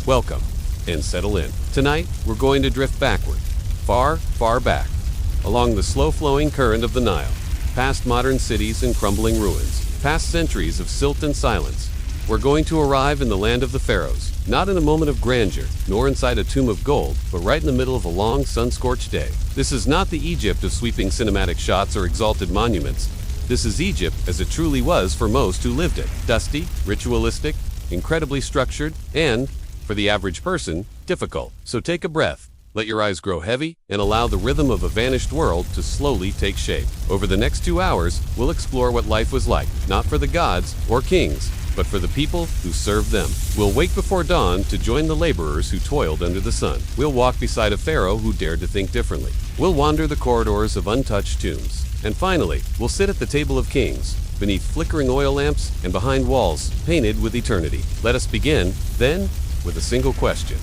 Welcome, and settle in. Tonight, we're going to drift backward, far, far back, along the slow-flowing current of the Nile, past modern cities and crumbling ruins, past centuries of silt and silence. We're going to arrive in the land of the pharaohs, not in a moment of grandeur, nor inside a tomb of gold, but right in the middle of a long, sun-scorched day. This is not the Egypt of sweeping cinematic shots or exalted monuments. This is Egypt as it truly was for most who lived it. Dusty, ritualistic, incredibly structured, and, for the average person, difficult. So take a breath, let your eyes grow heavy, and allow the rhythm of a vanished world to slowly take shape. Over the next 2 hours, we'll explore what life was like, not for the gods or kings, but for the people who served them. We'll wake before dawn to join the laborers who toiled under the sun. We'll walk beside a pharaoh who dared to think differently. We'll wander the corridors of untouched tombs. And finally, we'll sit at the table of kings, beneath flickering oil lamps and behind walls painted with eternity. Let us begin, then, with a single question.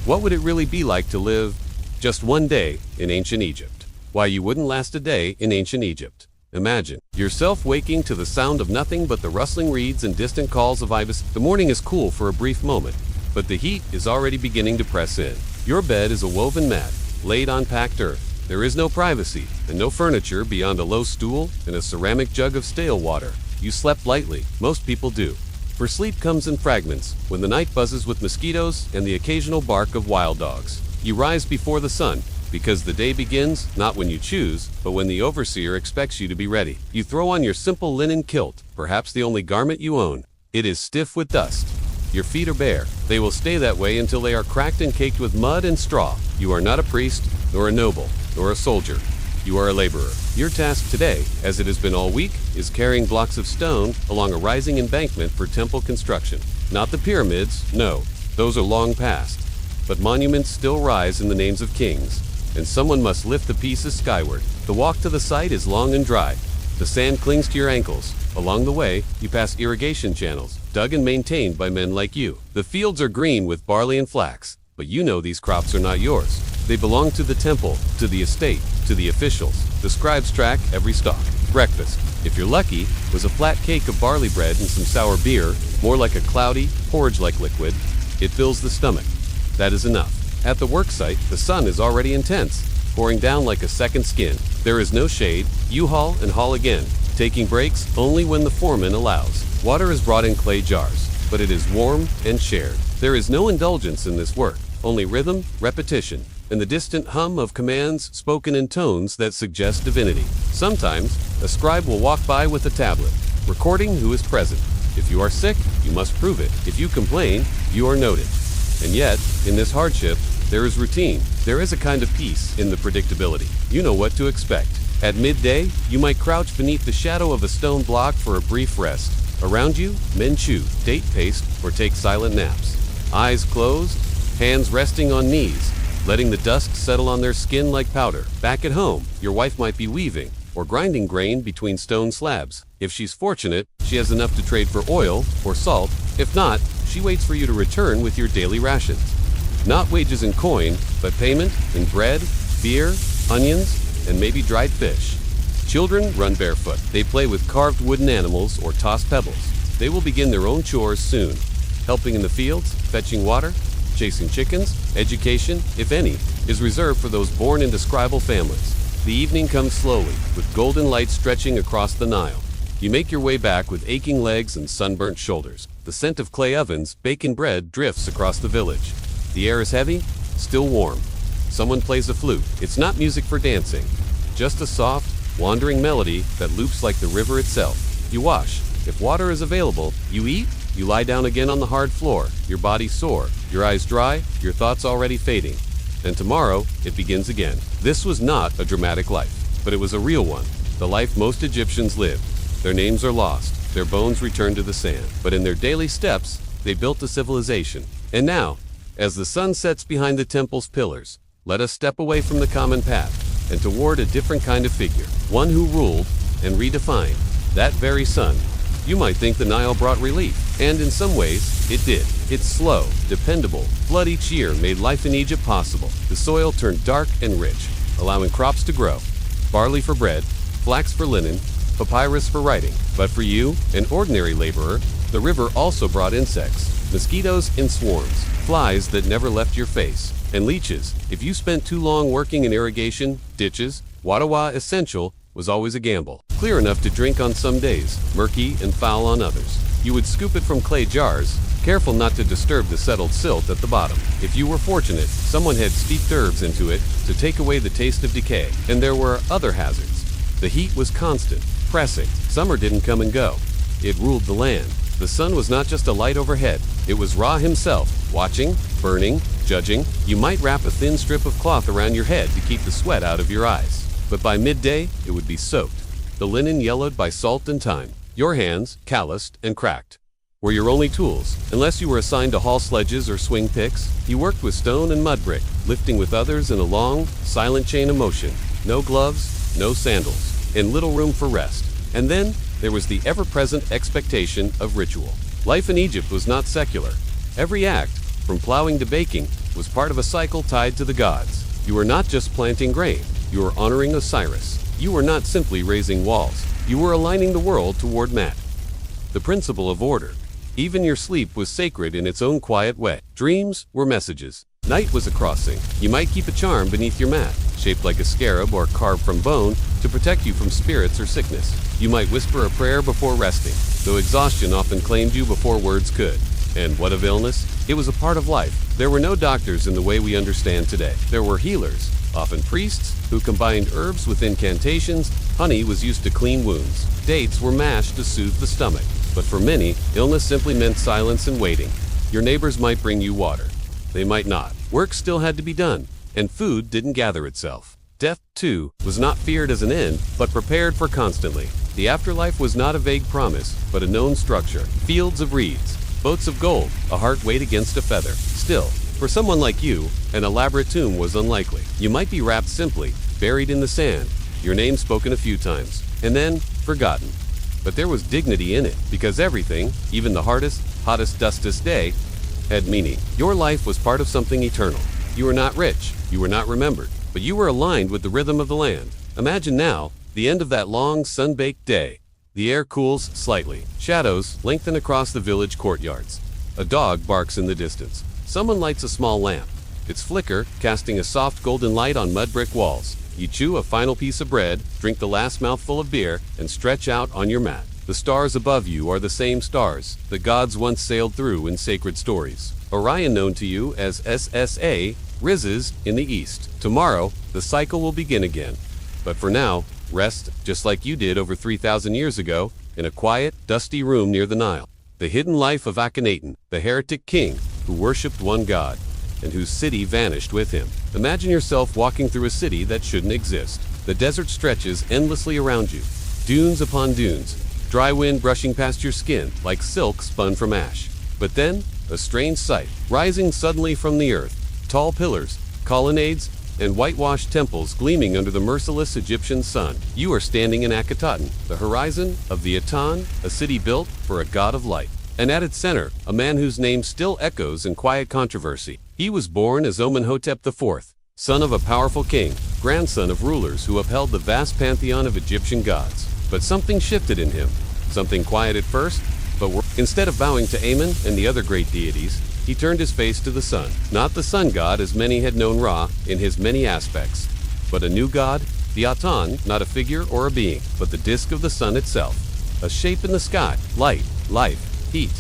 What would it really be like to live just one day in ancient Egypt? Why, you wouldn't last a day in ancient Egypt. Imagine yourself waking to the sound of nothing but the rustling reeds and distant calls of ibis. The morning is cool for a brief moment, but the heat is already beginning to press in. Your bed is a woven mat, laid on packed earth. There is no privacy, and no furniture beyond a low stool and a ceramic jug of stale water. You slept lightly, most people do. For sleep comes in fragments, when the night buzzes with mosquitoes and the occasional bark of wild dogs. You rise before the sun, because the day begins not when you choose, but when the overseer expects you to be ready. You throw on your simple linen kilt, perhaps the only garment you own. It is stiff with dust. Your feet are bare. They will stay that way until they are cracked and caked with mud and straw. You are not a priest, nor a noble, nor a soldier. You are a laborer. Your task today, as it has been all week, is carrying blocks of stone along a rising embankment for temple construction. Not the pyramids, no, those are long past. But monuments still rise in the names of kings, and someone must lift the pieces skyward. The walk to the site is long and dry. The sand clings to your ankles. Along the way, you pass irrigation channels, dug and maintained by men like you. The fields are green with barley and flax, but you know these crops are not yours. They belong to the temple, to the estate, to the officials. The scribes track every stalk. Breakfast, if you're lucky, was a flat cake of barley bread and some sour beer, more like a cloudy, porridge-like liquid. It fills the stomach. That is enough. At the work site, the sun is already intense, pouring down like a second skin. There is no shade. You haul and haul again, taking breaks only when the foreman allows. Water is brought in clay jars, but it is warm and shared. There is no indulgence in this work, only rhythm, repetition, and the distant hum of commands spoken in tones that suggest divinity. Sometimes, a scribe will walk by with a tablet, recording who is present. If you are sick, you must prove it. If you complain, you are noted. And yet, in this hardship, there is routine. There is a kind of peace in the predictability. You know what to expect. At midday, you might crouch beneath the shadow of a stone block for a brief rest. Around you, men chew, date paste, or take silent naps. Eyes closed, hands resting on knees, letting the dust settle on their skin like powder. Back at home, your wife might be weaving or grinding grain between stone slabs. If she's fortunate, she has enough to trade for oil or salt. If not, she waits for you to return with your daily rations. Not wages in coin, but payment in bread, beer, onions, and maybe dried fish. Children run barefoot. They play with carved wooden animals or toss pebbles. They will begin their own chores soon, helping in the fields, fetching water, chasing chickens. Education, if any, is reserved for those born into scribal families. The evening comes slowly, with golden light stretching across the Nile. You make your way back with aching legs and sunburnt shoulders. The scent of clay ovens, baking bread drifts across the village. The air is heavy, still warm. Someone plays a flute. It's not music for dancing, just a soft, wandering melody that loops like the river itself. You wash. If water is available, you eat. You lie down again on the hard floor, your body sore, your eyes dry, your thoughts already fading. And tomorrow, it begins again. This was not a dramatic life, but it was a real one. The life most Egyptians lived. Their names are lost, their bones returned to the sand. But in their daily steps, they built a civilization. And now, as the sun sets behind the temple's pillars, let us step away from the common path and toward a different kind of figure. One who ruled and redefined. That very sun. You might think the Nile brought relief, and in some ways, it did. Its slow, dependable flood each year made life in Egypt possible. The soil turned dark and rich, allowing crops to grow. Barley for bread, flax for linen, papyrus for writing. But for you, an ordinary laborer, the river also brought insects. mosquitoes in swarms, flies that never left your face, and leeches. If you spent too long working in irrigation, ditches, Wadawa essential was always a gamble. Clear enough to drink on some days, murky and foul on others. You would scoop it from clay jars, careful not to disturb the settled silt at the bottom. If you were fortunate, someone had steeped herbs into it to take away the taste of decay. And there were other hazards. The heat was constant, pressing. Summer didn't come and go. It ruled the land. The sun was not just a light overhead. It was Ra himself, watching, burning, judging. You might wrap a thin strip of cloth around your head to keep the sweat out of your eyes. But by midday, it would be soaked. The linen yellowed by salt and time. Your hands, calloused and cracked, were your only tools. Unless you were assigned to haul sledges or swing picks, you worked with stone and mud brick, lifting with others in a long, silent chain of motion. No gloves, no sandals, and little room for rest. And then, there was the ever-present expectation of ritual. Life in Egypt was not secular. Every act, from plowing to baking, was part of a cycle tied to the gods. You were not just planting grain, you were honoring Osiris. You were not simply raising walls, you were aligning the world toward Mat. The principle of order. Even your sleep was sacred in its own quiet way. Dreams were messages. Night was a crossing. You might keep a charm beneath your mat, shaped like a scarab or carved from bone, to protect you from spirits or sickness. You might whisper a prayer before resting, though exhaustion often claimed you before words could. And what of illness? It was a part of life. There were no doctors in the way we understand today. There were healers, often priests, who combined herbs with incantations. Honey was used to clean wounds. Dates were mashed to soothe the stomach. But for many, illness simply meant silence and waiting. Your neighbors might bring you water. They might not. Work still had to be done, and food didn't gather itself. Death, too, was not feared as an end, but prepared for constantly. The afterlife was not a vague promise, but a known structure. Fields of reeds, boats of gold, a heart weighed against a feather. Still, for someone like you, an elaborate tomb was unlikely. You might be wrapped simply, buried in the sand, your name spoken a few times, and then forgotten. But there was dignity in it, because everything, even the hardest, hottest, dustiest day, had meaning. Your life was part of something eternal. You were not rich, you were not remembered, but you were aligned with the rhythm of the land. Imagine now, the end of that long, sun-baked day. The air cools slightly. Shadows lengthen across the village courtyards. A dog barks in the distance. Someone lights a small lamp. Its flicker, casting a soft golden light on mud brick walls. You chew a final piece of bread, drink the last mouthful of beer, and stretch out on your mat. The stars above you are the same stars the gods once sailed through in sacred stories. Orion, known to you as SSA, rises in the east. Tomorrow, the cycle will begin again. But for now, rest, just like you did over 3,000 years ago, in a quiet, dusty room near the Nile. The hidden life of Akhenaten, the heretic king who worshipped one god, and whose city vanished with him. Imagine yourself walking through a city that shouldn't exist. The desert stretches endlessly around you, dunes upon dunes, dry wind brushing past your skin like silk spun from ash. But then, a strange sight, rising suddenly from the earth, tall pillars, colonnades, and whitewashed temples gleaming under the merciless Egyptian sun. You are standing in Akhenaten, the horizon of the Atan, a city built for a god of light. And at its center, a man whose name still echoes in quiet controversy. He was born as Amenhotep IV, son of a powerful king, grandson of rulers who upheld the vast pantheon of Egyptian gods. But something shifted in him, something quiet at first, but instead of bowing to Amen and the other great deities, he turned his face to the sun. Not the sun god as many had known Ra in his many aspects, but a new god, the Atan, not a figure or a being, but the disk of the sun itself. A shape in the sky, light, life, heat,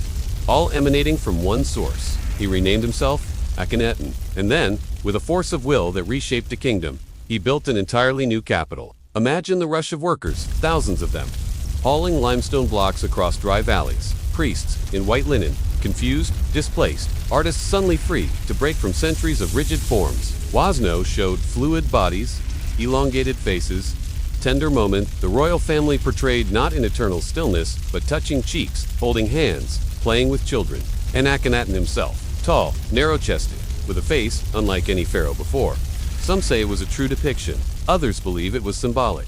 all emanating from one source. He renamed himself Akhenaten, and then, with a force of will that reshaped a kingdom, he built an entirely new capital. Imagine the rush of workers, thousands of them, hauling limestone blocks across dry valleys, priests in white linen, confused, displaced, artists suddenly free to break from centuries of rigid forms. Wasno showed fluid bodies, elongated faces, tender moment. The royal family portrayed not in eternal stillness, but touching cheeks, holding hands, playing with children. And Akhenaten himself, tall, narrow-chested, with a face unlike any pharaoh before. Some say it was a true depiction. Others believe it was symbolic,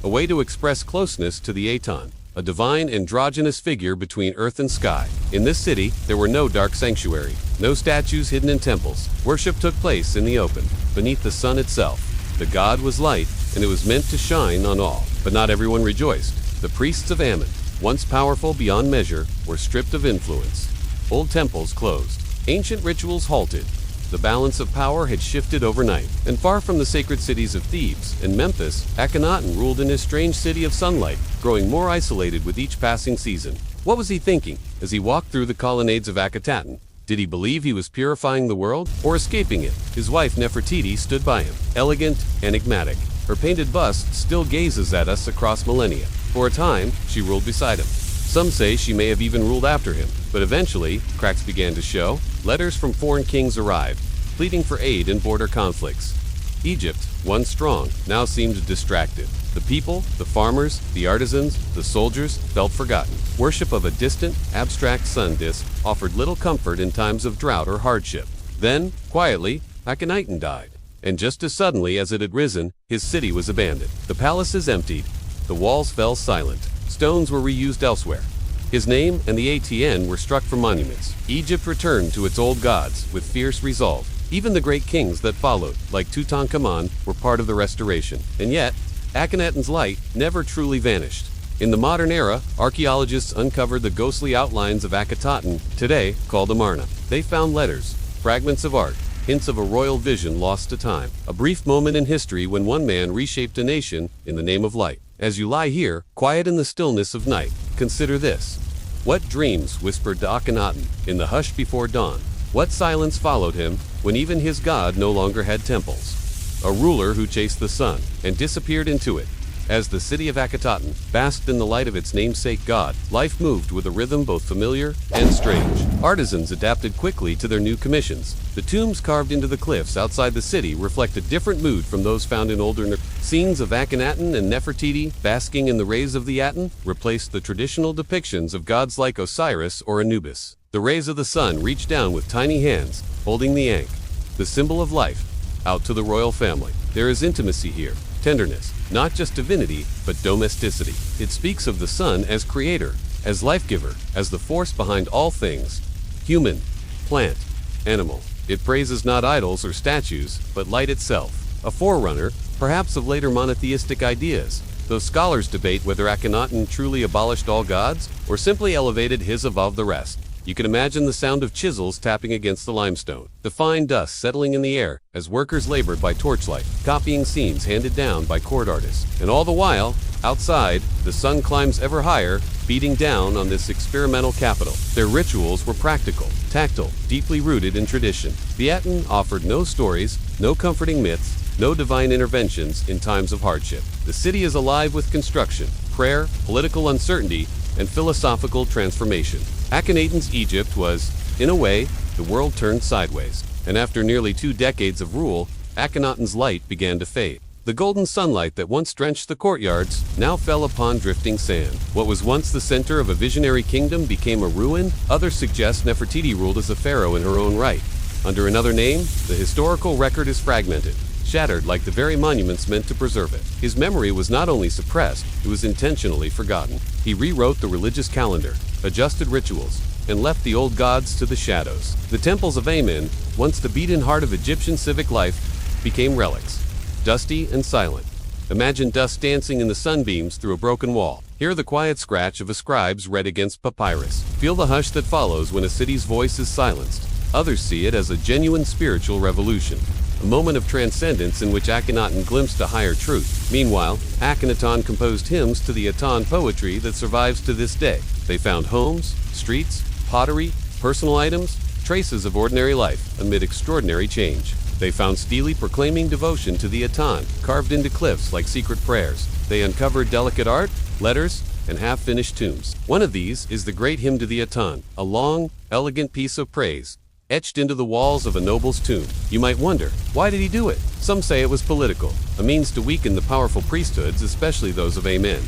a way to express closeness to the Atan, a divine androgynous figure between earth and sky. In this city, there were no dark sanctuary, no statues hidden in temples. Worship took place in the open, beneath the sun itself. The god was light, and it was meant to shine on all. But not everyone rejoiced. The priests of Ammon, once powerful beyond measure, were stripped of influence. Old temples closed. Ancient rituals halted. The balance of power had shifted overnight, and far from the sacred cities of Thebes and Memphis, Akhenaten ruled in his strange city of sunlight, growing more isolated with each passing season. What was he thinking as he walked through the colonnades of Akhenaten? Did he believe he was purifying the world or escaping it? His wife Nefertiti stood by him, elegant, enigmatic. Her painted bust still gazes at us across millennia. For a time, she ruled beside him. Some say she may have even ruled after him, but eventually, cracks began to show. Letters from foreign kings arrived, pleading for aid in border conflicts. Egypt, once strong, now seemed distracted. The people, the farmers, the artisans, the soldiers felt forgotten. Worship of a distant, abstract sun disk offered little comfort in times of drought or hardship. Then, quietly, Akhenaten died. And just as suddenly as it had risen, his city was abandoned. The palaces emptied. The walls fell silent. Stones were reused elsewhere. His name and the ATN were struck from monuments. Egypt returned to its old gods with fierce resolve. Even the great kings that followed, like Tutankhamun, were part of the restoration. And yet, Akhenaten's light never truly vanished. In the modern era, archaeologists uncovered the ghostly outlines of Akhenaten, today called Amarna. They found letters, fragments of art, hints of a royal vision lost to time. A brief moment in history when one man reshaped a nation in the name of light. As you lie here, quiet in the stillness of night, consider this. What dreams whispered to Akhenaten in the hush before dawn? What silence followed him when even his god no longer had temples? A ruler who chased the sun and disappeared into it. As the city of Akhenaten basked in the light of its namesake god, life moved with a rhythm both familiar and strange. Artisans adapted quickly to their new commissions. The tombs carved into the cliffs outside the city reflect a different mood from those found in older scenes of Akhenaten and Nefertiti basking in the rays of the Aten replaced the traditional depictions of gods like Osiris or Anubis. The rays of the sun reached down with tiny hands, holding the Ankh, the symbol of life, out to the royal family. There is intimacy here, tenderness, not just divinity, but domesticity. It speaks of the sun as creator, as life-giver, as the force behind all things, human, plant, animal. It praises not idols or statues, but light itself, a forerunner, perhaps of later monotheistic ideas, though scholars debate whether Akhenaten truly abolished all gods, or simply elevated his above the rest. You can imagine the sound of chisels tapping against the limestone, the fine dust settling in the air as workers labored by torchlight, copying scenes handed down by court artists. And all the while, outside, the sun climbs ever higher, beating down on this experimental capital. Their rituals were practical, tactile, deeply rooted in tradition. The Aten offered no stories, no comforting myths, no divine interventions in times of hardship. The city is alive with construction, prayer, political uncertainty, and philosophical transformation. Akhenaten's Egypt was, in a way, the world turned sideways. And after nearly 2 decades of rule, Akhenaten's light began to fade. The golden sunlight that once drenched the courtyards now fell upon drifting sand. What was once the center of a visionary kingdom became a ruin. Others suggest Nefertiti ruled as a pharaoh in her own right. Under another name, the historical record is fragmented, shattered like the very monuments meant to preserve it. His memory was not only suppressed, it was intentionally forgotten. He rewrote the religious calendar, adjusted rituals, and left the old gods to the shadows. The temples of Amen, once the beating heart of Egyptian civic life, became relics, dusty and silent. Imagine dust dancing in the sunbeams through a broken wall. Hear the quiet scratch of a scribe's read against papyrus. Feel the hush that follows when a city's voice is silenced. Others see it as a genuine spiritual revolution, a moment of transcendence in which Akhenaten glimpsed a higher truth. Meanwhile, Akhenaten composed hymns to the Aten poetry that survives to this day. They found homes, streets, pottery, personal items, traces of ordinary life amid extraordinary change. They found stelae proclaiming devotion to the Aten, carved into cliffs like secret prayers. They uncovered delicate art, letters, and half-finished tombs. One of these is the great hymn to the Aten, a long, elegant piece of praise, etched into the walls of a noble's tomb. You might wonder, why did he do it? Some say it was political, a means to weaken the powerful priesthoods, especially those of Amen.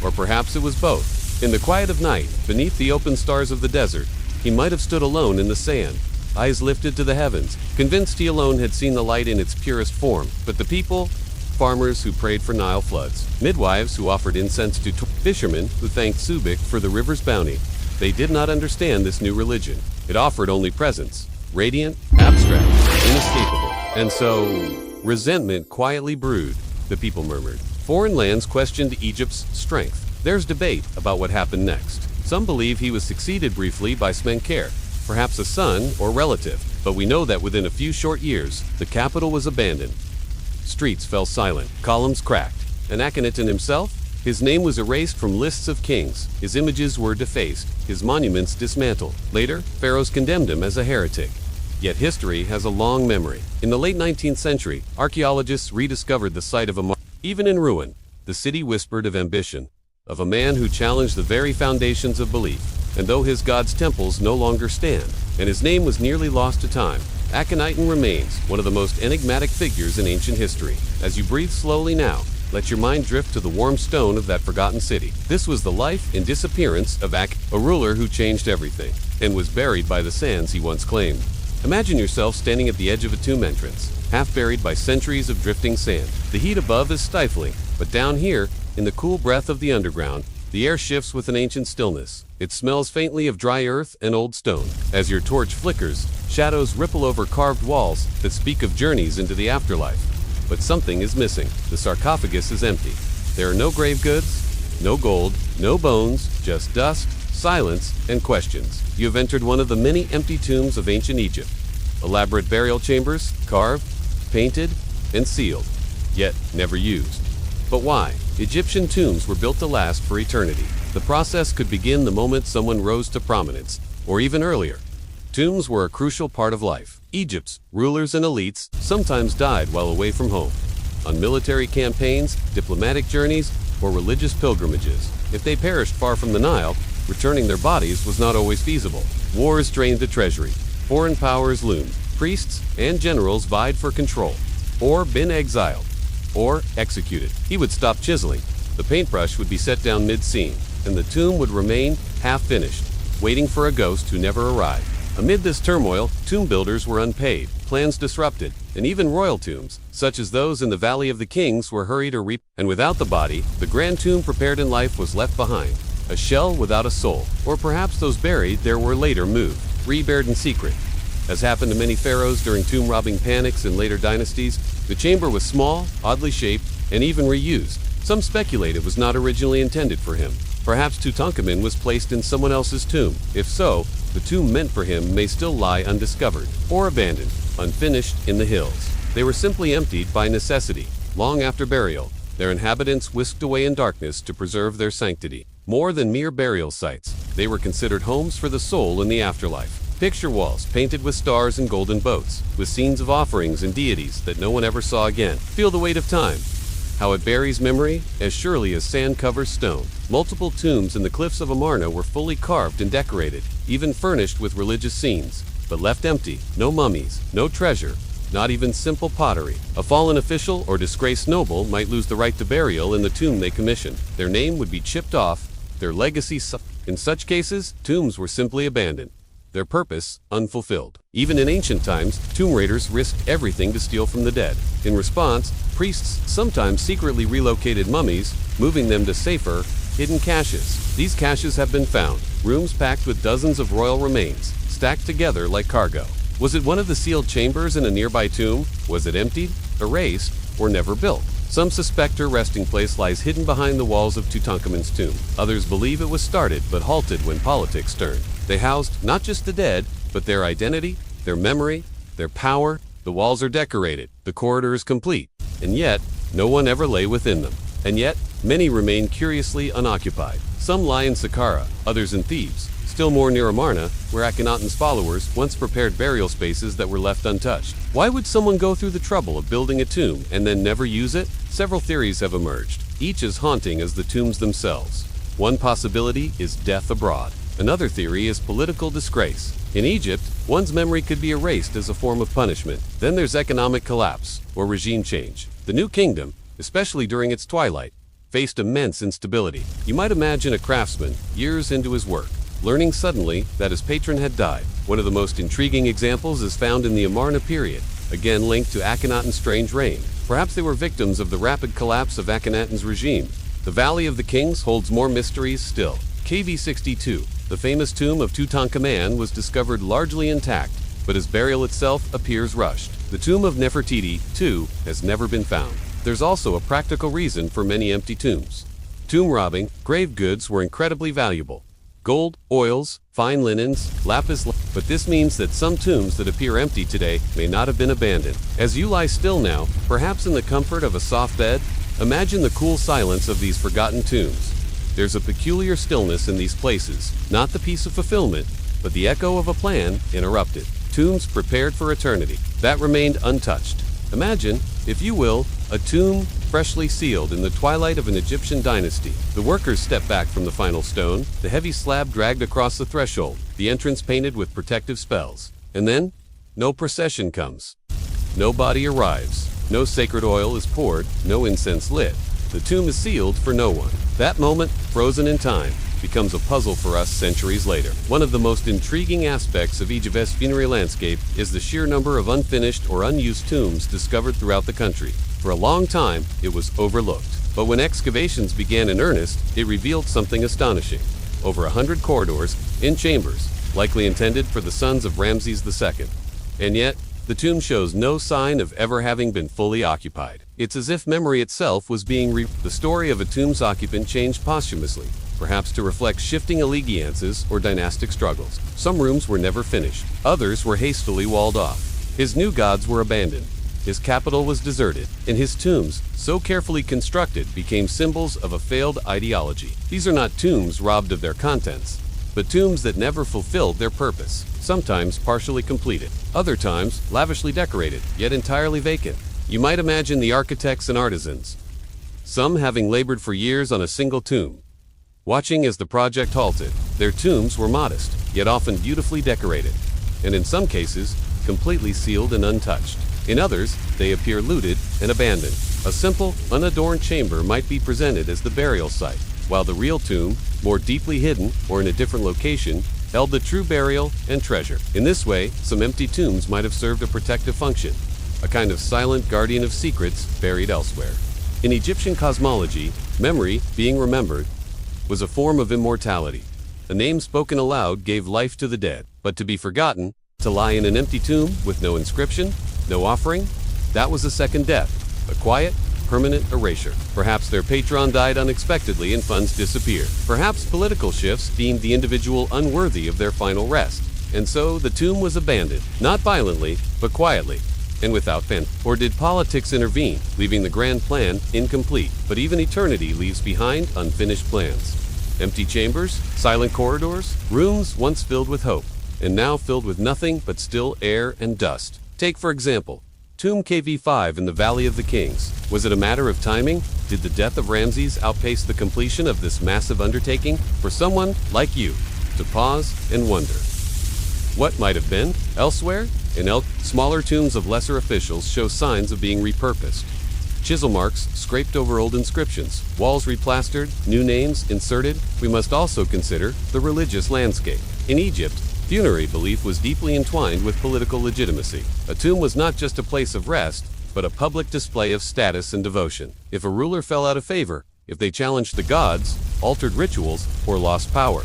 Or perhaps it was both. In the quiet of night, beneath the open stars of the desert, he might have stood alone in the sand, eyes lifted to the heavens, convinced he alone had seen the light in its purest form. But the people, farmers who prayed for Nile floods, midwives who offered incense to fishermen who thanked Subic for the river's bounty, they did not understand this new religion. It offered only presence, radiant, abstract, inescapable. And so, resentment quietly brewed, the people murmured. Foreign lands questioned Egypt's strength. There's debate about what happened next. Some believe he was succeeded briefly by Smenkhare, perhaps a son or relative, but we know that within a few short years, the capital was abandoned. Streets fell silent, columns cracked, and Akhenaten himself? His name was erased from lists of kings, his images were defaced, his monuments dismantled. Later, pharaohs condemned him as a heretic. Yet history has a long memory. In the late 19th century, archaeologists rediscovered the site of a even in ruin, the city whispered of ambition, of a man who challenged the very foundations of belief. And though his god's temples no longer stand, and his name was nearly lost to time, Akhenaten remains one of the most enigmatic figures in ancient history. As you breathe slowly now, let your mind drift to the warm stone of that forgotten city. This was the life and disappearance of a ruler who changed everything, and was buried by the sands he once claimed. Imagine yourself standing at the edge of a tomb entrance, half buried by centuries of drifting sand. The heat above is stifling, but down here, in the cool breath of the underground, the air shifts with an ancient stillness. It smells faintly of dry earth and old stone. As your torch flickers, shadows ripple over carved walls that speak of journeys into the afterlife. But something is missing. The sarcophagus is empty. There are no grave goods, no gold, no bones, just dust, silence, and questions. You have entered one of the many empty tombs of ancient Egypt. Elaborate burial chambers, carved, painted, and sealed, yet never used. But why? Egyptian tombs were built to last for eternity. The process could begin the moment someone rose to prominence, or even earlier. Tombs were a crucial part of life. Egypt's rulers and elites sometimes died while away from home, on military campaigns, diplomatic journeys, or religious pilgrimages. If they perished far from the Nile, returning their bodies was not always feasible. Wars drained the treasury. Foreign powers loomed. Priests and generals vied for control, or been exiled, or executed. He would stop chiseling. The paintbrush would be set down mid-scene, and the tomb would remain half-finished, waiting for a ghost who never arrived. Amid this turmoil, tomb builders were unpaid, plans disrupted, and even royal tombs, such as those in the Valley of the Kings, were hurried or and without the body, the grand tomb prepared in life was left behind, a shell without a soul. Or perhaps those buried there were later moved, reburied in secret. As happened to many pharaohs during tomb-robbing panics in later dynasties, the chamber was small, oddly shaped, and even reused. Some speculate it was not originally intended for him. Perhaps Tutankhamun was placed in someone else's tomb. If so, the tomb meant for him may still lie undiscovered, or abandoned, unfinished in the hills. They were simply emptied by necessity. Long after burial, their inhabitants whisked away in darkness to preserve their sanctity. More than mere burial sites, they were considered homes for the soul in the afterlife. Picture walls painted with stars and golden boats, with scenes of offerings and deities that no one ever saw again. Feel the weight of time, how it buries memory as surely as sand covers stone. Multiple tombs in the cliffs of Amarna were fully carved and decorated, even furnished with religious scenes, but left empty. No mummies, no treasure, not even simple pottery. A fallen official or disgraced noble might lose the right to burial in the tomb they commissioned. Their name would be chipped off, their legacy in such cases, tombs were simply abandoned, their purpose unfulfilled. Even in ancient times, tomb raiders risked everything to steal from the dead. In response, priests sometimes secretly relocated mummies, moving them to safer, hidden caches. These caches have been found, rooms packed with dozens of royal remains, stacked together like cargo. Was it one of the sealed chambers in a nearby tomb? Was it emptied, erased, or never built? Some suspect her resting place lies hidden behind the walls of Tutankhamun's tomb. Others believe it was started but halted when politics turned. They housed not just the dead, but their identity, their memory, their power. The walls are decorated, the corridor is complete, and yet, no one ever lay within them. And yet, many remain curiously unoccupied. Some lie in Saqqara, others in Thebes, still more near Amarna, where Akhenaten's followers once prepared burial spaces that were left untouched. Why would someone go through the trouble of building a tomb and then never use it? Several theories have emerged, each as haunting as the tombs themselves. One possibility is death abroad. Another theory is political disgrace. In Egypt, one's memory could be erased as a form of punishment. Then there's economic collapse, or regime change. The new kingdom, especially during its twilight, faced immense instability. You might imagine a craftsman, years into his work, learning suddenly that his patron had died. One of the most intriguing examples is found in the Amarna period, again linked to Akhenaten's strange reign. Perhaps they were victims of the rapid collapse of Akhenaten's regime. The Valley of the Kings holds more mysteries still. KV62, the famous tomb of Tutankhamun, was discovered largely intact, but his burial itself appears rushed. The tomb of Nefertiti, too, has never been found. There's also a practical reason for many empty tombs. Tomb robbing, grave goods were incredibly valuable. gold, oils, fine linens, lapis, but this means that some tombs that appear empty today may not have been abandoned. As you lie still now, perhaps in the comfort of a soft bed, imagine the cool silence of these forgotten tombs. There's a peculiar stillness in these places, not the peace of fulfillment, but the echo of a plan interrupted. Tombs prepared for eternity, that remained untouched. Imagine, if you will, a tomb freshly sealed in the twilight of an Egyptian dynasty. The workers step back from the final stone, the heavy slab dragged across the threshold, the entrance painted with protective spells. And then, no procession comes. No body arrives. No sacred oil is poured, no incense lit. The tomb is sealed for no one. That moment, frozen in time, becomes a puzzle for us centuries later. One of the most intriguing aspects of Egypt's funerary landscape is the sheer number of unfinished or unused tombs discovered throughout the country. For a long time, it was overlooked. But when excavations began in earnest, it revealed something astonishing. Over 100 corridors in chambers, likely intended for the sons of Ramses II. And yet, the tomb shows no sign of ever having been fully occupied. It's as if memory itself was being The story of a tomb's occupant changed posthumously, perhaps to reflect shifting allegiances or dynastic struggles. Some rooms were never finished. Others were hastily walled off. His new gods were abandoned. His capital was deserted, and his tombs, so carefully constructed, became symbols of a failed ideology. These are not tombs robbed of their contents, but tombs that never fulfilled their purpose, sometimes partially completed, other times lavishly decorated, yet entirely vacant. You might imagine the architects and artisans, some having labored for years on a single tomb, watching as the project halted. Their tombs were modest, yet often beautifully decorated, and in some cases, completely sealed and untouched. In others, they appear looted and abandoned. A simple, unadorned chamber might be presented as the burial site, while the real tomb, more deeply hidden or in a different location, held the true burial and treasure. In this way, some empty tombs might have served a protective function, a kind of silent guardian of secrets buried elsewhere. In Egyptian cosmology, memory, being remembered, was a form of immortality. A name spoken aloud gave life to the dead, but to be forgotten, to lie in an empty tomb with no inscription, no offering, that was a second death, a quiet, permanent erasure. Perhaps their patron died unexpectedly and funds disappeared. Perhaps political shifts deemed the individual unworthy of their final rest, and so the tomb was abandoned, not violently, but quietly, and without pen. Or did politics intervene, leaving the grand plan incomplete? But even eternity leaves behind unfinished plans. Empty chambers, silent corridors, rooms once filled with hope, and now filled with nothing but still air and dust. Take, for example, Tomb KV5 in the Valley of the Kings. Was it a matter of timing? Did the death of Ramses outpace the completion of this massive undertaking? For someone like you to pause and wonder. What might have been? Elsewhere, smaller tombs of lesser officials show signs of being repurposed. Chisel marks scraped over old inscriptions, walls replastered, new names inserted. We must also consider the religious landscape. In Egypt, funerary belief was deeply entwined with political legitimacy. A tomb was not just a place of rest, but a public display of status and devotion. If a ruler fell out of favor, if they challenged the gods, altered rituals, or lost power,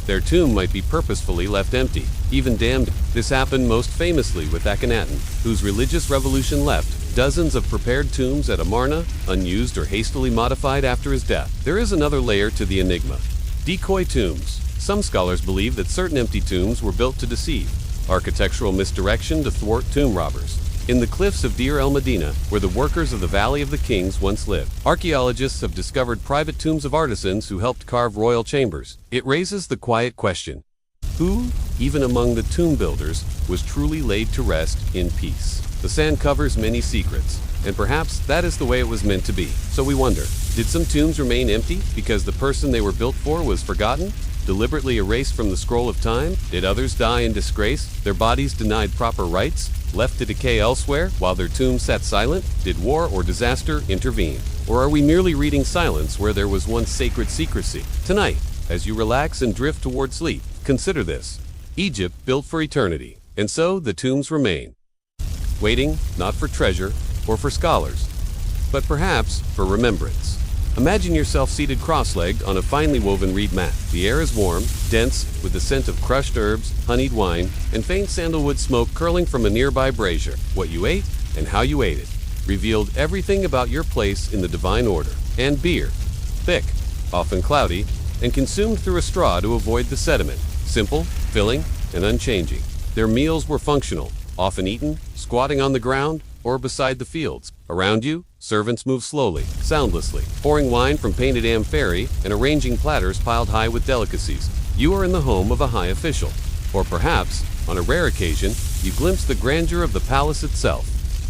their tomb might be purposefully left empty, even damned. This happened most famously with Akhenaten, whose religious revolution left dozens of prepared tombs at Amarna, unused or hastily modified after his death. There is another layer to the enigma. Decoy tombs. Some scholars believe that certain empty tombs were built to deceive, architectural misdirection to thwart tomb robbers. In the cliffs of Deir el-Medina, where the workers of the Valley of the Kings once lived, archaeologists have discovered private tombs of artisans who helped carve royal chambers. It raises the quiet question: who, even among the tomb builders, was truly laid to rest in peace? The sand covers many secrets, and perhaps that is the way it was meant to be. So we wonder, did some tombs remain empty because the person they were built for was forgotten? Deliberately erased from the scroll of time? Did others die in disgrace, their bodies denied proper rites, left to decay elsewhere while their tombs sat silent? Did war or disaster intervene? Or are we merely reading silence where there was once sacred secrecy? Tonight, as you relax and drift toward sleep, consider this. Egypt built for eternity, and so the tombs remain, waiting not for treasure or for scholars, but perhaps for remembrance. Imagine yourself seated cross-legged on a finely woven reed mat. The air is warm, dense, with the scent of crushed herbs, honeyed wine, and faint sandalwood smoke curling from a nearby brazier. What you ate and how you ate it revealed everything about your place in the divine order. And beer, thick, often cloudy, and consumed through a straw to avoid the sediment. Simple, filling, and unchanging. Their meals were functional, often eaten, squatting on the ground, or beside the fields. Around you, servants moved slowly, soundlessly, pouring wine from painted amphorae and arranging platters piled high with delicacies. You are in the home of a high official. Or perhaps, on a rare occasion, you glimpse the grandeur of the palace itself.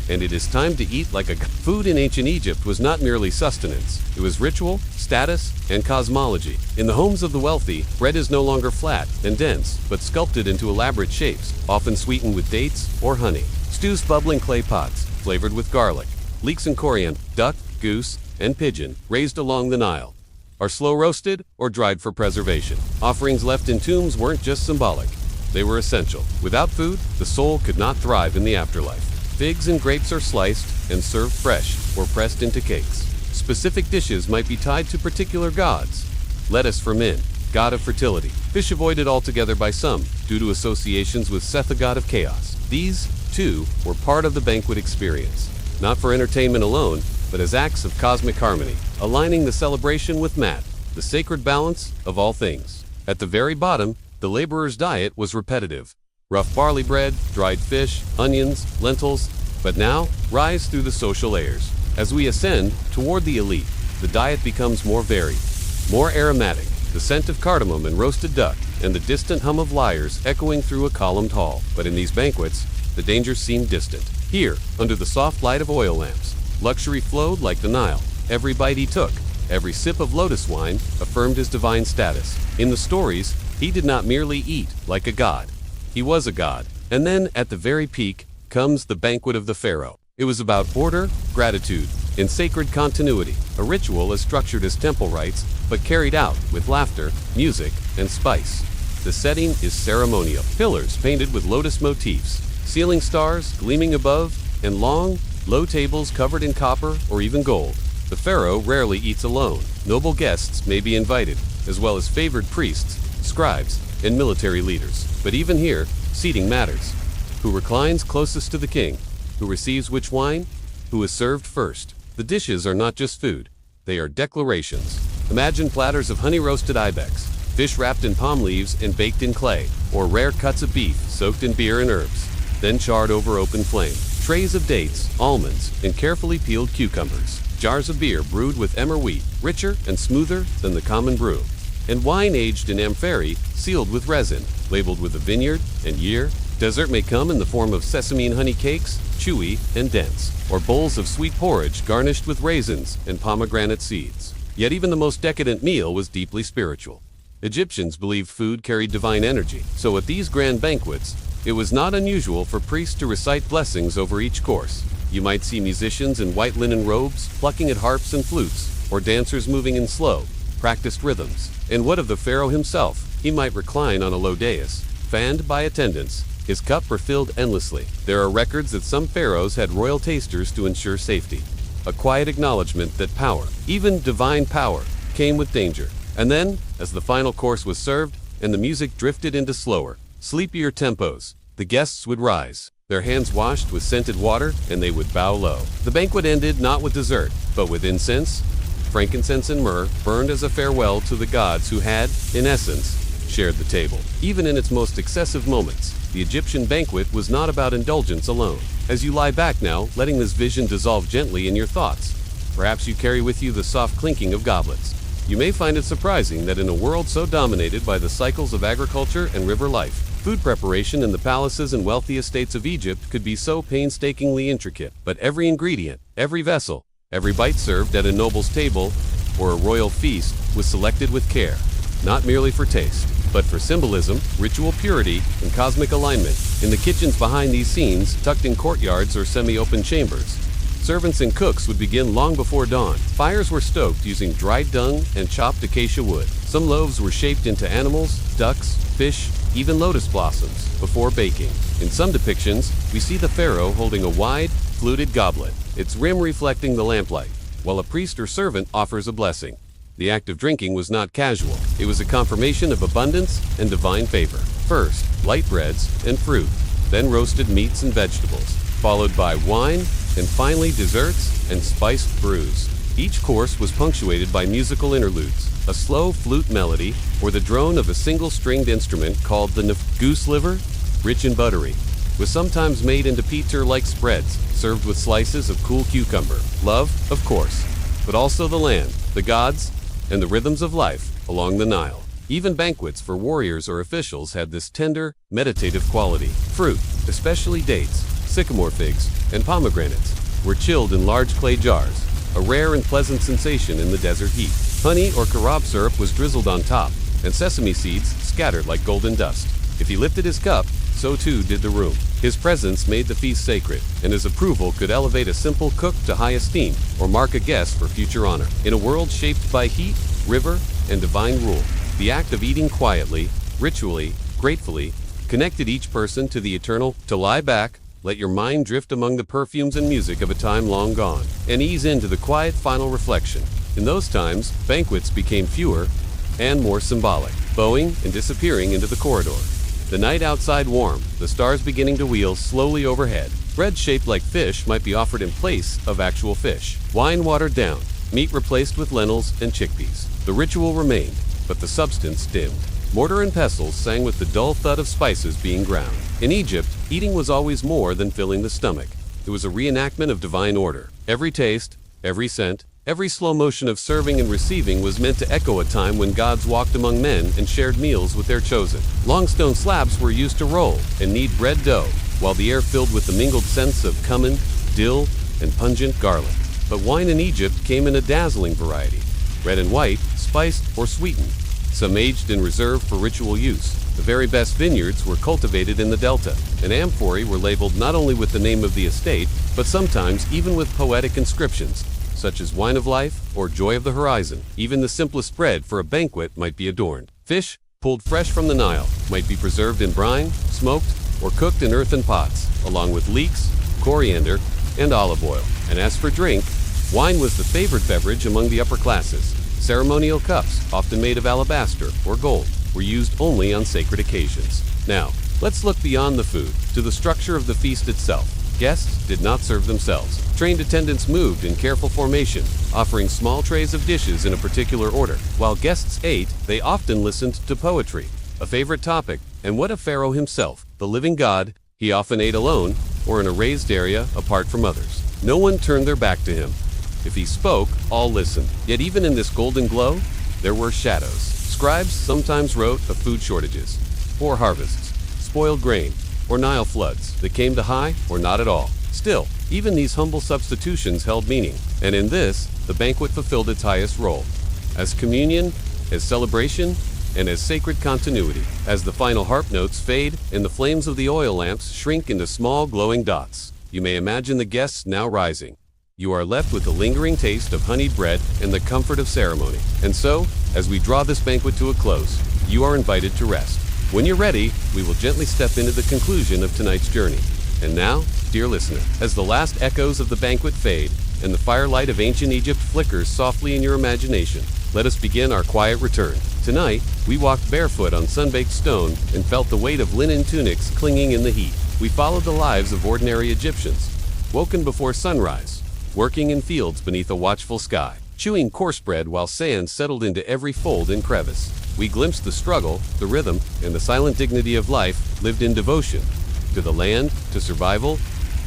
And it is time to eat like a god. Food in ancient Egypt was not merely sustenance. It was ritual, status, and cosmology. In the homes of the wealthy, bread is no longer flat and dense, but sculpted into elaborate shapes, often sweetened with dates or honey. Stews bubbling clay pots, flavored with garlic. Leeks and coriander, duck, goose, and pigeon, raised along the Nile, are slow roasted or dried for preservation. Offerings left in tombs weren't just symbolic. They were essential. Without food, the soul could not thrive in the afterlife. Figs and grapes are sliced and served fresh or pressed into cakes. Specific dishes might be tied to particular gods. Lettuce for men, god of fertility. Fish avoided altogether by some, due to associations with Seth, the god of chaos. These, too, were part of the banquet experience. Not for entertainment alone, but as acts of cosmic harmony, aligning the celebration with Mat, the sacred balance of all things. At the very bottom, the laborer's diet was repetitive. Rough barley bread, dried fish, onions, lentils, but now, rise through the social layers. As we ascend toward the elite, the diet becomes more varied, more aromatic, the scent of cardamom and roasted duck, and the distant hum of lyres echoing through a columned hall. But in these banquets, the dangers seemed distant. Here, under the soft light of oil lamps, luxury flowed like the Nile. Every bite he took, every sip of lotus wine, affirmed his divine status. In the stories, he did not merely eat like a god. He was a god. And then, at the very peak, comes the banquet of the pharaoh. It was about order, gratitude, and sacred continuity, a ritual as structured as temple rites, but carried out with laughter, music, and spice. The setting is ceremonial. Pillars painted with lotus motifs, ceiling stars gleaming above, and long, low tables covered in copper or even gold. The pharaoh rarely eats alone. Noble guests may be invited, as well as favored priests, scribes, and military leaders. But even here, seating matters. Who reclines closest to the king? Who receives which wine? Who is served first? The dishes are not just food. They are declarations. Imagine platters of honey-roasted ibex, fish wrapped in palm leaves and baked in clay, or rare cuts of beef soaked in beer and herbs, then charred over open flame. Trays of dates, almonds, and carefully peeled cucumbers. Jars of beer brewed with emmer wheat, richer and smoother than the common brew. And wine aged in amphorae, sealed with resin, labeled with the vineyard and year. Dessert may come in the form of sesame and honey cakes, chewy and dense, or bowls of sweet porridge garnished with raisins and pomegranate seeds. Yet even the most decadent meal was deeply spiritual. Egyptians believed food carried divine energy, so at these grand banquets, it was not unusual for priests to recite blessings over each course. You might see musicians in white linen robes plucking at harps and flutes, or dancers moving in slow, practiced rhythms. And what of the pharaoh himself? He might recline on a low dais, fanned by attendants, his cup refilled endlessly. There are records that some pharaohs had royal tasters to ensure safety. A quiet acknowledgement that power, even divine power, came with danger. And then, as the final course was served, and the music drifted into slower, sleepier tempos, the guests would rise, their hands washed with scented water, and they would bow low. The banquet ended not with dessert, but with incense, frankincense and myrrh, burned as a farewell to the gods who had, in essence, shared the table. Even in its most excessive moments, the Egyptian banquet was not about indulgence alone. As you lie back now, letting this vision dissolve gently in your thoughts, perhaps you carry with you the soft clinking of goblets. You may find it surprising that in a world so dominated by the cycles of agriculture and river life, food preparation in the palaces and wealthy estates of Egypt could be so painstakingly intricate. But every ingredient, every vessel, every bite served at a noble's table or a royal feast was selected with care, not merely for taste, but for symbolism, ritual purity, and cosmic alignment. In the kitchens behind these scenes, tucked in courtyards or semi-open chambers, servants and cooks would begin long before dawn. Fires were stoked using dried dung and chopped acacia wood. Some loaves were shaped into animals, ducks, fish, even lotus blossoms, before baking. In some depictions, we see the pharaoh holding a wide, fluted goblet, its rim reflecting the lamplight, while a priest or servant offers a blessing. The act of drinking was not casual. It was a confirmation of abundance and divine favor. First, light breads and fruit, then roasted meats and vegetables, followed by wine, and finally desserts and spiced brews. Each course was punctuated by musical interludes, a slow flute melody, or the drone of a single-stringed instrument called the goose liver, rich and buttery, was sometimes made into pizza-like spreads, served with slices of cool cucumber. Love, of course, but also the land, the gods, and the rhythms of life along the Nile. Even banquets for warriors or officials had this tender, meditative quality. Fruit, especially dates, sycamore figs, and pomegranates, were chilled in large clay jars, a rare and pleasant sensation in the desert heat. Honey or carob syrup was drizzled on top, and sesame seeds scattered like golden dust. If he lifted his cup, so too did the room. His presence made the feast sacred, and his approval could elevate a simple cook to high esteem or mark a guest for future honor. In a world shaped by heat, river, and divine rule, the act of eating quietly, ritually, gratefully, connected each person to the eternal. To lie back, let your mind drift among the perfumes and music of a time long gone, and ease into the quiet final reflection. In those times, banquets became fewer and more symbolic, bowing and disappearing into the corridor. The night outside warm, the stars beginning to wheel slowly overhead. Bread shaped like fish might be offered in place of actual fish. Wine watered down, meat replaced with lentils and chickpeas. The ritual remained, but the substance dimmed. Mortar and pestle sang with the dull thud of spices being ground. In Egypt, eating was always more than filling the stomach. It was a reenactment of divine order. Every taste, every scent, every slow motion of serving and receiving was meant to echo a time when gods walked among men and shared meals with their chosen. Long stone slabs were used to roll and knead bread dough, while the air filled with the mingled scents of cumin, dill, and pungent garlic. But wine in Egypt came in a dazzling variety, red and white, spiced or sweetened, some aged and reserved for ritual use. The very best vineyards were cultivated in the delta, and amphorae were labeled not only with the name of the estate, but sometimes even with poetic inscriptions, such as wine of life or joy of the horizon. Even the simplest bread for a banquet might be adorned. Fish, pulled fresh from the Nile, might be preserved in brine, smoked, or cooked in earthen pots, along with leeks, coriander, and olive oil. And as for drink, wine was the favorite beverage among the upper classes. Ceremonial cups, often made of alabaster or gold, were used only on sacred occasions. Now, let's look beyond the food to the structure of the feast itself. Guests did not serve themselves. Trained attendants moved in careful formation, offering small trays of dishes in a particular order. While guests ate, they often listened to poetry, a favorite topic, and what of Pharaoh himself, the living god, he often ate alone or in a raised area apart from others. No one turned their back to him. If he spoke, all listened. Yet even in this golden glow, there were shadows. Scribes sometimes wrote of food shortages, poor harvests, spoiled grain, or Nile floods that came to high or not at all. Still, even these humble substitutions held meaning, and in this, the banquet fulfilled its highest role, as communion, as celebration, and as sacred continuity. As the final harp notes fade and the flames of the oil lamps shrink into small glowing dots, you may imagine the guests now rising. You are left with the lingering taste of honeyed bread and the comfort of ceremony. And so, as we draw this banquet to a close, you are invited to rest. When you're ready, we will gently step into the conclusion of tonight's journey. And now, dear listener, as the last echoes of the banquet fade and the firelight of ancient Egypt flickers softly in your imagination, let us begin our quiet return. Tonight, we walked barefoot on sun-baked stone and felt the weight of linen tunics clinging in the heat. We followed the lives of ordinary Egyptians, woken before sunrise, working in fields beneath a watchful sky, chewing coarse bread while sand settled into every fold and crevice. We glimpsed the struggle, the rhythm, and the silent dignity of life lived in devotion to the land, to survival,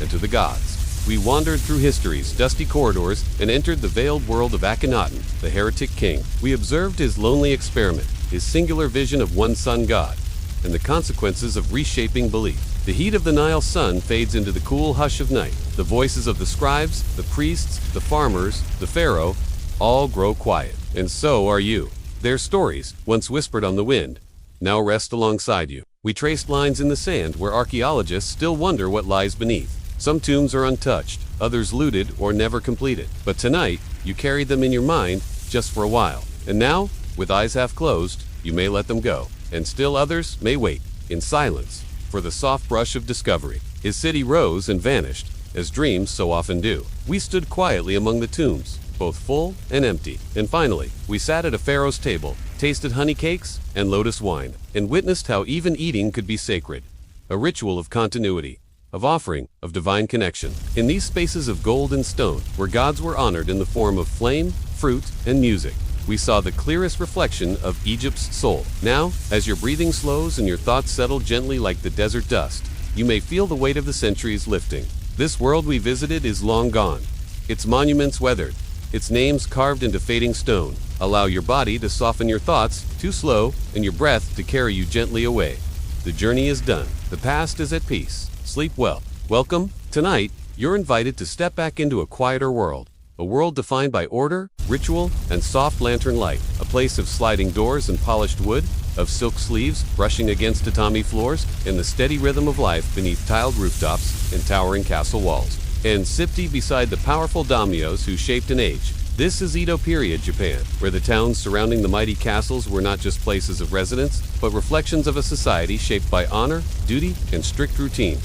and to the gods. We wandered through history's dusty corridors and entered the veiled world of Akhenaten, the heretic king. We observed his lonely experiment, his singular vision of one sun god, and the consequences of reshaping belief. The heat of the Nile sun fades into the cool hush of night. The voices of the scribes, the priests, the farmers, the pharaoh, all grow quiet. And so are you. Their stories, once whispered on the wind, now rest alongside you. We traced lines in the sand where archaeologists still wonder what lies beneath. Some tombs are untouched, others looted or never completed. But tonight, you carried them in your mind just for a while. And now, with eyes half closed, you may let them go. And still others may wait, in silence, for the soft brush of discovery. His city rose and vanished, as dreams so often do. We stood quietly among the tombs, both full and empty. And finally, we sat at a pharaoh's table, tasted honey cakes and lotus wine, and witnessed how even eating could be sacred, a ritual of continuity, of offering, of divine connection. In these spaces of gold and stone, where gods were honored in the form of flame, fruit, and music, we saw the clearest reflection of Egypt's soul. Now, as your breathing slows and your thoughts settle gently like the desert dust, you may feel the weight of the centuries lifting. This world we visited is long gone. Its monuments weathered, its names carved into fading stone. Allow your body to soften your thoughts too slow and your breath to carry you gently away. The journey is done. The past is at peace. Sleep well. Welcome. Tonight, you're invited to step back into a quieter world. A world defined by order, ritual, and soft lantern light. A place of sliding doors and polished wood, of silk sleeves brushing against tatami floors, and the steady rhythm of life beneath tiled rooftops and towering castle walls. And Sipti beside the powerful daimyos who shaped an age. This is Edo period Japan, where the towns surrounding the mighty castles were not just places of residence, but reflections of a society shaped by honor, duty, and strict routine.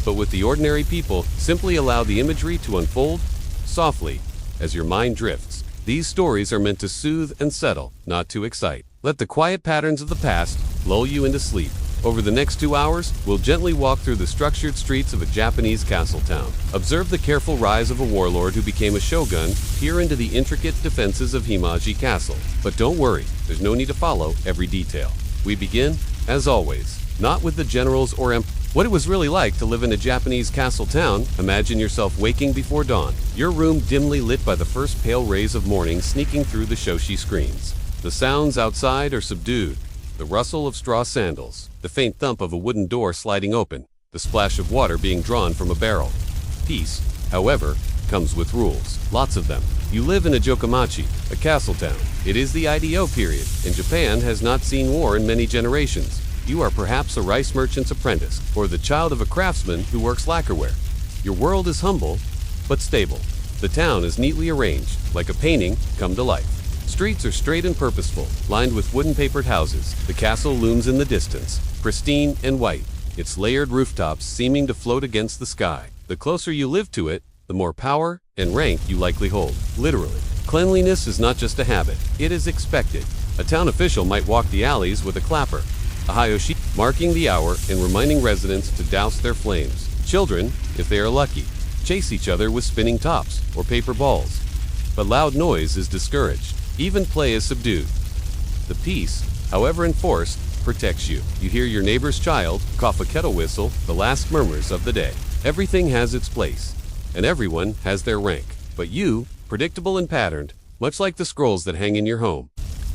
But with the ordinary people, simply allow the imagery to unfold softly as your mind drifts. These stories are meant to soothe and settle, not to excite. Let the quiet patterns of the past lull you into sleep. Over the next 2 hours, we'll gently walk through the structured streets of a Japanese castle town. Observe the careful rise of a warlord who became a shogun, peer into the intricate defenses of Himaji Castle. But don't worry, there's no need to follow every detail. We begin, as always, not with the generals or what it was really like to live in a Japanese castle town. Imagine yourself waking before dawn, your room dimly lit by the first pale rays of morning sneaking through the shoshi screens. The sounds outside are subdued. The rustle of straw sandals, the faint thump of a wooden door sliding open, the splash of water being drawn from a barrel. Peace, however, comes with rules. Lots of them. You live in a jokamachi, a castle town. It is the IDO period, and Japan has not seen war in many generations. You are perhaps a rice merchant's apprentice, or the child of a craftsman who works lacquerware. Your world is humble, but stable. The town is neatly arranged, like a painting come to life. Streets are straight and purposeful, lined with wooden-papered houses. The castle looms in the distance, pristine and white, its layered rooftops seeming to float against the sky. The closer you live to it, the more power and rank you likely hold. Literally. Cleanliness is not just a habit, it is expected. A town official might walk the alleys with a clapper, a hayoshi, marking the hour and reminding residents to douse their flames. Children, if they are lucky, chase each other with spinning tops or paper balls. But loud noise is discouraged. Even play is subdued. The peace, however enforced, protects you. You hear your neighbor's child cough a kettle whistle, the last murmurs of the day. Everything has its place, and everyone has their rank. But you, predictable and patterned, much like the scrolls that hang in your home.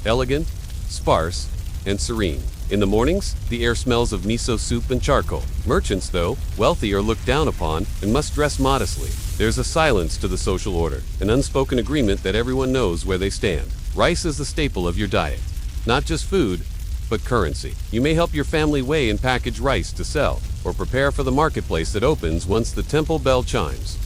Elegant, sparse, and serene. In the mornings, the air smells of miso soup and charcoal. Merchants, though, wealthy are looked down upon and must dress modestly. There's a silence to the social order, an unspoken agreement that everyone knows where they stand. Rice is the staple of your diet. Not just food, but currency. You may help your family weigh and package rice to sell, or prepare for the marketplace that opens once the temple bell chimes.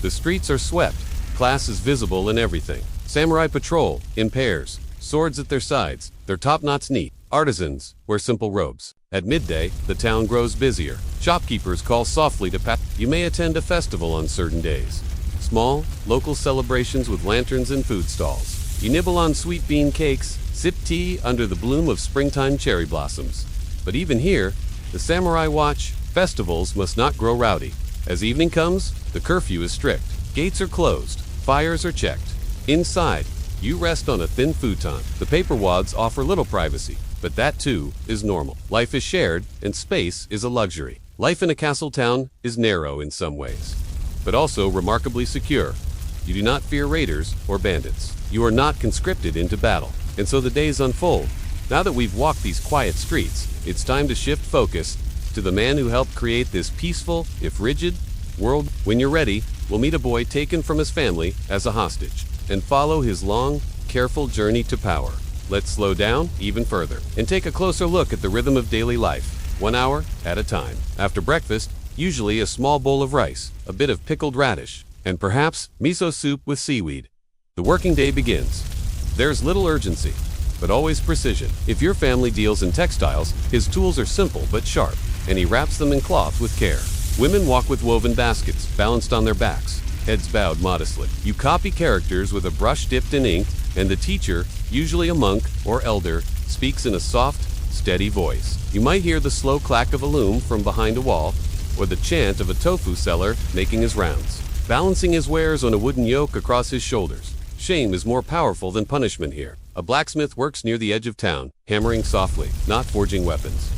The streets are swept. Class is visible in everything. Samurai patrol, in pairs, swords at their sides, their top knots neat. Artisans wear simple robes. At midday, the town grows busier. Shopkeepers call softly to pass. You may attend a festival on certain days. Small, local celebrations with lanterns and food stalls. You nibble on sweet bean cakes, sip tea under the bloom of springtime cherry blossoms. But even here, the samurai watch, festivals must not grow rowdy. As evening comes, the curfew is strict. Gates are closed. Fires are checked. Inside, you rest on a thin futon. The paper wads offer little privacy, but that too is normal. Life is shared, and space is a luxury. Life in a castle town is narrow in some ways, but also remarkably secure. You do not fear raiders or bandits. You are not conscripted into battle, and so the days unfold. Now that we've walked these quiet streets, it's time to shift focus to the man who helped create this peaceful, if rigid, world. When you're ready, we'll meet a boy taken from his family as a hostage, and follow his long, careful journey to power. Let's slow down even further and take a closer look at the rhythm of daily life, 1 hour at a time. After breakfast, usually a small bowl of rice, a bit of pickled radish, and perhaps miso soup with seaweed. The working day begins. There's little urgency, but always precision. If your family deals in textiles, his tools are simple but sharp, and he wraps them in cloth with care. Women walk with woven baskets, balanced on their backs, heads bowed modestly. You copy characters with a brush dipped in ink, and the teacher, usually a monk or elder, speaks in a soft, steady voice. You might hear the slow clack of a loom from behind a wall, or the chant of a tofu seller making his rounds, balancing his wares on a wooden yoke across his shoulders. Shame is more powerful than punishment here. A blacksmith works near the edge of town, hammering softly, not forging weapons.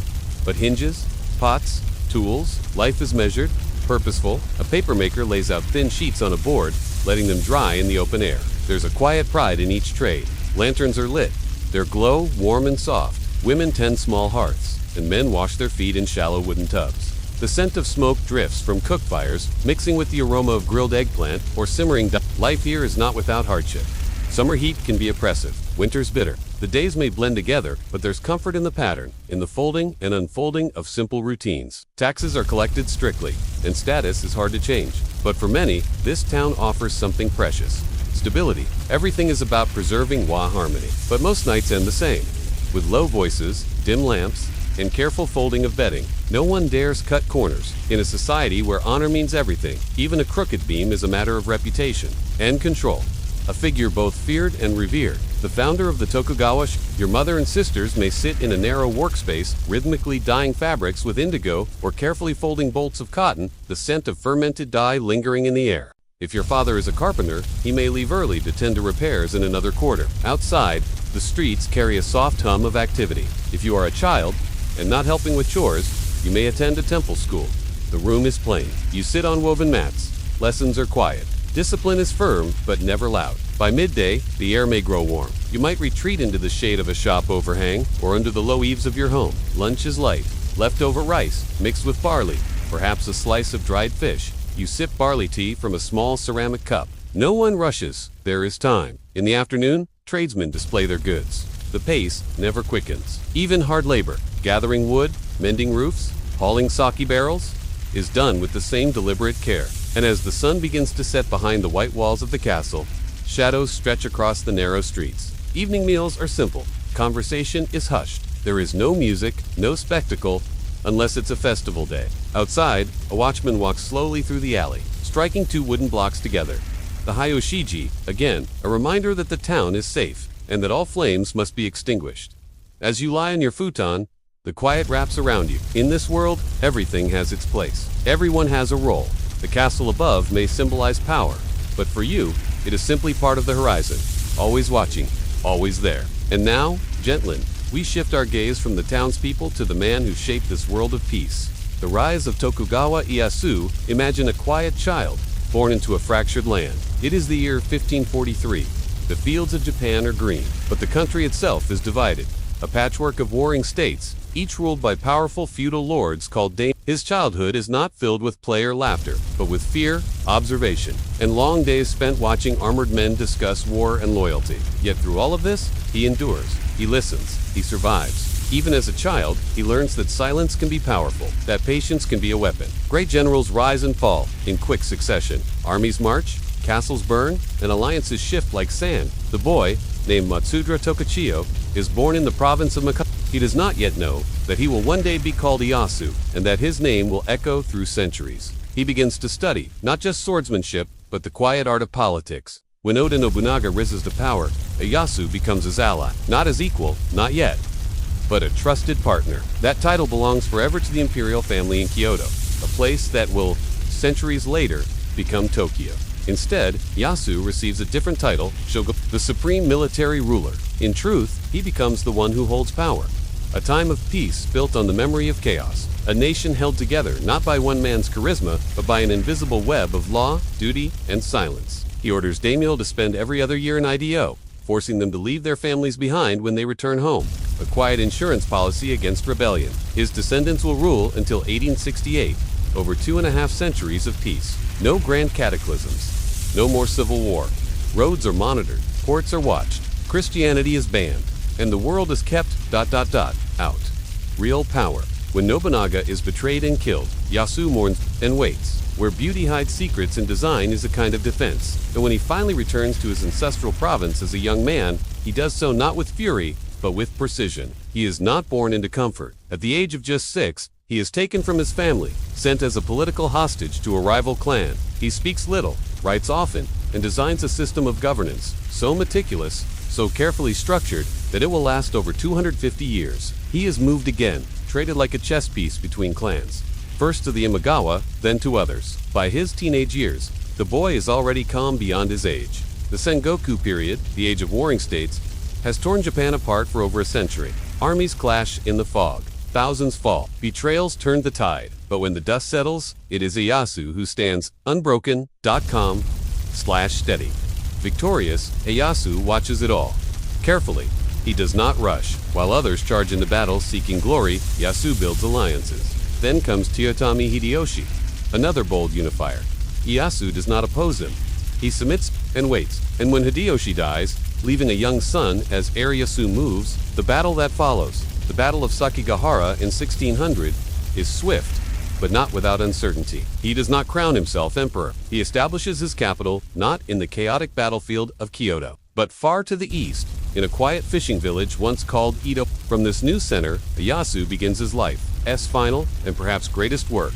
But hinges, pots, tools, life is measured, purposeful. A papermaker lays out thin sheets on a board, letting them dry in the open air. There's a quiet pride in each trade. Lanterns are lit. Their glow warm and soft. Women tend small hearths, and men wash their feet in shallow wooden tubs. The scent of smoke drifts from cook fires, mixing with the aroma of grilled eggplant or simmering. Life here is not without hardship. Summer heat can be oppressive. Winter's bitter. The days may blend together, but there's comfort in the pattern, in the folding and unfolding of simple routines. Taxes are collected strictly, and status is hard to change. But for many, this town offers something precious. Stability. Everything is about preserving harmony. But most nights end the same. With low voices, dim lamps, and careful folding of bedding. No one dares cut corners. In a society where honor means everything, even a crooked beam is a matter of reputation and control. A figure both feared and revered. The founder of the Tokugawa, your mother and sisters may sit in a narrow workspace, rhythmically dyeing fabrics with indigo or carefully folding bolts of cotton, the scent of fermented dye lingering in the air. If your father is a carpenter, he may leave early to tend to repairs in another quarter. Outside, the streets carry a soft hum of activity. If you are a child and not helping with chores, you may attend a temple school. The room is plain. You sit on woven mats. Lessons are quiet. Discipline is firm, but never loud. By midday, the air may grow warm. You might retreat into the shade of a shop overhang or under the low eaves of your home. Lunch is light. Leftover rice, mixed with barley, perhaps a slice of dried fish. You sip barley tea from a small ceramic cup. No one rushes. There is time. In the afternoon, tradesmen display their goods. The pace never quickens. Even hard labor, gathering wood, mending roofs, hauling sake barrels, is done with the same deliberate care. And as the sun begins to set behind the white walls of the castle, shadows stretch across the narrow streets. Evening meals are simple. Conversation is hushed. There is no music, no spectacle, unless it's a festival day. Outside, a watchman walks slowly through the alley, striking two wooden blocks together. The Hayoshiji, again, a reminder that the town is safe, and that all flames must be extinguished. As you lie on your futon, the quiet wraps around you. In this world, everything has its place. Everyone has a role. The castle above may symbolize power, but for you, it is simply part of the horizon. Always watching, always there. And now, gently, we shift our gaze from the townspeople to the man who shaped this world of peace. The rise of Tokugawa Ieyasu. Imagine a quiet child, born into a fractured land. It is the year 1543. The fields of Japan are green, but the country itself is divided. A patchwork of warring states, each ruled by powerful feudal lords called daimyo. His childhood is not filled with play or laughter, but with fear, observation, and long days spent watching armored men discuss war and loyalty. Yet through all of this, he endures, he listens, he survives. Even as a child, he learns that silence can be powerful, that patience can be a weapon. Great generals rise and fall in quick succession. Armies march, castles burn, and alliances shift like sand. The boy, named Matsudra Tokuchiyo, is born in the province of Maka. He does not yet know that he will one day be called Ieyasu, and that his name will echo through centuries. He begins to study, not just swordsmanship, but the quiet art of politics. When Oda Nobunaga rises to power, Ieyasu becomes his ally. Not his equal, not yet, but a trusted partner. That title belongs forever to the imperial family in Kyoto, a place that will, centuries later, become Tokyo. Instead, Ieyasu receives a different title, Shogun, the supreme military ruler. In truth, he becomes the one who holds power. A time of peace built on the memory of chaos. A nation held together not by one man's charisma, but by an invisible web of law, duty, and silence. He orders daimyo to spend every other year in IDO, forcing them to leave their families behind when they return home. A quiet insurance policy against rebellion. His descendants will rule until 1868, over 2.5 centuries of peace. No grand cataclysms. No more civil war. Roads are monitored. Ports are watched. Christianity is banned. And the world is kept ... out. Real power. When Nobunaga is betrayed and killed, Ieyasu mourns and waits. Where beauty hides secrets and design is a kind of defense. And when he finally returns to his ancestral province as a young man, he does so not with fury, but with precision. He is not born into comfort. At the age of just 6, he is taken from his family, sent as a political hostage to a rival clan. He speaks little, writes often, and designs a system of governance so meticulous, so carefully structured, that it will last over 250 years. He is moved again, traded like a chess piece between clans. First to the Imagawa, then to others. By his teenage years, the boy is already calm beyond his age. The Sengoku period, the age of warring states, has torn Japan apart for over a century. Armies clash in the fog. Thousands fall. Betrayals turn the tide. But when the dust settles, it is Ieyasu who stands unbroken.com/steady. Victorious, Ieyasu watches it all. Carefully, he does not rush. While others charge into battle seeking glory, Ieyasu builds alliances. Then comes Toyotomi Hideyoshi, another bold unifier. Ieyasu does not oppose him. He submits and waits. And when Hideyoshi dies, leaving a young son as heir, Ieyasu moves. The battle that follows, the Battle of Sakigahara in 1600, is swift, but not without uncertainty. He does not crown himself emperor. He establishes his capital not in the chaotic battlefield of Kyoto, but far to the east, in a quiet fishing village once called Edo. From this new center, Ieyasu begins his life's final and perhaps greatest work,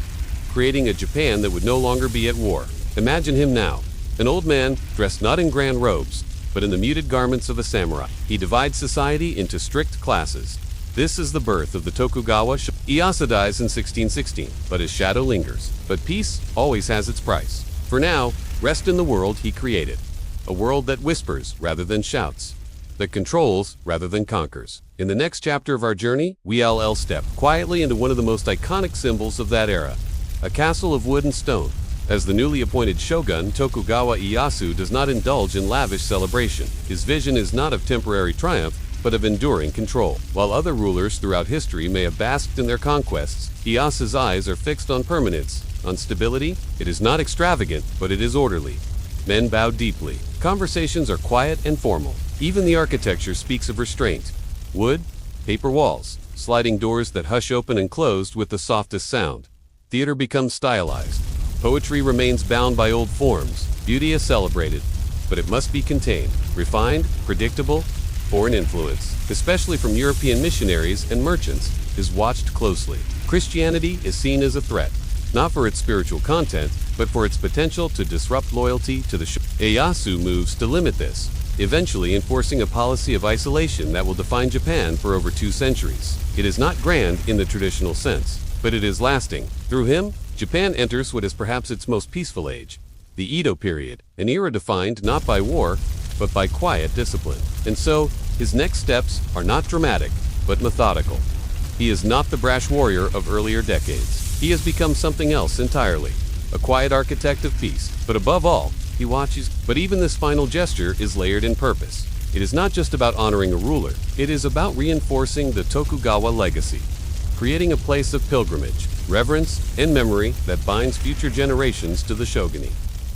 creating a Japan that would no longer be at war. Imagine him now, an old man dressed not in grand robes, but in the muted garments of a samurai. He divides society into strict classes. This is the birth of the Tokugawa. Ieyasu dies in 1616, but his shadow lingers. But peace always has its price. For now, rest in the world he created. A world that whispers rather than shouts, that controls rather than conquers. In the next chapter of our journey, we'll step quietly into one of the most iconic symbols of that era, a castle of wood and stone. As the newly appointed shogun, Tokugawa Ieyasu does not indulge in lavish celebration. His vision is not of temporary triumph, but of enduring control. While other rulers throughout history may have basked in their conquests, Ieyasu's eyes are fixed on permanence, on stability. It is not extravagant, but it is orderly. Men bow deeply. Conversations are quiet and formal. Even the architecture speaks of restraint. Wood, paper walls, sliding doors that hush open and closed with the softest sound. Theater becomes stylized. Poetry remains bound by old forms. Beauty is celebrated, but it must be contained, refined, predictable. Foreign influence, especially from European missionaries and merchants, is watched closely. Christianity is seen as a threat, not for its spiritual content, but for its potential to disrupt loyalty to the Ieyasu moves to limit this, eventually enforcing a policy of isolation that will define Japan for over 2 centuries. It is not grand in the traditional sense, but it is lasting. Through him, Japan enters what is perhaps its most peaceful age, the Edo period, an era defined not by war, but by quiet discipline. And so, his next steps are not dramatic, but methodical. He is not the brash warrior of earlier decades. He has become something else entirely, a quiet architect of peace. But above all, he watches. But even this final gesture is layered in purpose. It is not just about honoring a ruler. It is about reinforcing the Tokugawa legacy, creating a place of pilgrimage, reverence, and memory that binds future generations to the shogunate.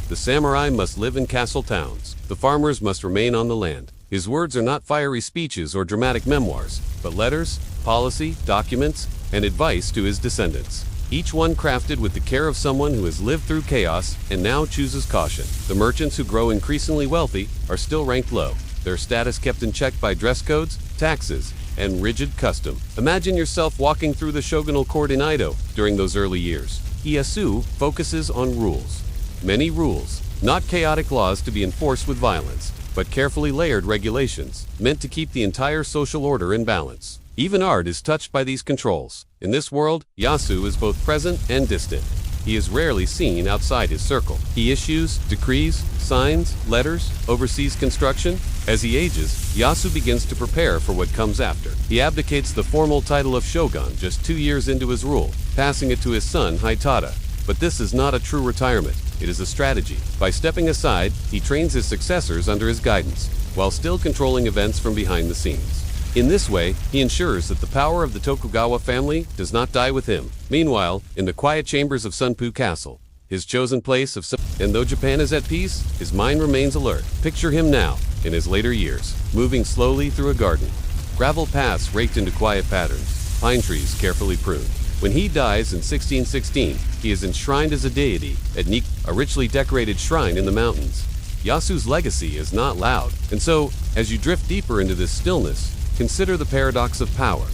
The samurai must live in castle towns. The farmers must remain on the land. His words are not fiery speeches or dramatic memoirs, but letters, policy, documents, and advice to his descendants. Each one crafted with the care of someone who has lived through chaos and now chooses caution. The merchants who grow increasingly wealthy are still ranked low, their status kept in check by dress codes, taxes, and rigid custom. Imagine yourself walking through the shogunal court in Edo during those early years. Ieyasu focuses on rules. Many rules, not chaotic laws to be enforced with violence, but carefully layered regulations, meant to keep the entire social order in balance. Even art is touched by these controls. In this world, Ieyasu is both present and distant. He is rarely seen outside his circle. He issues decrees, signs, letters, oversees construction. As he ages, Ieyasu begins to prepare for what comes after. He abdicates the formal title of shogun just 2 years into his rule, passing it to his son Hitada. But this is not a true retirement. It is a strategy. By stepping aside, he trains his successors under his guidance, while still controlling events from behind the scenes. In this way, he ensures that the power of the Tokugawa family does not die with him. Meanwhile, in the quiet chambers of Sunpu Castle, his chosen place of and though Japan is at peace, his mind remains alert. Picture him now, in his later years, moving slowly through a garden. Gravel paths raked into quiet patterns, pine trees carefully pruned. When he dies in 1616, he is enshrined as a deity at a richly decorated shrine in the mountains. Yasu's legacy is not loud, and so, as you drift deeper into this stillness, consider the paradox of power,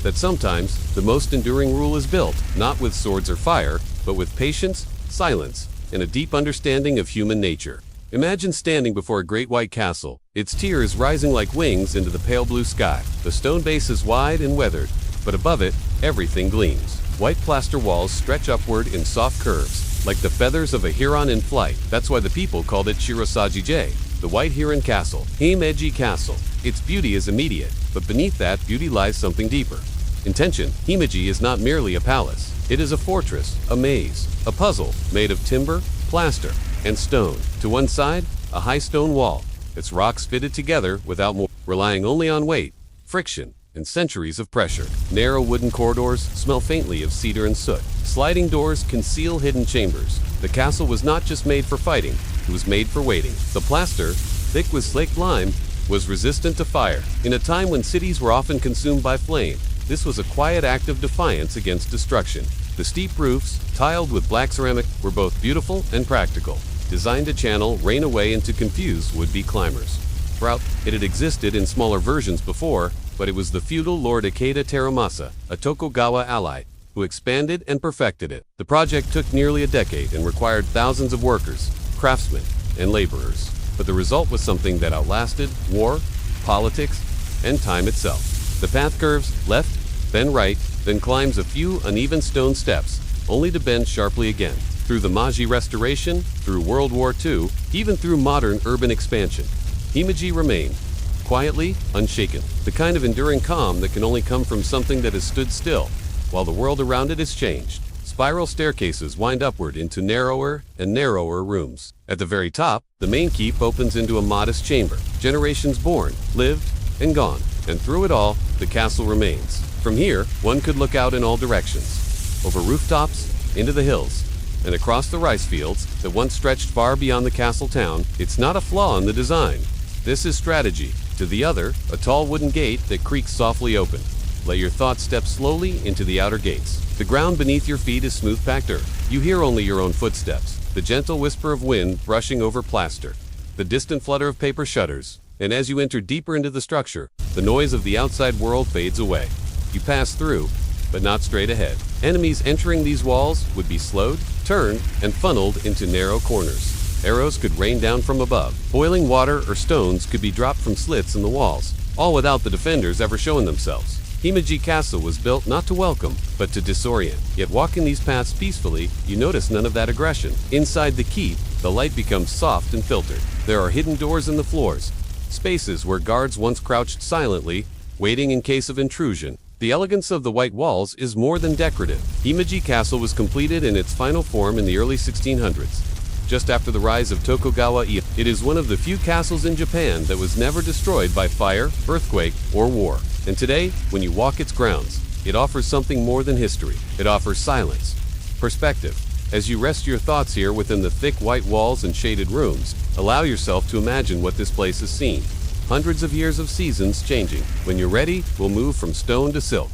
that sometimes the most enduring rule is built, not with swords or fire, but with patience, silence, and a deep understanding of human nature. Imagine standing before a great white castle, its tiers rising like wings into the pale blue sky. The stone base is wide and weathered, but above it, everything gleams. White plaster walls stretch upward in soft curves, like the feathers of a heron in flight. That's why the people called it Shirosagi-J, the White Heron Castle. Himeji Castle. Its beauty is immediate, but beneath that beauty lies something deeper. Intention. Himeji is not merely a palace. It is a fortress, a maze, a puzzle made of timber, plaster, and stone. To one side, a high stone wall, its rocks fitted together without more, relying only on weight, friction, and centuries of pressure. Narrow wooden corridors smell faintly of cedar and soot. Sliding doors conceal hidden chambers. The castle was not just made for fighting, it was made for waiting. The plaster, thick with slaked lime, was resistant to fire. In a time when cities were often consumed by flame, this was a quiet act of defiance against destruction. The steep roofs, tiled with black ceramic, were both beautiful and practical, designed to channel rain away and to confuse would-be climbers. Throughout, it had existed in smaller versions before, but it was the feudal Lord Ikeda Teramasa, a Tokugawa ally, who expanded and perfected it. The project took nearly a decade and required thousands of workers, craftsmen, and laborers. But the result was something that outlasted war, politics, and time itself. The path curves left, then right, then climbs a few uneven stone steps, only to bend sharply again. Through the Meiji Restoration, through World War II, even through modern urban expansion, Himeji remained, quietly unshaken, the kind of enduring calm that can only come from something that has stood still, while the world around it has changed. Spiral staircases wind upward into narrower and narrower rooms. At the very top, the main keep opens into a modest chamber. Generations born, lived, and gone, and through it all, the castle remains. From here, one could look out in all directions, over rooftops, into the hills, and across the rice fields that once stretched far beyond the castle town. It's not a flaw in the design. This is strategy. To the other, a tall wooden gate that creaks softly open. Let your thoughts step slowly into the outer gates. The ground beneath your feet is smooth-packed earth. You hear only your own footsteps, the gentle whisper of wind brushing over plaster, the distant flutter of paper shutters, and as you enter deeper into the structure, the noise of the outside world fades away. You pass through, but not straight ahead. Enemies entering these walls would be slowed, turned, and funneled into narrow corners. Arrows could rain down from above. Boiling water or stones could be dropped from slits in the walls, all without the defenders ever showing themselves. Himeji Castle was built not to welcome, but to disorient. Yet walking these paths peacefully, you notice none of that aggression. Inside the keep, the light becomes soft and filtered. There are hidden doors in the floors, spaces where guards once crouched silently, waiting in case of intrusion. The elegance of the white walls is more than decorative. Himeji Castle was completed in its final form in the early 1600s. Just after the rise of Tokugawa Ieyasu. It is one of the few castles in Japan that was never destroyed by fire, earthquake, or war. And today, when you walk its grounds, it offers something more than history. It offers silence, perspective. As you rest your thoughts here within the thick white walls and shaded rooms, allow yourself to imagine what this place has seen. Hundreds of years of seasons changing. When you're ready, we'll move from stone to silk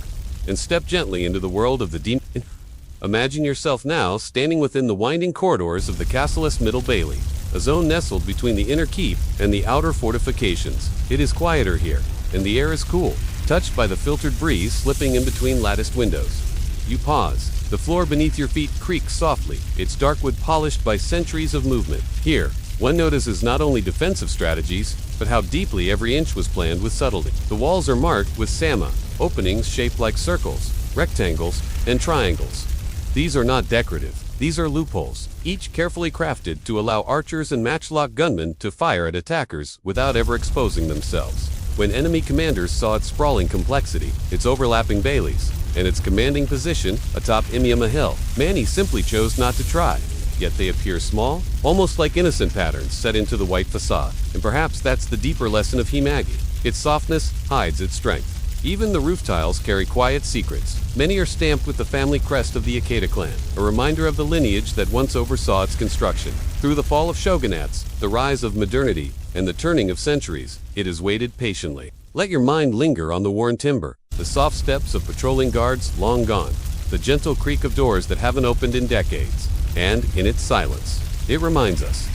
and step gently into the world of the demon. Imagine yourself now standing within the winding corridors of the Castle's Middle Bailey, a zone nestled between the inner keep and the outer fortifications. It is quieter here, and the air is cool, touched by the filtered breeze slipping in between latticed windows. You pause. The floor beneath your feet creaks softly, its dark wood polished by centuries of movement. Here, one notices not only defensive strategies, but how deeply every inch was planned with subtlety. The walls are marked with sama, openings shaped like circles, rectangles, and triangles. These are not decorative. These are loopholes, each carefully crafted to allow archers and matchlock gunmen to fire at attackers without ever exposing themselves. When enemy commanders saw its sprawling complexity, its overlapping baileys, and its commanding position atop Imiyama Hill, many simply chose not to try. Yet they appear small, almost like innocent patterns set into the white facade. And perhaps that's the deeper lesson of Himagi. Its softness hides its strength. Even the roof tiles carry quiet secrets. Many are stamped with the family crest of the Ikeda clan, a reminder of the lineage that once oversaw its construction. Through the fall of shogunates, the rise of modernity, and the turning of centuries, it has waited patiently. Let your mind linger on the worn timber, the soft steps of patrolling guards long gone, the gentle creak of doors that haven't opened in decades. And in its silence, it reminds us,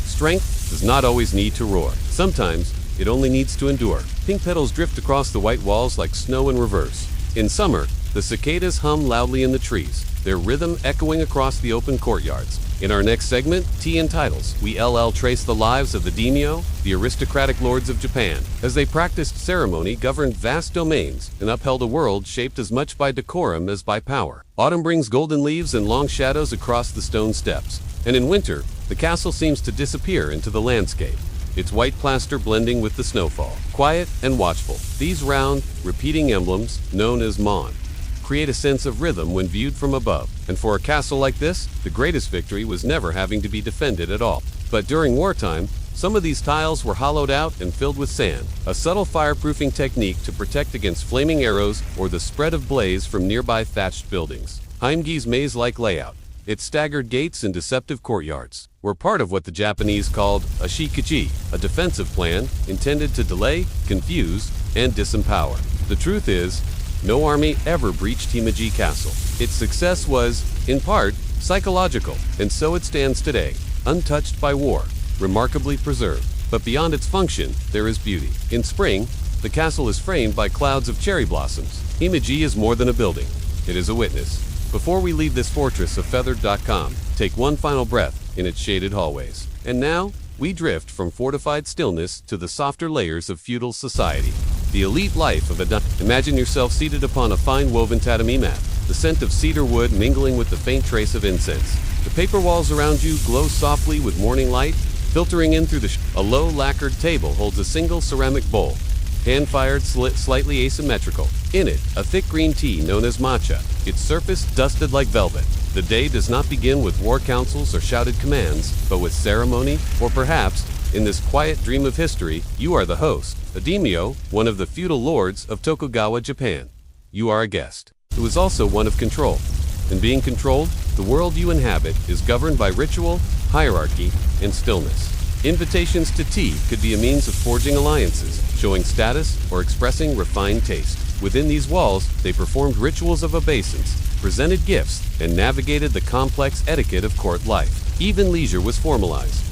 strength does not always need to roar. Sometimes, it only needs to endure. Pink petals drift across the white walls like snow in reverse. In summer, the cicadas hum loudly in the trees, their rhythm echoing across the open courtyards. In our next segment, Tea and Titles, we trace the lives of the daimyo, the aristocratic lords of Japan, as they practiced ceremony, governed vast domains, and upheld a world shaped as much by decorum as by power. Autumn brings golden leaves and long shadows across the stone steps, and in winter, the castle seems to disappear into the landscape, its white plaster blending with the snowfall. Quiet and watchful, these round, repeating emblems, known as mon, create a sense of rhythm when viewed from above. And for a castle like this, the greatest victory was never having to be defended at all. But during wartime, some of these tiles were hollowed out and filled with sand, a subtle fireproofing technique to protect against flaming arrows or the spread of blaze from nearby thatched buildings. Heimgi's maze-like layout, its staggered gates and deceptive courtyards, were part of what the Japanese called a shikuchi, a defensive plan intended to delay, confuse, and disempower. The truth is, no army ever breached Himeji Castle. Its success was, in part, psychological, and so it stands today, untouched by war, remarkably preserved. But beyond its function, there is beauty. In spring, the castle is framed by clouds of cherry blossoms. Himeji is more than a building. It is a witness. Before we leave this fortress of feathered.com, take one final breath in its shaded hallways. And now, we drift from fortified stillness to the softer layers of feudal society. The elite life of a daimyo. Imagine yourself seated upon a fine woven tatami mat, the scent of cedar wood mingling with the faint trace of incense. The paper walls around you glow softly with morning light, filtering in through a low lacquered table holds a single ceramic bowl, hand-fired, slightly asymmetrical. In it, a thick green tea known as matcha, its surface dusted like velvet. The day does not begin with war councils or shouted commands, but with ceremony, or perhaps, in this quiet dream of history, you are the host, a daimyo, one of the feudal lords of Tokugawa, Japan. You are a guest, who is also one of control. In being controlled, the world you inhabit is governed by ritual, hierarchy, and stillness. Invitations to tea could be a means of forging alliances, showing status, or expressing refined taste. Within these walls, they performed rituals of obeisance, presented gifts, and navigated the complex etiquette of court life. Even leisure was formalized.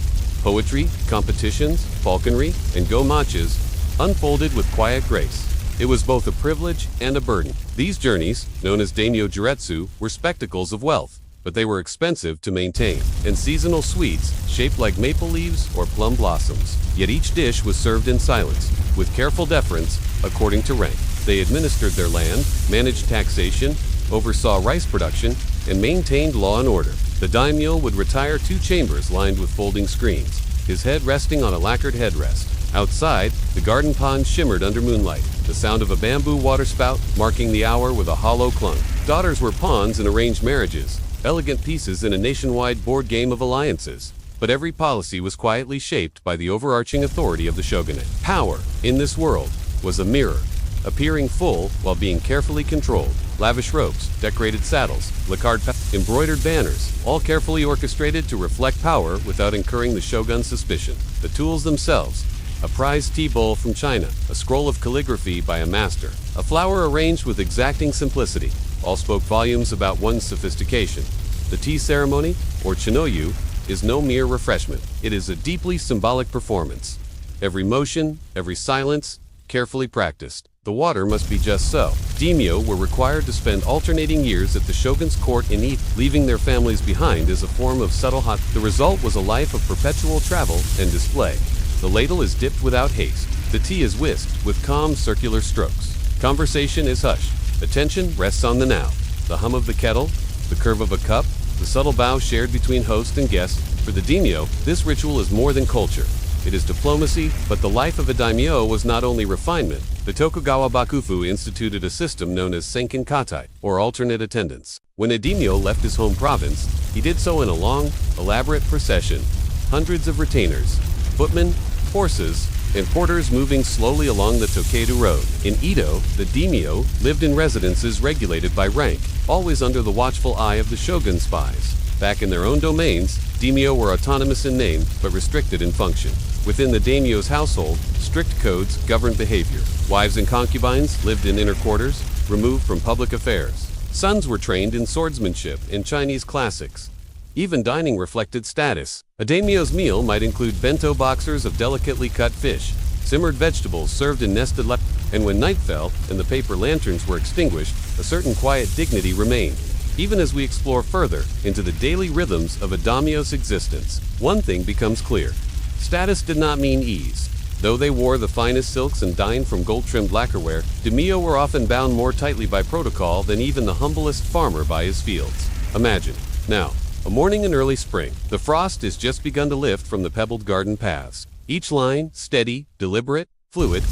Poetry, competitions, falconry, and go matches unfolded with quiet grace. It was both a privilege and a burden. These journeys, known as daimyo juretsu, were spectacles of wealth, but they were expensive to maintain, and seasonal sweets, shaped like maple leaves or plum blossoms. Yet each dish was served in silence, with careful deference, according to rank. They administered their land, managed taxation, oversaw rice production, and maintained law and order. The daimyo would retire 2 chambers lined with folding screens, his head resting on a lacquered headrest. Outside, the garden pond shimmered under moonlight, the sound of a bamboo waterspout marking the hour with a hollow clunk. Daughters were pawns in arranged marriages, elegant pieces in a nationwide board game of alliances. But every policy was quietly shaped by the overarching authority of the shogunate. Power, in this world, was a mirror, appearing full while being carefully controlled. Lavish robes, decorated saddles, lacquered embroidered banners, all carefully orchestrated to reflect power without incurring the shogun's suspicion. The tools themselves, a prized tea bowl from China, a scroll of calligraphy by a master, a flower arranged with exacting simplicity, all spoke volumes about one's sophistication. The tea ceremony, or chinoyu, is no mere refreshment. It is a deeply symbolic performance. Every motion, every silence, carefully practiced. The water must be just so. Daimyo were required to spend alternating years at the shogun's court in Edo, leaving their families behind as a form of subtle hot. The result was a life of perpetual travel and display. The ladle is dipped without haste. The tea is whisked with calm circular strokes. Conversation is hushed. Attention rests on the now. The hum of the kettle, the curve of a cup, the subtle bow shared between host and guest. For the daimyo, this ritual is more than culture. It is diplomacy, but the life of a daimyo was not only refinement. The Tokugawa Bakufu instituted a system known as senkin katai, or alternate attendance. When a daimyo left his home province, he did so in a long, elaborate procession. Hundreds of retainers, footmen, horses, and porters moving slowly along the Tokedu Road. In Edo, the daimyo lived in residences regulated by rank, always under the watchful eye of the shogun's spies. Back in their own domains, daimyo were autonomous in name, but restricted in function. Within the daimyo's household, strict codes governed behavior. Wives and concubines lived in inner quarters, removed from public affairs. Sons were trained in swordsmanship and Chinese classics. Even dining reflected status. A daimyo's meal might include bento boxers of delicately cut fish, simmered vegetables served in nested and when night fell and the paper lanterns were extinguished, a certain quiet dignity remained. Even as we explore further into the daily rhythms of a daimyo's existence, one thing becomes clear. Status did not mean ease. Though they wore the finest silks and dined from gold-trimmed lacquerware, daimyo were often bound more tightly by protocol than even the humblest farmer by his fields. Imagine, now, a morning in early spring. The frost has just begun to lift from the pebbled garden paths. Each line, steady, deliberate, fluid,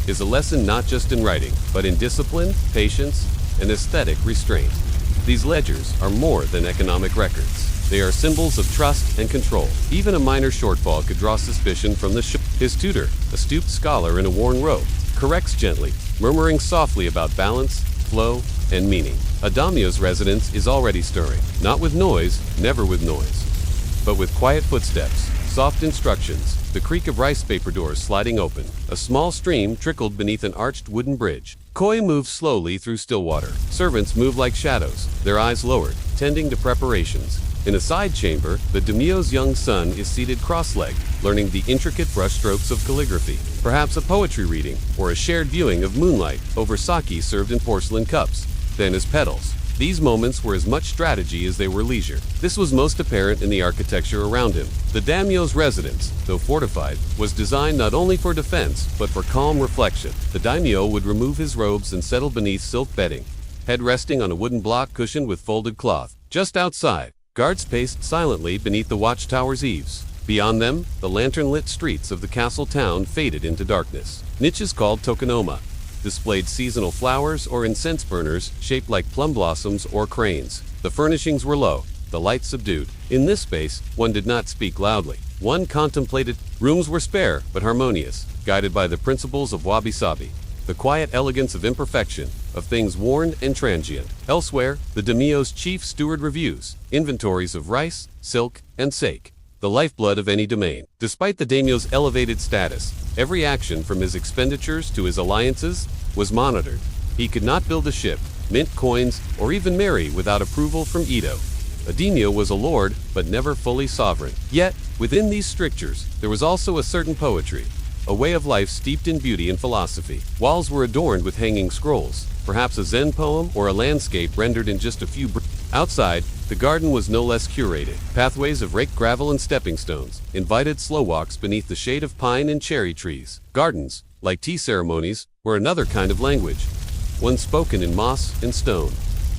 is a lesson not just in writing, but in discipline, patience, and aesthetic restraint. These ledgers are more than economic records. They are symbols of trust and control. Even a minor shortfall could draw suspicion from his tutor, a stooped scholar in a worn robe, corrects gently, murmuring softly about balance, flow, and meaning. A daimyo's residence is already stirring, not with noise, never with noise, but with quiet footsteps, soft instructions, the creak of rice paper doors sliding open. A small stream trickled beneath an arched wooden bridge. Koi moved slowly through still water. Servants moved like shadows, their eyes lowered, tending to preparations. In a side chamber, the daimyo's young son is seated cross-legged, learning the intricate brushstrokes of calligraphy. Perhaps a poetry reading, or a shared viewing of moonlight over sake served in porcelain cups. Then his petals. These moments were as much strategy as they were leisure. This was most apparent in the architecture around him. The daimyo's residence, though fortified, was designed not only for defense, but for calm reflection. The daimyo would remove his robes and settle beneath silk bedding, head resting on a wooden block cushioned with folded cloth. Just outside, guards paced silently beneath the watchtower's eaves. Beyond them, the lantern-lit streets of the castle town faded into darkness. Niches called tokonoma displayed seasonal flowers or incense burners shaped like plum blossoms or cranes. The furnishings were low, the light subdued. In this space, one did not speak loudly. One contemplated. Rooms were spare but harmonious, guided by the principles of wabi-sabi, the quiet elegance of imperfection, of things worn and transient. Elsewhere, the daimyo's chief steward reviews, inventories of rice, silk, and sake, the lifeblood of any domain. Despite the daimyo's elevated status, every action from his expenditures to his alliances was monitored. He could not build a ship, mint coins, or even marry without approval from Edo. A daimyo was a lord, but never fully sovereign. Yet, within these strictures, there was also a certain poetry, a way of life steeped in beauty and philosophy. Walls were adorned with hanging scrolls, perhaps a Zen poem or a landscape rendered in just a few Outside, the garden was no less curated. Pathways of raked gravel and stepping stones invited slow walks beneath the shade of pine and cherry trees. Gardens, like tea ceremonies, were another kind of language, one spoken in moss and stone,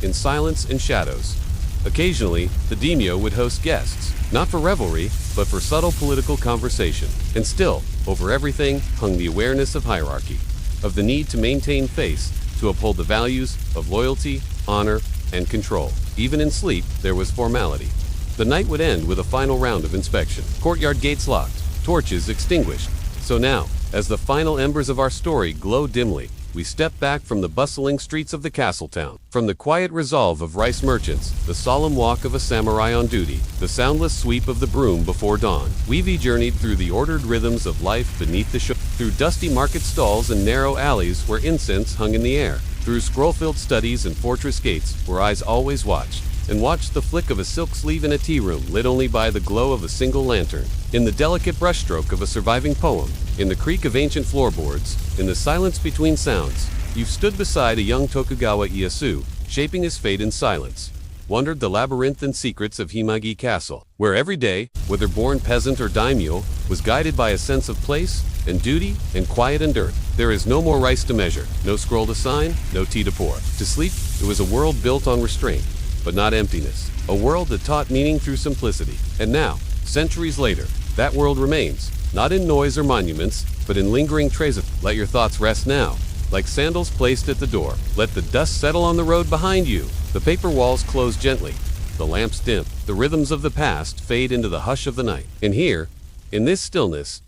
in silence and shadows. Occasionally, the daimyo would host guests, not for revelry, but for subtle political conversation. And still, over everything hung the awareness of hierarchy, of the need to maintain face, to uphold the values of loyalty, honor, and control. Even in sleep, there was formality. The night would end with a final round of inspection. Courtyard gates locked, torches extinguished. So now, as the final embers of our story glow dimly, we step back from the bustling streets of the castle town, from the quiet resolve of rice merchants, the solemn walk of a samurai on duty, the soundless sweep of the broom before dawn. We've journeyed through the ordered rhythms of life beneath the through dusty market stalls and narrow alleys where incense hung in the air, through scroll-filled studies and fortress gates where eyes always watched the flick of a silk sleeve in a tea room lit only by the glow of a single lantern, in the delicate brushstroke of a surviving poem, in the creak of ancient floorboards, in the silence between sounds. You've stood beside a young Tokugawa Ieyasu, shaping his fate in silence, wandered the labyrinthine secrets of Himagi Castle, where every day, whether born peasant or daimyo, was guided by a sense of place and duty and quiet and dirt. There is no more rice to measure, no scroll to sign, no tea to pour. To sleep, it was a world built on restraint, but not emptiness. A world that taught meaning through simplicity. And now, centuries later, that world remains, not in noise or monuments, but in lingering traces of. Let your thoughts rest now, like sandals placed at the door. Let the dust settle on the road behind you. The paper walls close gently, the lamps dim, the rhythms of the past fade into the hush of the night. And here, in this stillness,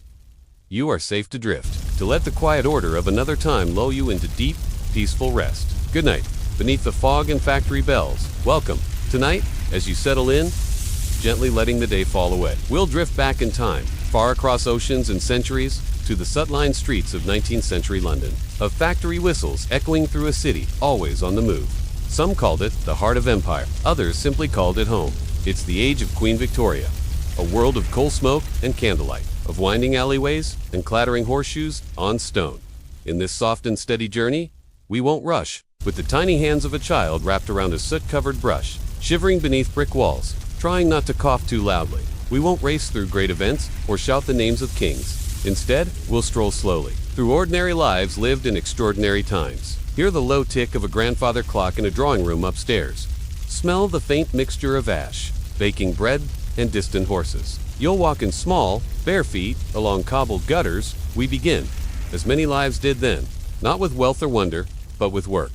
you are safe to drift, to let the quiet order of another time lull you into deep, peaceful rest. Good night, beneath the fog and factory bells. Welcome. Tonight, as you settle in, gently letting the day fall away, we'll drift back in time, far across oceans and centuries, to the soot-lined streets of 19th century London, of factory whistles echoing through a city always on the move. Some called it the heart of empire, others simply called it home. It's the age of Queen Victoria, a world of coal smoke and candlelight, of winding alleyways and clattering horseshoes on stone. In this soft and steady journey, we won't rush. with the tiny hands of a child wrapped around a soot-covered brush, shivering beneath brick walls, trying not to cough too loudly. We won't race through great events or shout the names of kings. Instead, we'll stroll slowly through ordinary lives lived in extraordinary times. Hear the low tick of a grandfather clock in a drawing room upstairs. Smell the faint mixture of ash, baking bread, and distant horses. You'll walk in small, bare feet along cobbled gutters. We begin, as many lives did then, not with wealth or wonder, but with work.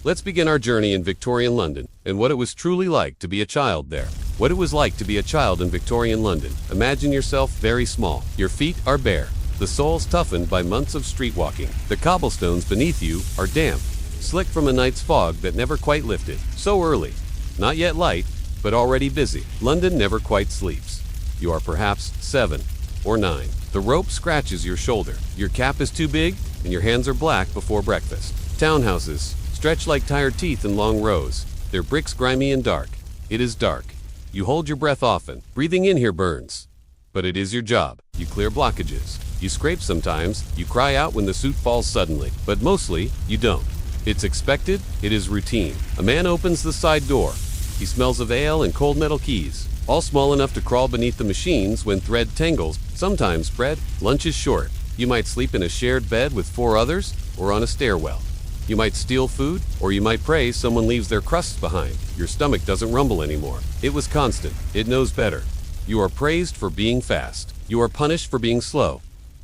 Let's begin our journey in Victorian London and what it was truly like to be a child there. What it was like to be a child in Victorian London. Imagine yourself very small. Your feet are bare, the soles toughened by months of street walking. The cobblestones beneath you are damp, slick from a night's fog that never quite lifted. So early, not yet light, but already busy. London never quite sleeps. You are perhaps 7 or 9. The rope scratches your shoulder. Your cap is too big, and your hands are black before breakfast. Townhouses stretch like tired teeth in long rows, their bricks grimy and dark. It is dark. You hold your breath often. Breathing in here burns. But it is your job. You clear blockages. You scrape sometimes. You cry out when the soot falls suddenly. But mostly, you don't. It's expected. It is routine. A man opens the side door. He smells of ale and cold metal keys, all small enough to crawl beneath the machines when thread tangles. Sometimes bread. Lunch is short. You might sleep in a shared bed with 4 others or on a stairwell. You might steal food, or you might pray someone leaves their crusts behind. Your stomach doesn't rumble anymore. It was constant. It knows better. You are praised for being fast. You are punished for being slow.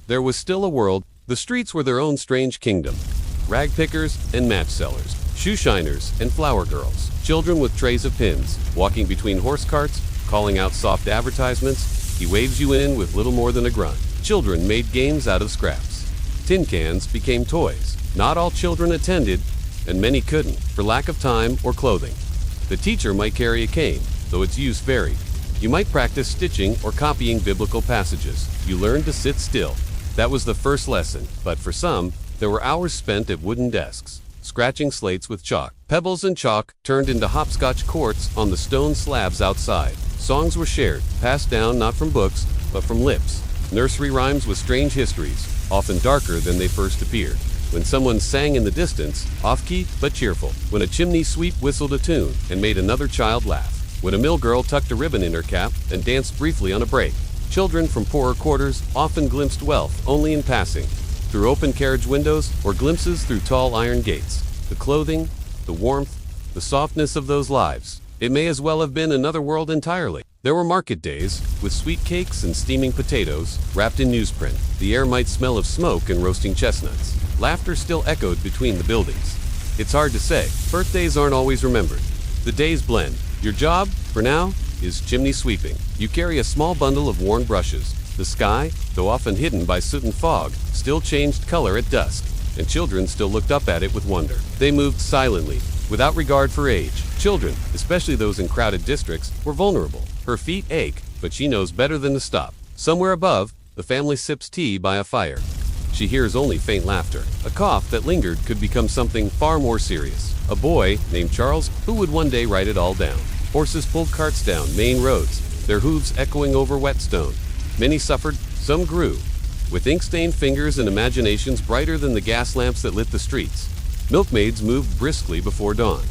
There was still a world. The streets were their own strange kingdom. Rag pickers and match sellers, shoe shiners and flower girls, children with trays of pins, walking between horse carts, calling out soft advertisements. He waves you in with little more than a grunt. Children made games out of scraps. Tin cans became toys. Not all children attended, and many couldn't, for lack of time or clothing. The teacher might carry a cane, though its use varied. You might practice stitching or copying biblical passages. You learned to sit still. That was the first lesson, but for some, there were hours spent at wooden desks, scratching slates with chalk. Pebbles and chalk turned into hopscotch courts on the stone slabs outside. Songs were shared, passed down not from books, but from lips. Nursery rhymes with strange histories, often darker than they first appeared. When someone sang in the distance, off-key but cheerful. When a chimney sweep whistled a tune and made another child laugh. When a mill girl tucked a ribbon in her cap and danced briefly on a break. Children from poorer quarters often glimpsed wealth only in passing, through open carriage windows or glimpses through tall iron gates. The clothing, the warmth, the softness of those lives. It may as well have been another world entirely. There were market days, with sweet cakes and steaming potatoes, wrapped in newsprint. The air might smell of smoke and roasting chestnuts. Laughter still echoed between the buildings. It's hard to say. Birthdays aren't always remembered. The days blend. Your job, for now, is chimney sweeping. You carry a small bundle of worn brushes. The sky, though often hidden by soot and fog, still changed color at dusk, and children still looked up at it with wonder. They moved silently, without regard for age. Children, especially those in crowded districts, were vulnerable. Her feet ache, but she knows better than to stop. Somewhere above, the family sips tea by a fire. She hears only faint laughter. A cough that lingered could become something far more serious. A boy, named Charles, who would one day write it all down. Horses pulled carts down main roads, their hooves echoing over wet stone. Many suffered, some grew, with ink-stained fingers and imaginations brighter than the gas lamps that lit the streets. Milkmaids moved briskly before dawn.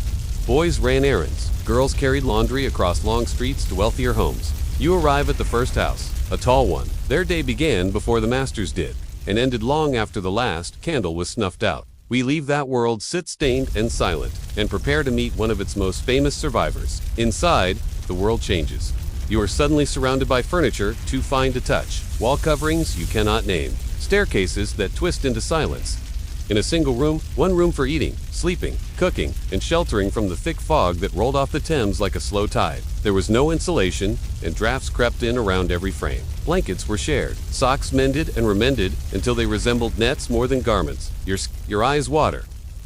Boys ran errands. Girls carried laundry across long streets to wealthier homes. You arrive at the first house, a tall one. Their day began before the masters did, and ended long after the last candle was snuffed out. We leave that world soot-stained and silent, and prepare to meet one of its most famous survivors. Inside, the world changes. You are suddenly surrounded by furniture too fine to touch, wall coverings you cannot name, staircases that twist into silence. In a single room, one room for eating, sleeping, cooking, and sheltering from the thick fog that rolled off the Thames like a slow tide. There was no insulation, and drafts crept in around every frame. Blankets were shared, socks mended and remended until they resembled nets more than garments. Your eyes water,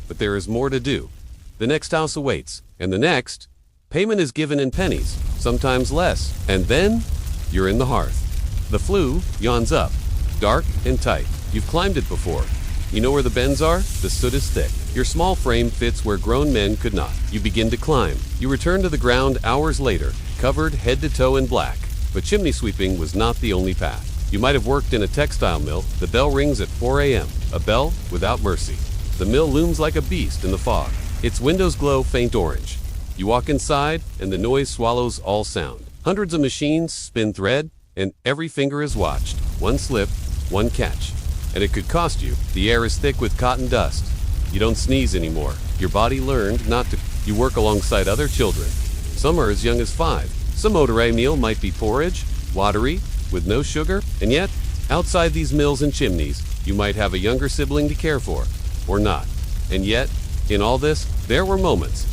but there is more to do. The next house awaits, and the next. Payment is given in pennies, sometimes less, and then you're in the hearth. The flue yawns up, dark and tight. You've climbed it before. You know where the bends are? The soot is thick. Your small frame fits where grown men could not. You begin to climb. You return to the ground hours later, covered head to toe in black. But chimney sweeping was not the only path. You might have worked in a textile mill. The bell rings at 4 a.m., a bell without mercy. The mill looms like a beast in the fog. Its windows glow faint orange. You walk inside, and the noise swallows all sound. Hundreds of machines spin thread, and every finger is watched. One slip, one catch. And it could cost you. The air is thick with cotton dust. You don't sneeze anymore. Your body learned not to. You work alongside other children. Some are as young as 5. Some otere meal might be porridge, watery, with no sugar, and yet, outside these mills and chimneys, you might have a younger sibling to care for, or not. And yet, in all this, there were moments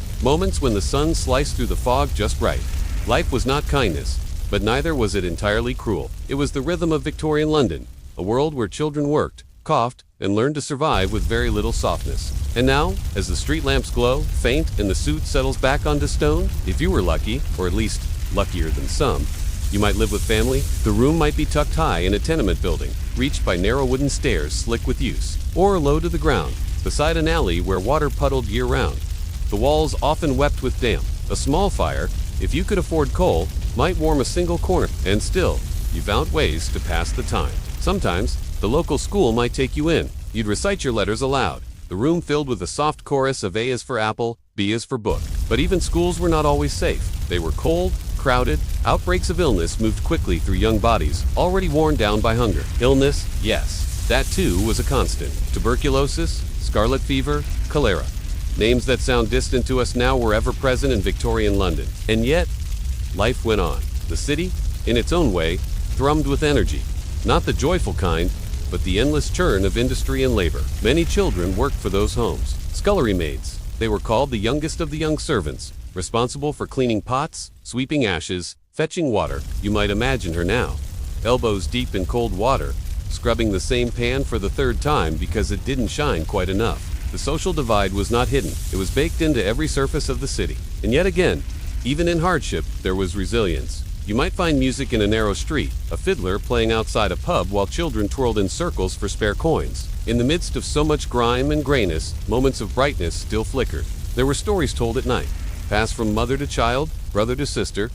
when the sun sliced through the fog just right. Life was not kindness, but neither was it entirely cruel. It was the rhythm of Victorian London, a world where children worked, coughed, and learned to survive with very little softness. And now, as the street lamps glow, faint, and the suit settles back onto stone, if you were lucky, or at least luckier than some, you might live with family. The room might be tucked high in a tenement building, reached by narrow wooden stairs slick with use, or low to the ground, beside an alley where water puddled year-round. The walls often wept with damp. A small fire, if you could afford coal, might warm a single corner, and still, you found ways to pass the time. Sometimes, the local school might take you in. You'd recite your letters aloud, the room filled with a soft chorus of A is for apple, B is for book. But even schools were not always safe. They were cold, crowded. Outbreaks of illness moved quickly through young bodies, already worn down by hunger. Illness, yes, that too was a constant. Tuberculosis, scarlet fever, cholera. Names that sound distant to us now were ever present in Victorian London. And yet, life went on. The city, in its own way, thrummed with energy. Not the joyful kind, but the endless churn of industry and labor. Many children worked for those homes. Scullery maids. They were called the youngest of the young servants, responsible for cleaning pots, sweeping ashes, fetching water. You might imagine her now, elbows deep in cold water, scrubbing the same pan for the 3rd time because it didn't shine quite enough. The social divide was not hidden. It was baked into every surface of the city. And yet again, even in hardship, there was resilience. You might find music in a narrow street, a fiddler playing outside a pub while children twirled in circles for spare coins. In the midst of so much grime and grayness, moments of brightness still flickered. There were stories told at night, passed from mother to child, brother to sister,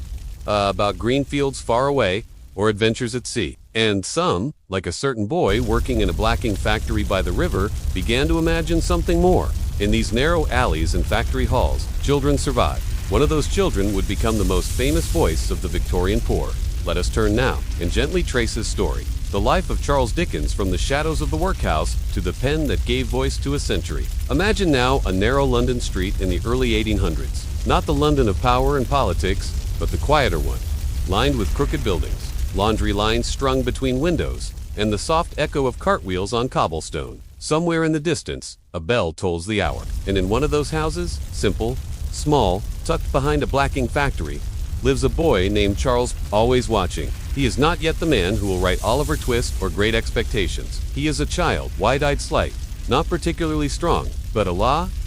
about green fields far away, or adventures at sea. And some, like a certain boy working in a blacking factory by the river, began to imagine something more. In these narrow alleys and factory halls, children survived. One of those children would become the most famous voice of the Victorian poor. Let us turn now and gently trace his story. The life of Charles Dickens, from the shadows of the workhouse to the pen that gave voice to a century. Imagine now a narrow London street in the early 1800s. Not the London of power and politics, but the quieter one, lined with crooked buildings, laundry lines strung between windows, and the soft echo of cartwheels on cobblestone. Somewhere in the distance, a bell tolls the hour. And in one of those houses, simple, small, tucked behind a blacking factory, lives a boy named Charles, always watching. He is not yet the man who will write Oliver Twist or Great Expectations. He is a child, wide-eyed slight, not particularly strong, but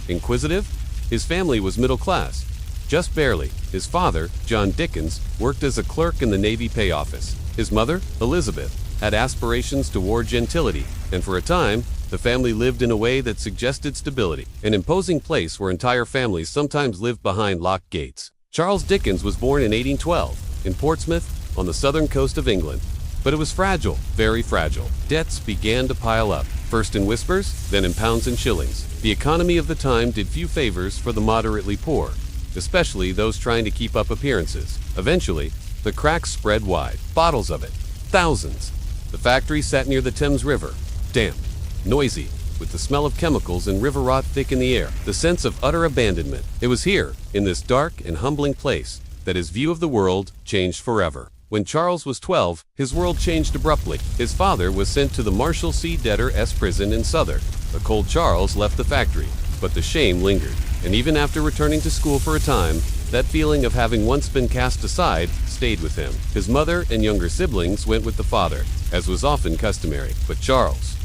inquisitive. His family was middle class, just barely. His father, John Dickens, worked as a clerk in the Navy Pay Office. His mother, Elizabeth, had aspirations toward gentility, and for a time, the family lived in a way that suggested stability, an imposing place where entire families sometimes lived behind locked gates. Charles Dickens was born in 1812, in Portsmouth, on the southern coast of England. But it was fragile, very fragile. Debts began to pile up, first in whispers, then in pounds and shillings. The economy of the time did few favors for the moderately poor, especially those trying to keep up appearances. Eventually, the cracks spread wide. Bottles of it. Thousands. The factory sat near the Thames River, damp, noisy, with the smell of chemicals and river rot thick in the air, the sense of utter abandonment. It was here, in this dark and humbling place, that his view of the world changed forever. When Charles was 12, his world changed abruptly. His father was sent to the Marshalsea debtor-s prison in Southwark. The cold Charles left the factory, but the shame lingered. And even after returning to school for a time, that feeling of having once been cast aside stayed with him. His mother and younger siblings went with the father, as was often customary. But Charles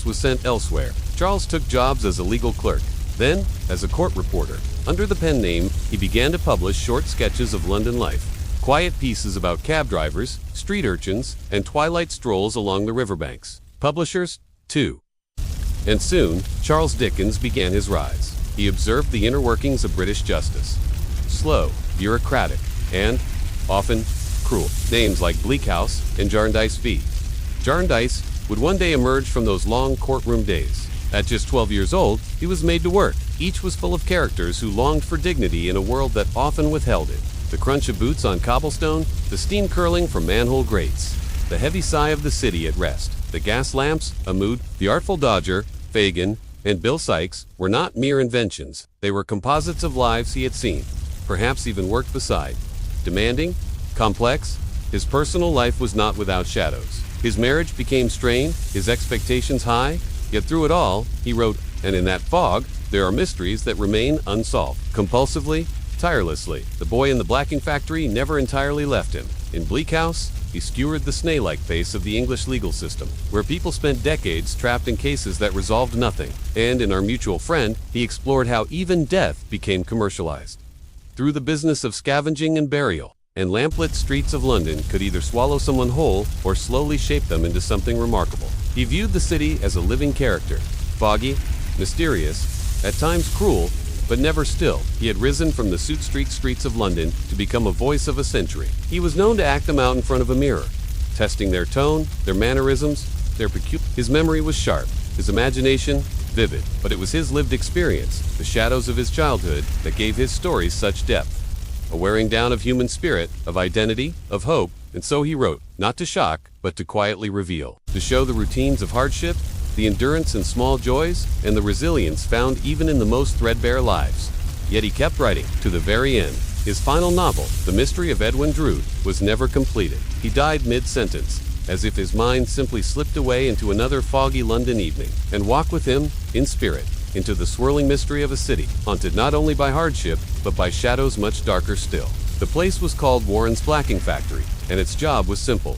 was sent elsewhere. Charles took jobs as a legal clerk, then as a court reporter. Under the pen name, he began to publish short sketches of London life, quiet pieces about cab drivers, street urchins, and twilight strolls along the riverbanks. Publishers, too. And soon, Charles Dickens began his rise. He observed the inner workings of British justice. Slow, bureaucratic, and, often, cruel. Names like Bleak House and Jarndyce v. Jarndyce would one day emerge from those long courtroom days. At just 12 years old, he was made to work. Each was full of characters who longed for dignity in a world that often withheld it. The crunch of boots on cobblestone, the steam curling from manhole grates, the heavy sigh of the city at rest, the gas lamps, a mood, the Artful Dodger, Fagin, and Bill Sykes were not mere inventions. They were composites of lives he had seen, perhaps even worked beside. Demanding, complex, his personal life was not without shadows. His marriage became strained, his expectations high, yet through it all, he wrote, and in that fog, there are mysteries that remain unsolved. Compulsively, tirelessly, the boy in the blacking factory never entirely left him. In Bleak House, he skewered the snail-like pace of the English legal system, where people spent decades trapped in cases that resolved nothing. And in Our Mutual Friend, he explored how even death became commercialized. Through the business of scavenging and burial, and lamplit streets of London could either swallow someone whole or slowly shape them into something remarkable. He viewed the city as a living character, foggy, mysterious, at times cruel, but never still. He had risen from the soot-streaked streets of London to become a voice of a century. He was known to act them out in front of a mirror, testing their tone, their mannerisms, His memory was sharp, his imagination vivid, but it was his lived experience, the shadows of his childhood, that gave his stories such depth. A wearing down of human spirit, of identity, of hope, and so he wrote, not to shock, but to quietly reveal, to show the routines of hardship, the endurance in small joys, and the resilience found even in the most threadbare lives. Yet he kept writing, to the very end. His final novel, The Mystery of Edwin Drood, was never completed. He died mid-sentence, as if his mind simply slipped away into another foggy London evening, and walked with him, in spirit, into the swirling mystery of a city, haunted not only by hardship, but by shadows much darker still. The place was called Warren's Blacking Factory, and its job was simple: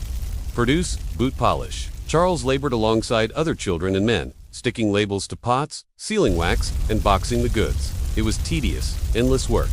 produce, boot polish. Charles labored alongside other children and men, sticking labels to pots, sealing wax, and boxing the goods. It was tedious, endless work.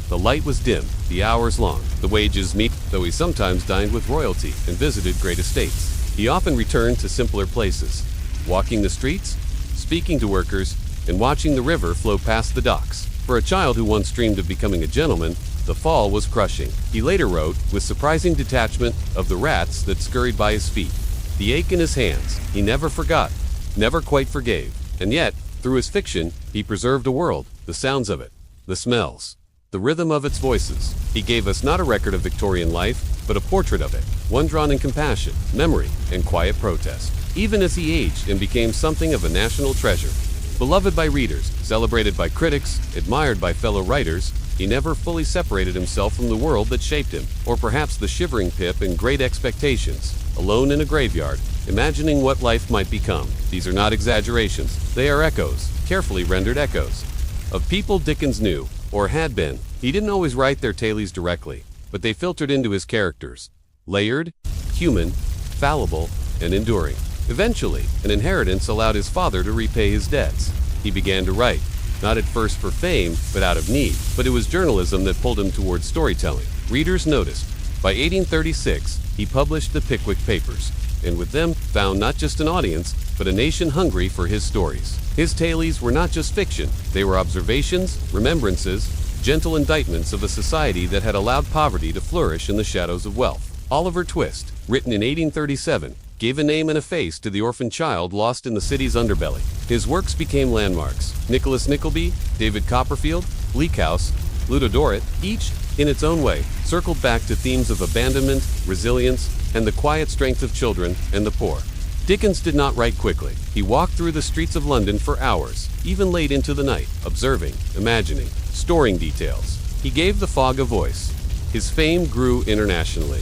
The light was dim, the hours long, the wages meek, though he sometimes dined with royalty and visited great estates. He often returned to simpler places, walking the streets, speaking to workers, and watching the river flow past the docks. For a child who once dreamed of becoming a gentleman, the fall was crushing. He later wrote, with surprising detachment, of the rats that scurried by his feet. The ache in his hands, he never forgot, never quite forgave. And yet, through his fiction, he preserved a world, the sounds of it, the smells, the rhythm of its voices. He gave us not a record of Victorian life, but a portrait of it, one drawn in compassion, memory, and quiet protest. Even as he aged and became something of a national treasure, beloved by readers, celebrated by critics, admired by fellow writers, he never fully separated himself from the world that shaped him, or perhaps the shivering Pip in Great Expectations, alone in a graveyard, imagining what life might become. These are not exaggerations, they are echoes, carefully rendered echoes, of people Dickens knew, or had been. He didn't always write their tales directly, but they filtered into his characters, layered, human, fallible, and enduring. Eventually, an inheritance allowed his father to repay his debts. He began to write, not at first for fame, but out of need. But it was journalism that pulled him towards storytelling. Readers noticed. By 1836, he published the Pickwick Papers, and with them found not just an audience, but a nation hungry for his stories. His tales were not just fiction, they were observations, remembrances, gentle indictments of a society that had allowed poverty to flourish in the shadows of wealth. Oliver Twist, written in 1837, gave a name and a face to the orphan child lost in the city's underbelly. His works became landmarks. Nicholas Nickleby, David Copperfield, Bleak House, Ludo Dorrit, each, in its own way, circled back to themes of abandonment, resilience, and the quiet strength of children and the poor. Dickens did not write quickly. He walked through the streets of London for hours, even late into the night, observing, imagining, storing details. He gave the fog a voice. His fame grew internationally.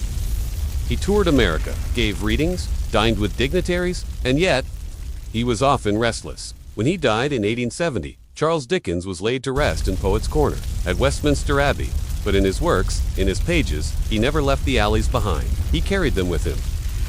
He toured America, gave readings, dined with dignitaries, and yet, he was often restless. When he died in 1870, Charles Dickens was laid to rest in Poets' Corner at Westminster Abbey, but in his works, in his pages, he never left the alleys behind. He carried them with him.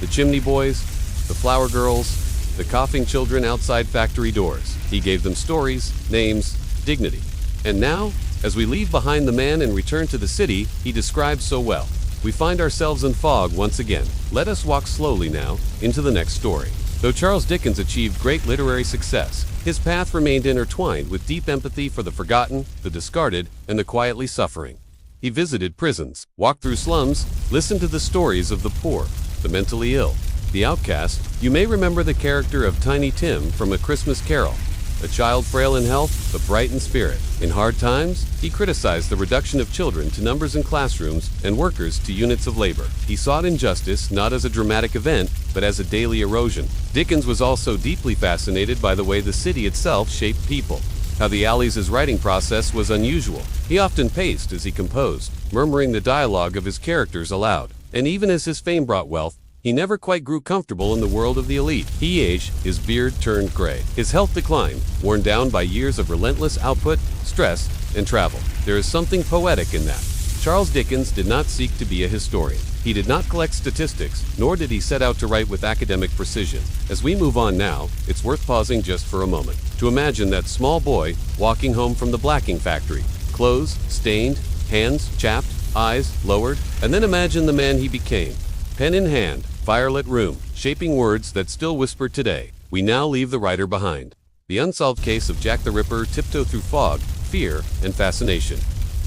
The chimney boys, the flower girls, the coughing children outside factory doors. He gave them stories, names, dignity. And now, as we leave behind the man and return to the city he described so well, we find ourselves in fog once again. Let us walk slowly now into the next story. Though Charles Dickens achieved great literary success, his path remained intertwined with deep empathy for the forgotten, the discarded, and the quietly suffering. He visited prisons, walked through slums, listened to the stories of the poor, the mentally ill, the outcast. You may remember the character of Tiny Tim from A Christmas Carol. a child frail in health, but bright in spirit. In hard times, he criticized the reduction of children to numbers in classrooms and workers to units of labor. He sought injustice not as a dramatic event, but as a daily erosion. Dickens was also deeply fascinated by the way the city itself shaped people. How the alleys' writing process was unusual. He often paced as he composed, murmuring the dialogue of his characters aloud. And even as his fame brought wealth, he never quite grew comfortable in the world of the elite. He aged, his beard turned gray. His health declined, worn down by years of relentless output, stress, and travel. There is something poetic in that. Charles Dickens did not seek to be a historian. He did not collect statistics, nor did he set out to write with academic precision. As we move on now, it's worth pausing just for a moment to imagine that small boy walking home from the blacking factory, clothes stained, hands chapped, eyes lowered, and then imagine the man he became. Pen in hand, firelit room, shaping words that still whisper today. We now leave the writer behind. The unsolved case of Jack the Ripper tiptoed through fog, fear, and fascination.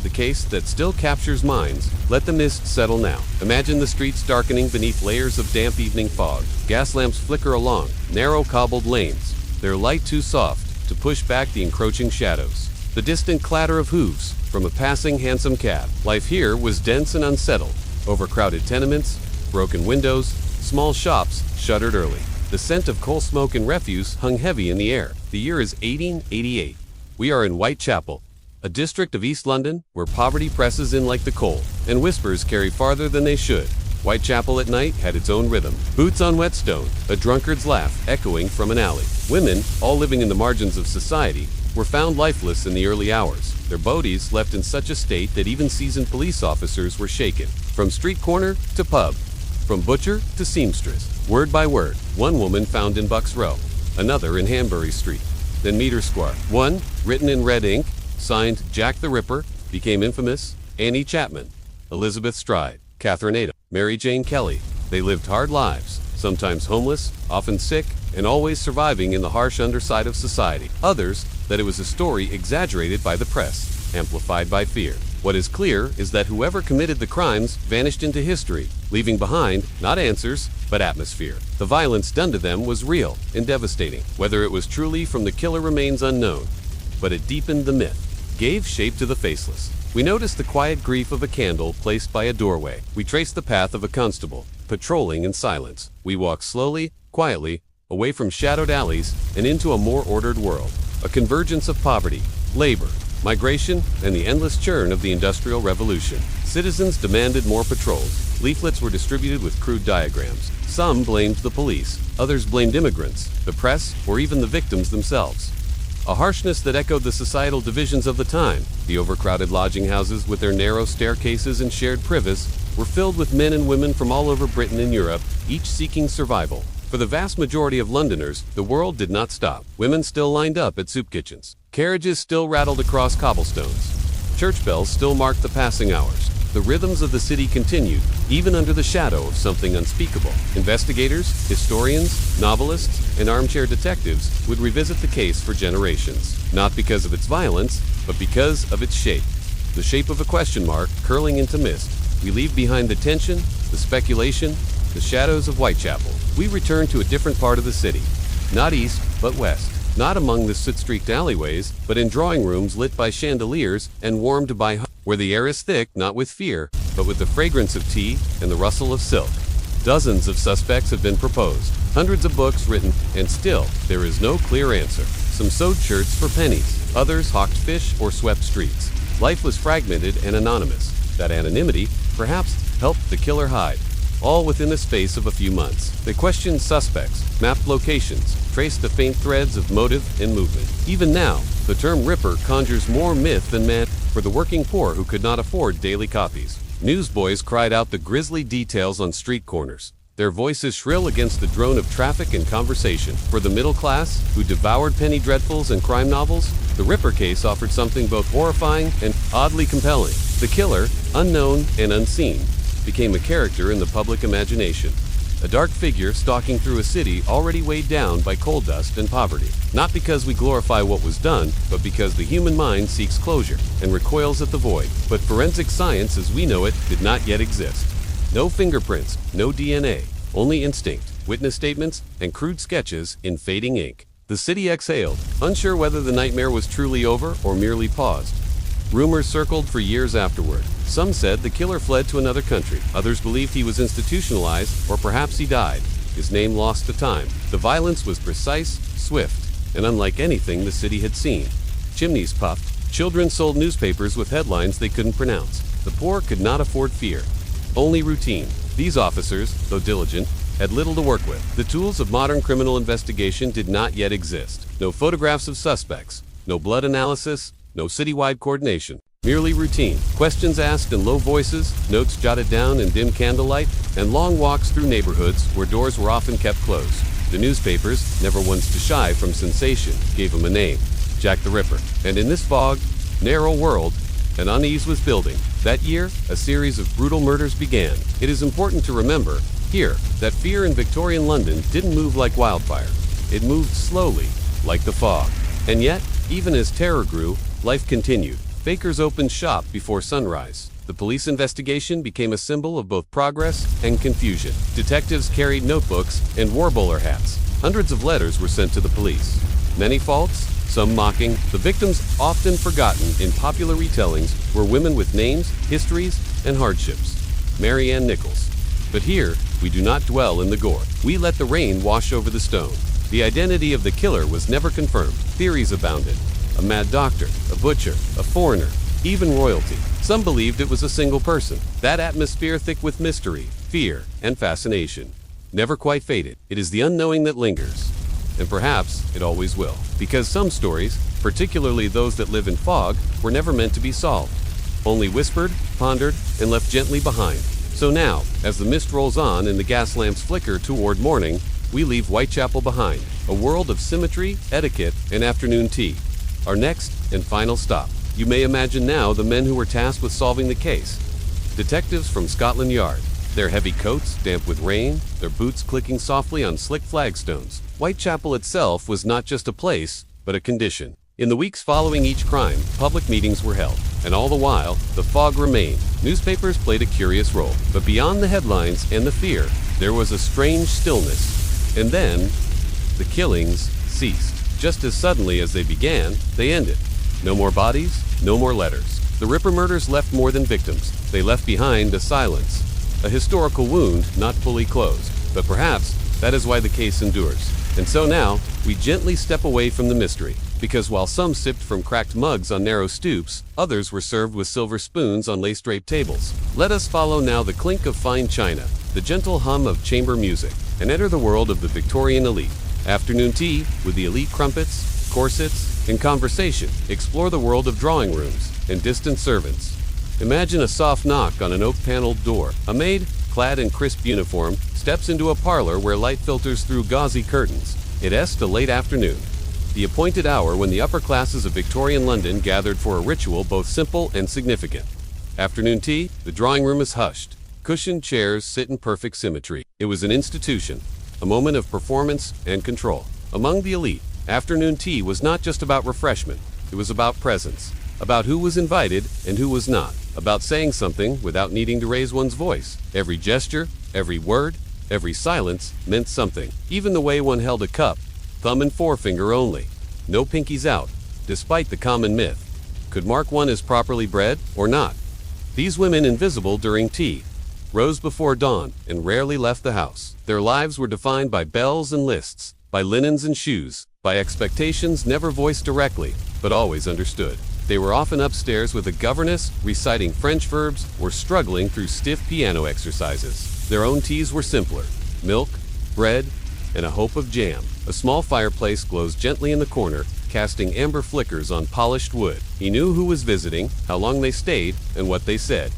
The case that still captures minds. Let the mist settle now. Imagine the streets darkening beneath layers of damp evening fog. Gas lamps flicker along narrow cobbled lanes, their light too soft to push back the encroaching shadows. The distant clatter of hooves from a passing hansom cab. Life here was dense and unsettled. Overcrowded tenements, broken windows, small shops shuttered early. The scent of coal smoke and refuse hung heavy in the air. The year is 1888. We are in Whitechapel, a district of East London where poverty presses in like the cold, and whispers carry farther than they should. Whitechapel at night had its own rhythm. Boots on whetstone, a drunkard's laugh echoing from an alley. Women, all living in the margins of society, were found lifeless in the early hours, their bodies left in such a state that even seasoned police officers were shaken. From street corner to pub, from butcher to seamstress, word by word. One woman found in Bucks Row, another in Hanbury Street, then Meter Square. One, written in red ink, signed Jack the Ripper, became infamous. Annie Chapman, Elizabeth Stride, Catherine Ada, Mary Jane Kelly. They lived hard lives, sometimes homeless, often sick, and always surviving in the harsh underside of society. Others, that it was a story exaggerated by the press, amplified by fear. What is clear is that whoever committed the crimes vanished into history, leaving behind not answers, but atmosphere. The violence done to them was real and devastating. Whether it was truly from the killer remains unknown, but it deepened the myth, gave shape to the faceless. We notice the quiet grief of a candle placed by a doorway. We trace the path of a constable, patrolling in silence. We walk slowly, quietly, away from shadowed alleys and into a more ordered world. A convergence of poverty, labor, migration, and the endless churn of the Industrial Revolution. Citizens demanded more patrols. Leaflets were distributed with crude diagrams. Some blamed the police, others blamed immigrants, the press, or even the victims themselves. A harshness that echoed the societal divisions of the time. The overcrowded lodging houses with their narrow staircases and shared privates were filled with men and women from all over Britain and Europe, each seeking survival. For the vast majority of Londoners, the world did not stop. Women still lined up at soup kitchens. Carriages still rattled across cobblestones. Church bells still marked the passing hours. The rhythms of the city continued, even under the shadow of something unspeakable. Investigators, historians, novelists, and armchair detectives would revisit the case for generations, not because of its violence, but because of its shape. The shape of a question mark curling into mist. We leave behind the tension, the speculation, the shadows of Whitechapel. We return to a different part of the city, not east, but west. Not among the soot-streaked alleyways, but in drawing rooms lit by chandeliers and warmed by where the air is thick not with fear, but with the fragrance of tea and the rustle of silk. Dozens of suspects have been proposed, hundreds of books written, and still there is no clear answer. Some sewed shirts for pennies, others hawked fish or swept streets. Life was fragmented and anonymous. That anonymity, perhaps, helped the killer hide. All within the space of a few months. They questioned suspects, mapped locations, traced the faint threads of motive and movement. Even now, the term Ripper conjures more myth than man for the working poor who could not afford daily copies. Newsboys cried out the grisly details on street corners, their voices shrill against the drone of traffic and conversation. For the middle class, who devoured penny dreadfuls and crime novels, the Ripper case offered something both horrifying and oddly compelling. The killer, unknown and unseen, became a character in the public imagination. A dark figure stalking through a city already weighed down by coal dust and poverty. Not because we glorify what was done, but because the human mind seeks closure and recoils at the void. But forensic science as we know it did not yet exist. No fingerprints, no DNA, only instinct, witness statements, and crude sketches in fading ink. The city exhaled, unsure whether the nightmare was truly over or merely paused. Rumors circled for years afterward. Some said the killer fled to another country. Others believed he was institutionalized, or perhaps he died, his name lost to time. The violence was precise, swift, and unlike anything the city had seen. Chimneys puffed. Children sold newspapers with headlines they couldn't pronounce. The poor could not afford fear. Only routine. These officers, though diligent, had little to work with. The tools of modern criminal investigation did not yet exist. No photographs of suspects, no blood analysis, no citywide coordination. Merely routine. Questions asked in low voices, notes jotted down in dim candlelight, and long walks through neighborhoods where doors were often kept closed. The newspapers, never once to shy from sensation, gave him a name: Jack the Ripper. And in this fog, narrow world, an unease was building. That year, a series of brutal murders began. It is important to remember, here, that fear in Victorian London didn't move like wildfire. It moved slowly, like the fog. And yet, even as terror grew, life continued. Bakers opened shop before sunrise. The police investigation became a symbol of both progress and confusion. Detectives carried notebooks and war bowler hats. Hundreds of letters were sent to the police. Many faults, some mocking. The victims, often forgotten in popular retellings, were women with names, histories, and hardships. Mary Ann Nichols. But here, we do not dwell in the gore. We let the rain wash over the stone. The identity of the killer was never confirmed. Theories abounded. A mad doctor, a butcher, a foreigner, even royalty. Some believed it was a single person. That atmosphere thick with mystery, fear, and fascination. Never quite faded. It is the unknowing that lingers. And perhaps it always will. Because some stories, particularly those that live in fog, were never meant to be solved. Only whispered, pondered, and left gently behind. So now, as the mist rolls on and the gas lamps flicker toward morning, we leave Whitechapel behind. A world of symmetry, etiquette, and afternoon tea. Our next and final stop. You may imagine now the men who were tasked with solving the case. Detectives from Scotland Yard. Their heavy coats damp with rain, their boots clicking softly on slick flagstones. Whitechapel itself was not just a place, but a condition. In the weeks following each crime, public meetings were held. And all the while, the fog remained. Newspapers played a curious role. But beyond the headlines and the fear, there was a strange stillness. And then, the killings ceased. Just as suddenly as they began, they ended. No more bodies, no more letters. The Ripper murders left more than victims. They left behind a silence. A historical wound not fully closed. But perhaps that is why the case endures. And so now, we gently step away from the mystery. Because while some sipped from cracked mugs on narrow stoops, others were served with silver spoons on lace-draped tables. Let us follow now the clink of fine china, the gentle hum of chamber music, and enter the world of the Victorian elite. Afternoon tea with the elite crumpets, corsets, and conversation. Explore the world of drawing rooms and distant servants. Imagine a soft knock on an oak-paneled door. A maid, clad in crisp uniform, steps into a parlor where light filters through gauzy curtains. It is the late afternoon, the appointed hour when the upper classes of Victorian London gathered for a ritual both simple and significant. Afternoon tea, the drawing room is hushed. Cushioned chairs sit in perfect symmetry. It was an institution, a moment of performance and control. Among the elite, afternoon tea was not just about refreshment. It was about presence, about who was invited and who was not, about saying something without needing to raise one's voice. Every gesture, every word, every silence meant something. Even the way one held a cup, thumb and forefinger only. No pinkies out, despite the common myth. Could mark one as properly bred or not. These women, invisible during tea, rose before dawn and rarely left the house. Their lives were defined by bells and lists, by linens and shoes, by expectations never voiced directly, but always understood. They were often upstairs with a governess, reciting French verbs, or struggling through stiff piano exercises. Their own teas were simpler: milk, bread, and a hope of jam. A small fireplace glows gently in the corner, casting amber flickers on polished wood. He knew who was visiting, how long they stayed, and what they said.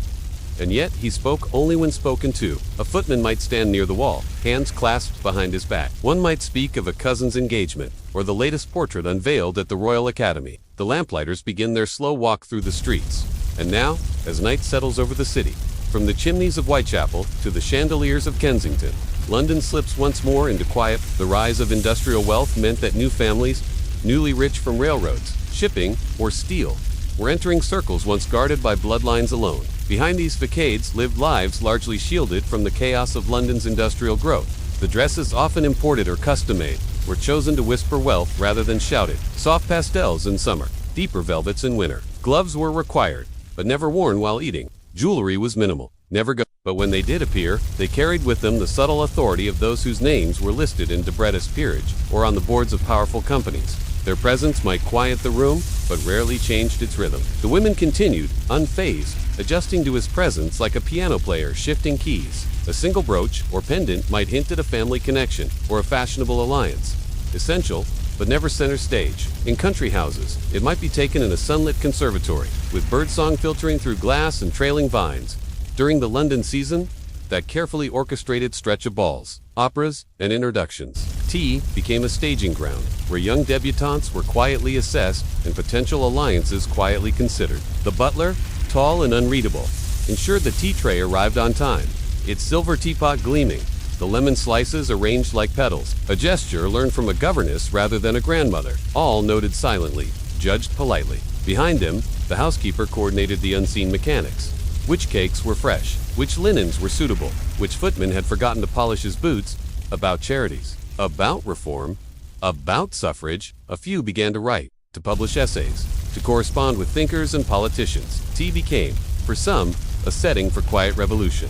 And yet, he spoke only when spoken to. A footman might stand near the wall, hands clasped behind his back. One might speak of a cousin's engagement, or the latest portrait unveiled at the Royal Academy. The lamplighters begin their slow walk through the streets. And now, as night settles over the city, from the chimneys of Whitechapel to the chandeliers of Kensington, London slips once more into quiet. The rise of industrial wealth meant that new families, newly rich from railroads, shipping, or steel, were entering circles once guarded by bloodlines alone. Behind these facades lived lives largely shielded from the chaos of London's industrial growth. The dresses, often imported or custom-made, were chosen to whisper wealth rather than shout it. Soft pastels in summer, deeper velvets in winter. Gloves were required, but never worn while eating. Jewelry was minimal, never go. But when they did appear, they carried with them the subtle authority of those whose names were listed in Debreta's peerage or on the boards of powerful companies. Their presence might quiet the room, but rarely changed its rhythm. The women continued, unfazed, adjusting to his presence like a piano player shifting keys. A single brooch or pendant might hint at a family connection or a fashionable alliance. Essential, but never center stage. In country houses, it might be taken in a sunlit conservatory, with birdsong filtering through glass and trailing vines. During the London season, that carefully orchestrated stretch of balls, operas, and introductions. Tea became a staging ground, where young debutantes were quietly assessed and potential alliances quietly considered. The butler, tall and unreadable, ensured the tea tray arrived on time, its silver teapot gleaming, the lemon slices arranged like petals, a gesture learned from a governess rather than a grandmother. All noted silently, judged politely. Behind him, the housekeeper coordinated the unseen mechanics. Which cakes were fresh, which linens were suitable, which footman had forgotten to polish his boots, about charities, about reform, about suffrage. A few began to write, to publish essays, to correspond with thinkers and politicians. Tea became, for some, a setting for quiet revolution.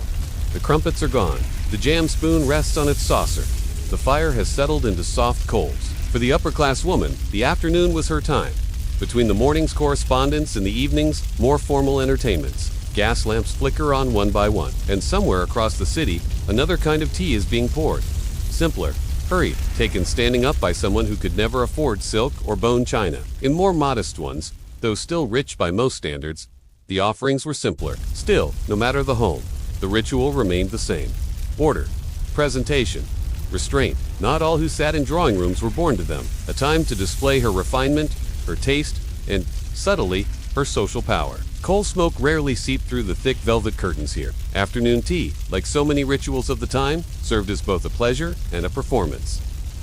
The crumpets are gone. The jam spoon rests on its saucer. The fire has settled into soft coals. For the upper-class woman, the afternoon was her time. Between the morning's correspondence and the evening's more formal entertainments, gas lamps flicker on one by one, and somewhere across the city, another kind of tea is being poured. Simpler, hurried, taken standing up by someone who could never afford silk or bone china. In more modest ones, though still rich by most standards, the offerings were simpler. Still, no matter the home, the ritual remained the same. Order, presentation, restraint. Not all who sat in drawing rooms were born to them. A time to display her refinement, her taste, and, subtly, her social power. Coal smoke rarely seeped through the thick velvet curtains here. Afternoon tea, like so many rituals of the time, served as both a pleasure and a performance,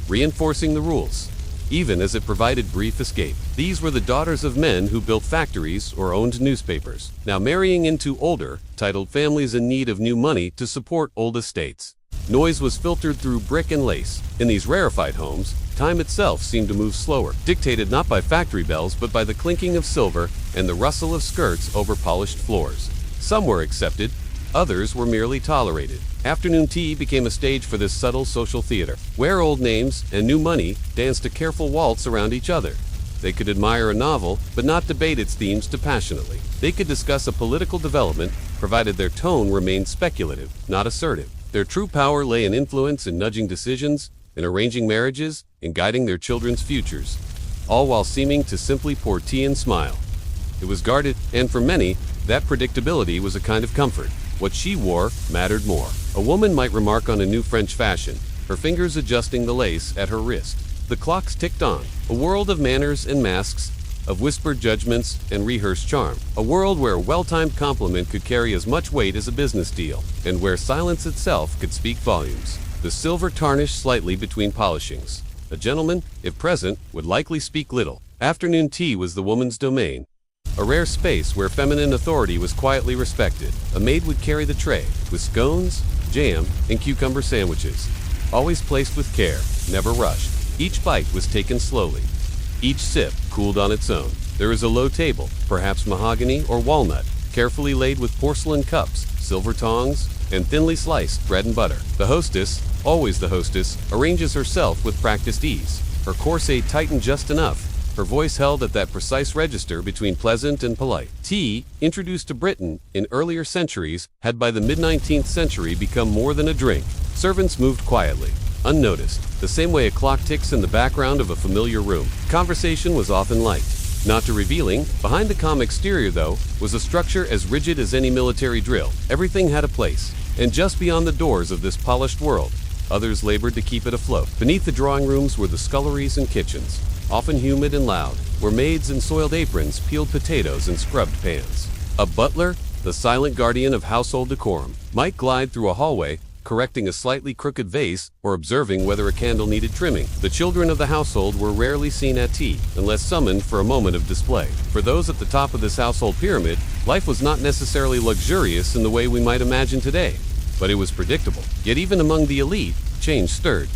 reinforcing the rules, even as it provided brief escape. These were the daughters of men who built factories or owned newspapers, now marrying into older, titled families in need of new money to support old estates. Noise was filtered through brick and lace. In these rarefied homes, time itself seemed to move slower, dictated not by factory bells but by the clinking of silver and the rustle of skirts over polished floors. Some were accepted, others were merely tolerated. Afternoon tea became a stage for this subtle social theater, where old names and new money danced a careful waltz around each other. They could admire a novel, but not debate its themes too passionately. They could discuss a political development, provided their tone remained speculative, not assertive. Their true power lay in influence, in nudging decisions, in arranging marriages, in guiding their children's futures, all while seeming to simply pour tea and smile. It was guarded, and for many, that predictability was a kind of comfort. What she wore mattered more. A woman might remark on a new French fashion, her fingers adjusting the lace at her wrist. The clocks ticked on, a world of manners and masks, of whispered judgments and rehearsed charm. A world where a well-timed compliment could carry as much weight as a business deal, and where silence itself could speak volumes. The silver tarnished slightly between polishings. A gentleman, if present, would likely speak little. Afternoon tea was the woman's domain, a rare space where feminine authority was quietly respected. A maid would carry the tray, with scones, jam, and cucumber sandwiches, always placed with care, never rushed. Each bite was taken slowly. Each sip cooled on its own. There is a low table, perhaps mahogany or walnut, carefully laid with porcelain cups, silver tongs, and thinly sliced bread and butter. The hostess, always the hostess, arranges herself with practiced ease, her corset tightened just enough, her voice held at that precise register between pleasant and polite. Tea, introduced to Britain in earlier centuries, had by the mid-19th century become more than a drink. Servants moved quietly, unnoticed, the same way a clock ticks in the background of a familiar room. Conversation was often light, not too revealing. Behind the calm exterior, though, was a structure as rigid as any military drill. Everything had a place, and just beyond the doors of this polished world, others labored to keep it afloat. Beneath the drawing rooms were the sculleries and kitchens, often humid and loud, where maids in soiled aprons peeled potatoes and scrubbed pans. A butler, the silent guardian of household decorum, might glide through a hallway, correcting a slightly crooked vase or observing whether a candle needed trimming. The children of the household were rarely seen at tea, unless summoned for a moment of display. For those at the top of this household pyramid, life was not necessarily luxurious in the way we might imagine today, but it was predictable. Yet even among the elite, change stirred.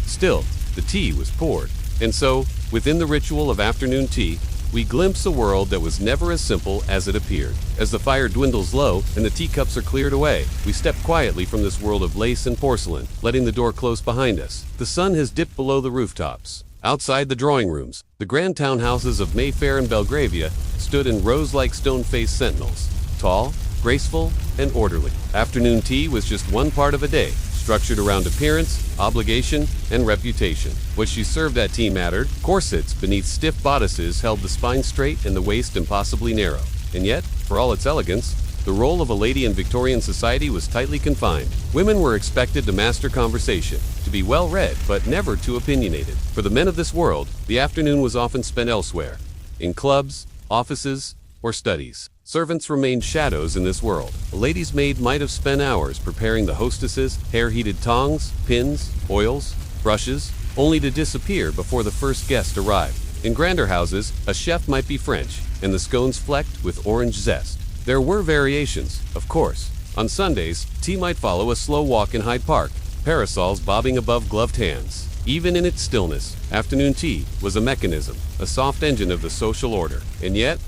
Still, the tea was poured. And so, within the ritual of afternoon tea, we glimpse a world that was never as simple as it appeared. As the fire dwindles low and the teacups are cleared away, we step quietly from this world of lace and porcelain, letting the door close behind us. The sun has dipped below the rooftops. Outside the drawing rooms, the grand townhouses of Mayfair and Belgravia stood in rows like stone-faced sentinels, tall, graceful, and orderly. Afternoon tea was just one part of a day, structured around appearance, obligation, and reputation. What she served at tea mattered. Corsets beneath stiff bodices held the spine straight and the waist impossibly narrow. And yet, for all its elegance, the role of a lady in Victorian society was tightly confined. Women were expected to master conversation, to be well-read, but never too opinionated. For the men of this world, the afternoon was often spent elsewhere, in clubs, offices, or studies. Servants remained shadows in this world. A lady's maid might have spent hours preparing the hostesses, hair-heated tongs, pins, oils, brushes, only to disappear before the first guest arrived. In grander houses, a chef might be French, and the scones flecked with orange zest. There were variations, of course. On Sundays, tea might follow a slow walk in Hyde Park, parasols bobbing above gloved hands. Even in its stillness, afternoon tea was a mechanism, a soft engine of the social order. And yet,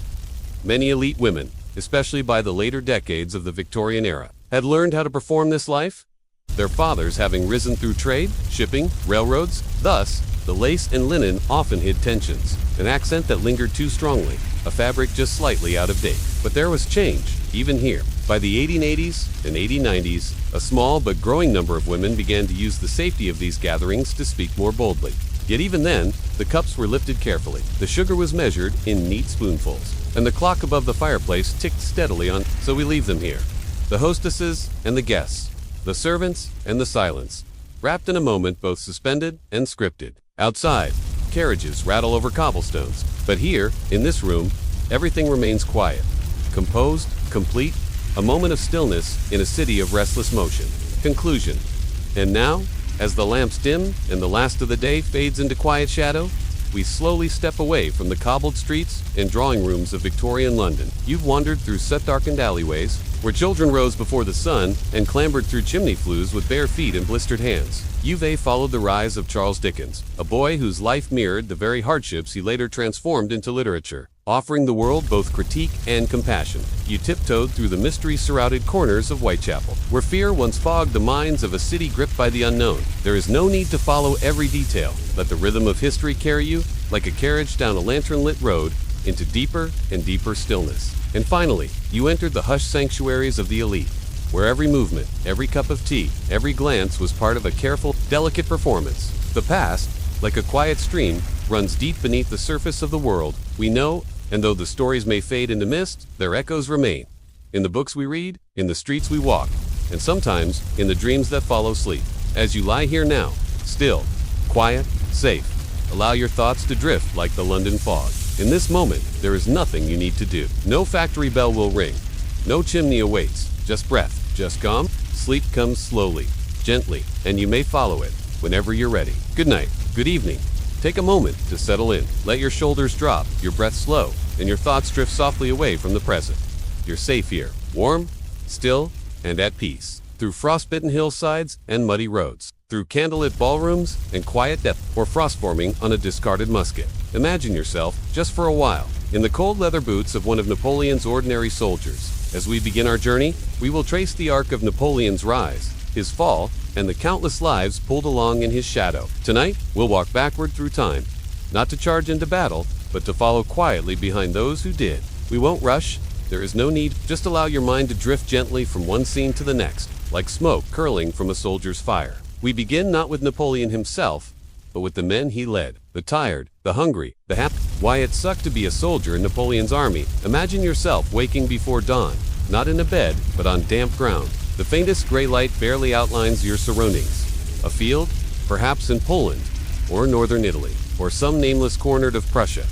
many elite women, especially by the later decades of the Victorian era, had learned how to perform this life, their fathers having risen through trade, shipping, railroads. Thus, the lace and linen often hid tensions, an accent that lingered too strongly, a fabric just slightly out of date. But there was change, even here. By the 1880s and 1890s, a small but growing number of women began to use the safety of these gatherings to speak more boldly. Yet even then, the cups were lifted carefully. The sugar was measured in neat spoonfuls, and the clock above the fireplace ticked steadily on. So we leave them here. The hostesses and the guests, the servants and the silence, wrapped in a moment both suspended and scripted. Outside, carriages rattle over cobblestones. But here, in this room, everything remains quiet, composed, complete, a moment of stillness in a city of restless motion. Conclusion. And now, as the lamps dim and the last of the day fades into quiet shadow, we slowly step away from the cobbled streets and drawing rooms of Victorian London. You've wandered through soot-darkened alleyways, where children rose before the sun and clambered through chimney flues with bare feet and blistered hands. You've followed the rise of Charles Dickens, a boy whose life mirrored the very hardships he later transformed into literature, offering the world both critique and compassion. You tiptoed through the mystery-surrounded corners of Whitechapel, where fear once fogged the minds of a city gripped by the unknown. There is no need to follow every detail. Let the rhythm of history carry you, like a carriage down a lantern-lit road, into deeper and deeper stillness. And finally, you entered the hushed sanctuaries of the elite, where every movement, every cup of tea, every glance was part of a careful, delicate performance. The past, like a quiet stream, runs deep beneath the surface of the world we know, and though the stories may fade into mist, their echoes remain. In the books we read, in the streets we walk, and sometimes in the dreams that follow sleep. As you lie here now, still, quiet, safe, allow your thoughts to drift like the London fog. In this moment, there is nothing you need to do. No factory bell will ring. No chimney awaits. Just breath. Just calm. Sleep comes slowly, gently, and you may follow it whenever you're ready. Good night. Good evening. Take a moment to settle in. Let your shoulders drop, your breath slow, and your thoughts drift softly away from the present. You're safe here, warm, still, and at peace. Through frostbitten hillsides and muddy roads. Through candlelit ballrooms and quiet depth, or frost forming on a discarded musket. Imagine yourself, just for a while, in the cold leather boots of one of Napoleon's ordinary soldiers. As we begin our journey, we will trace the arc of Napoleon's rise, his fall, and the countless lives pulled along in his shadow. Tonight, we'll walk backward through time, not to charge into battle, but to follow quietly behind those who did. We won't rush. There is no need. Just allow your mind to drift gently from one scene to the next, like smoke curling from a soldier's fire. We begin not with Napoleon himself, but with the men he led. The tired, the hungry, the happy. Why it sucked to be a soldier in Napoleon's army. Imagine yourself waking before dawn, not in a bed, but on damp ground. The faintest gray light barely outlines your surroundings. A field, perhaps in Poland, or northern Italy, or some nameless corner of Prussia.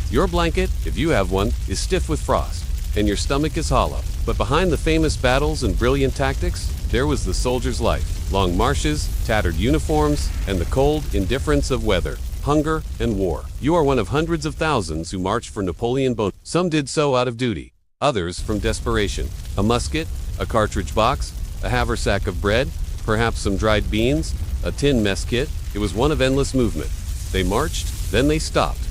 Your blanket, if you have one, is stiff with frost, and your stomach is hollow. But behind the famous battles and brilliant tactics, there was the soldier's life. Long marshes, tattered uniforms, and the cold indifference of weather, hunger, and war. You are one of hundreds of thousands who marched for Napoleon Bonaparte. Some did so out of duty, others from desperation. A musket, a cartridge box, a haversack of bread, perhaps some dried beans, a tin mess kit. It was one of endless movement. They marched, then they stopped,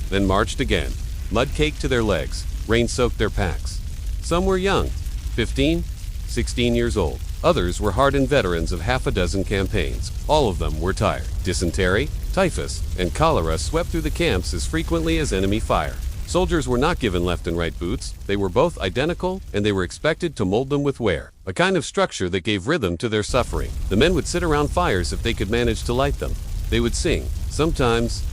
then marched again. Mud caked to their legs, rain soaked their packs. Some were young, 15, 16 years old. Others were hardened veterans of half a dozen campaigns. All of them were tired. Dysentery, typhus, and cholera swept through the camps as frequently as enemy fire. Soldiers were not given left and right boots. They were both identical, and they were expected to mold them with wear, a kind of structure that gave rhythm to their suffering. The men would sit around fires if they could manage to light them. They would sing, sometimes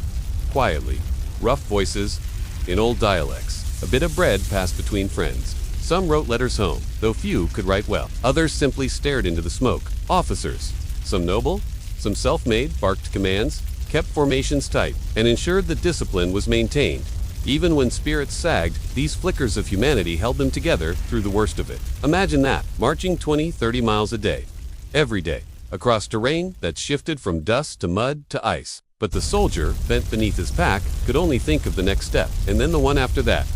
quietly, rough voices in old dialects. A bit of bread passed between friends. Some wrote letters home, though few could write well. Others simply stared into the smoke. Officers, some noble, some self-made, barked commands, kept formations tight, and ensured that discipline was maintained. Even when spirits sagged, these flickers of humanity held them together through the worst of it. Imagine that, marching 20, 30 miles a day, every day, across terrain that shifted from dust to mud to ice. But the soldier, bent beneath his pack, could only think of the next step, and then the one after that.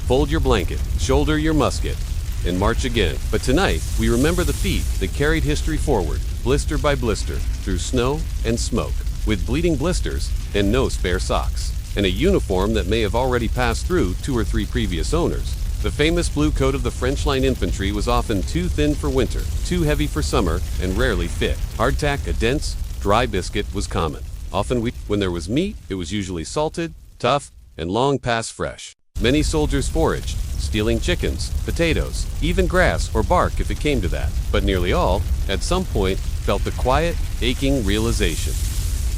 Fold your blanket, shoulder your musket, and march again. But tonight, we remember the feet that carried history forward, blister by blister, through snow and smoke, with bleeding blisters and no spare socks, and a uniform that may have already passed through 2 or 3 previous owners. The famous blue coat of the French line infantry was often too thin for winter, too heavy for summer, and rarely fit. Hardtack, a dense, dry biscuit, was common. Often when there was meat, it was usually salted, tough, and long past fresh. Many soldiers foraged, stealing chickens, potatoes, even grass or bark if it came to that. But nearly all, at some point, felt the quiet, aching realization.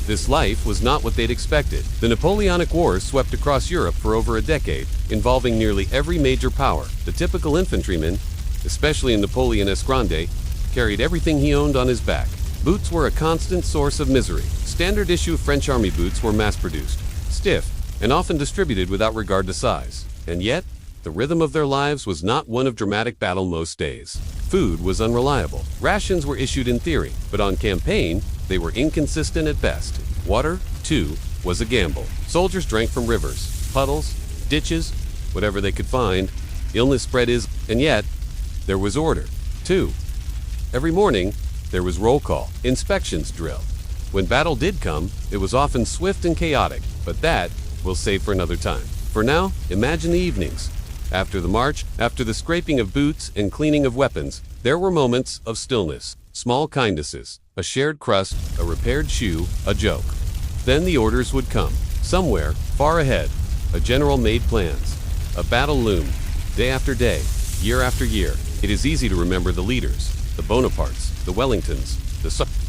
This life was not what they'd expected. The Napoleonic Wars swept across Europe for over a decade, involving nearly every major power. The typical infantryman, especially in Napoleon's Grande, carried everything he owned on his back. Boots were a constant source of misery. Standard issue French army boots were mass-produced, stiff, and often distributed without regard to size. And yet, the rhythm of their lives was not one of dramatic battle most days. Food was unreliable. Rations were issued in theory, but on campaign, they were inconsistent at best. Water, too, was a gamble. Soldiers drank from rivers, puddles, ditches, whatever they could find. Illness spread and yet, there was order, too. Every morning, there was roll call, inspections drill. When battle did come, it was often swift and chaotic, but that we'll save for another time. For now, imagine the evenings. After the march, after the scraping of boots and cleaning of weapons, there were moments of stillness, small kindnesses, a shared crust, a repaired shoe, a joke. Then the orders would come. Somewhere, far ahead, a general made plans. A battle loomed, day after day, year after year. It is easy to remember the leaders, the Bonapartes, the Wellingtons,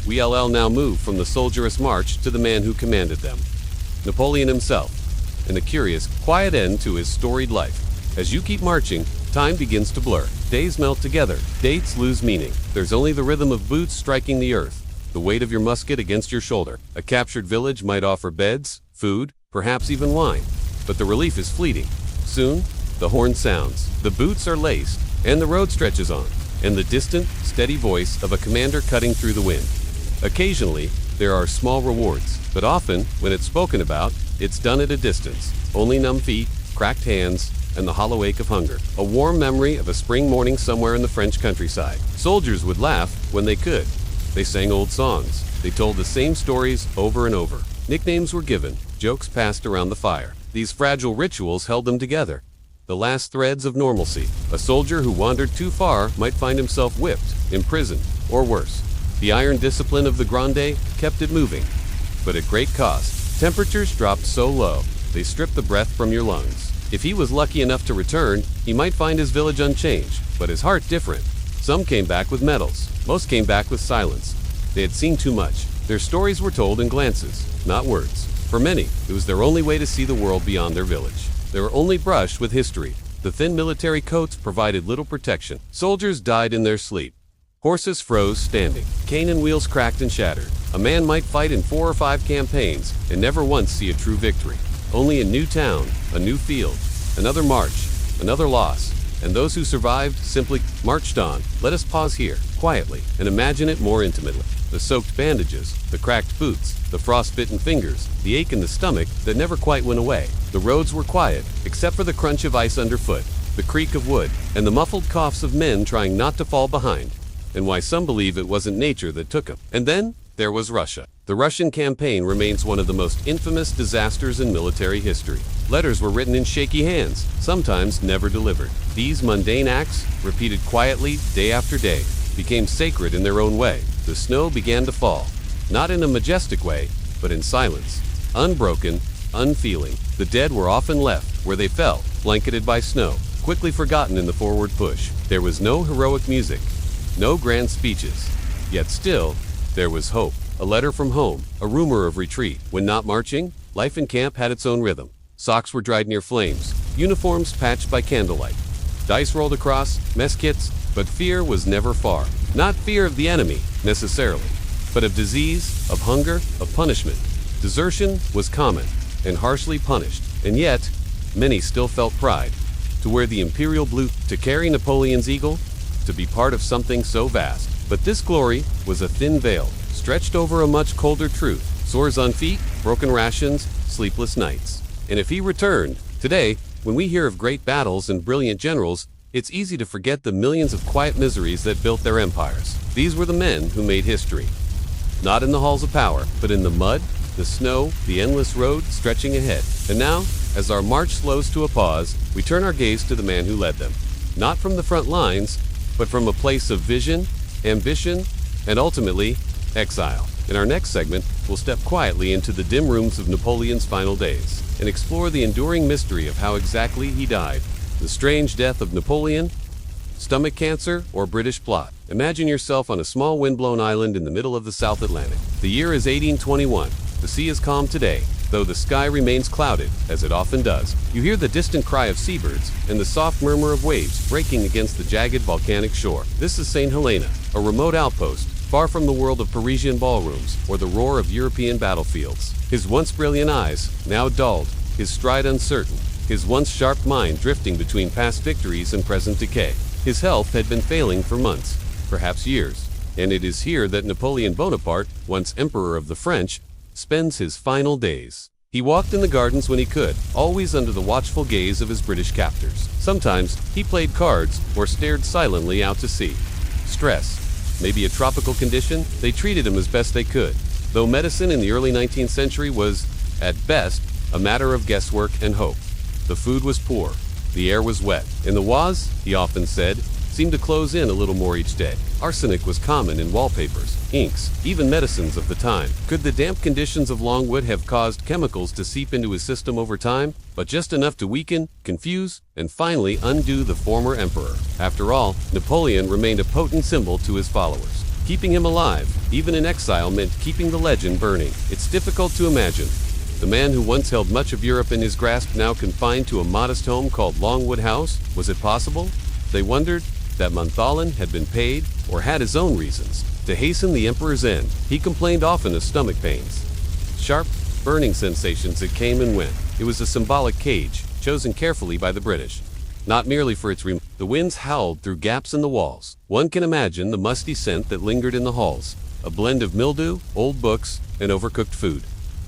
we now move from the soldierous march to the man who commanded them, Napoleon himself, and a curious, quiet end to his storied life. As you keep marching, time begins to blur. Days melt together, dates lose meaning. There's only the rhythm of boots striking the earth, the weight of your musket against your shoulder. A captured village might offer beds, food, perhaps even wine, but the relief is fleeting. Soon, the horn sounds, the boots are laced, and the road stretches on, and the distant, steady voice of a commander cutting through the wind. Occasionally, there are small rewards, but often, when it's spoken about, it's done at a distance. Only numb feet, cracked hands, and the hollow ache of hunger. A warm memory of a spring morning somewhere in the French countryside. Soldiers would laugh when they could. They sang old songs. They told the same stories over and over. Nicknames were given, jokes passed around the fire. These fragile rituals held them together. The last threads of normalcy. A soldier who wandered too far might find himself whipped, imprisoned, or worse. The iron discipline of the Grande kept it moving, but at great cost. Temperatures dropped so low, they stripped the breath from your lungs. If he was lucky enough to return, he might find his village unchanged, but his heart different. Some came back with medals. Most came back with silence. They had seen too much. Their stories were told in glances, not words. For many, it was their only way to see the world beyond their village. They were only brushed with history. The thin military coats provided little protection. Soldiers died in their sleep. Horses froze standing. Cannon wheels cracked and shattered. A man might fight in 4 or 5 campaigns and never once see a true victory. Only a new town, a new field, another march, another loss. And those who survived simply marched on. Let us pause here, quietly, and imagine it more intimately. The soaked bandages, the cracked boots, the frostbitten fingers, the ache in the stomach that never quite went away. The roads were quiet, except for the crunch of ice underfoot, the creak of wood, and the muffled coughs of men trying not to fall behind. And why some believe it wasn't nature that took them. And then, there was Russia. The Russian campaign remains one of the most infamous disasters in military history. Letters were written in shaky hands, sometimes never delivered. These mundane acts, repeated quietly day after day, became sacred in their own way. The snow began to fall, not in a majestic way, but in silence. Unbroken, unfeeling. The dead were often left where they fell, blanketed by snow, quickly forgotten in the forward push. There was no heroic music, no grand speeches. Yet still, there was hope. A letter from home, a rumor of retreat. When not marching, life in camp had its own rhythm. Socks were dried near flames, uniforms patched by candlelight. Dice rolled across, mess kits, but fear was never far. Not fear of the enemy, necessarily, but of disease, of hunger, of punishment. Desertion was common and harshly punished, and yet, many still felt pride. To wear the imperial blue, to carry Napoleon's eagle, to be part of something so vast. But this glory was a thin veil, stretched over a much colder truth. Sores on feet, broken rations, sleepless nights. And if he returned, today, when we hear of great battles and brilliant generals, it's easy to forget the millions of quiet miseries that built their empires. These were the men who made history. Not in the halls of power, but in the mud, the snow, the endless road stretching ahead. And now, as our march slows to a pause, we turn our gaze to the man who led them. Not from the front lines, but from a place of vision, ambition, and ultimately, exile. In our next segment, we'll step quietly into the dim rooms of Napoleon's final days and explore the enduring mystery of how exactly he died. The strange death of Napoleon, stomach cancer, or British plot. Imagine yourself on a small windblown island in the middle of the South Atlantic. The year is 1821. The sea is calm today, though the sky remains clouded, as it often does. You hear the distant cry of seabirds and the soft murmur of waves breaking against the jagged volcanic shore. This is St. Helena, a remote outpost, far from the world of Parisian ballrooms or the roar of European battlefields. His once brilliant eyes, now dulled, his stride uncertain, his once sharp mind drifting between past victories and present decay. His health had been failing for months, perhaps years, and it is here that Napoleon Bonaparte, once Emperor of the French, spends his final days. He walked in the gardens when he could, always under the watchful gaze of his British captors. Sometimes he played cards or stared silently out to sea. Stress, maybe a tropical condition, they treated him as best they could, though medicine in the early 19th century was, at best, a matter of guesswork and hope. The food was poor, the air was wet, and the walls, he often said, seemed to close in a little more each day. Arsenic was common in wallpapers, inks, even medicines of the time. Could the damp conditions of Longwood have caused chemicals to seep into his system over time, but just enough to weaken, confuse, and finally undo the former emperor? After all, Napoleon remained a potent symbol to his followers. Keeping him alive, even in exile, meant keeping the legend burning. It's difficult to imagine. The man who once held much of Europe in his grasp, now confined to a modest home called Longwood House. Was it possible, they wondered, that Montholon had been paid, or had his own reasons, to hasten the emperor's end? He complained often of stomach pains, sharp, burning sensations that came and went. It was a symbolic cage, chosen carefully by the British, not merely for its The winds howled through gaps in the walls. One can imagine the musty scent that lingered in the halls, a blend of mildew, old books, and overcooked food.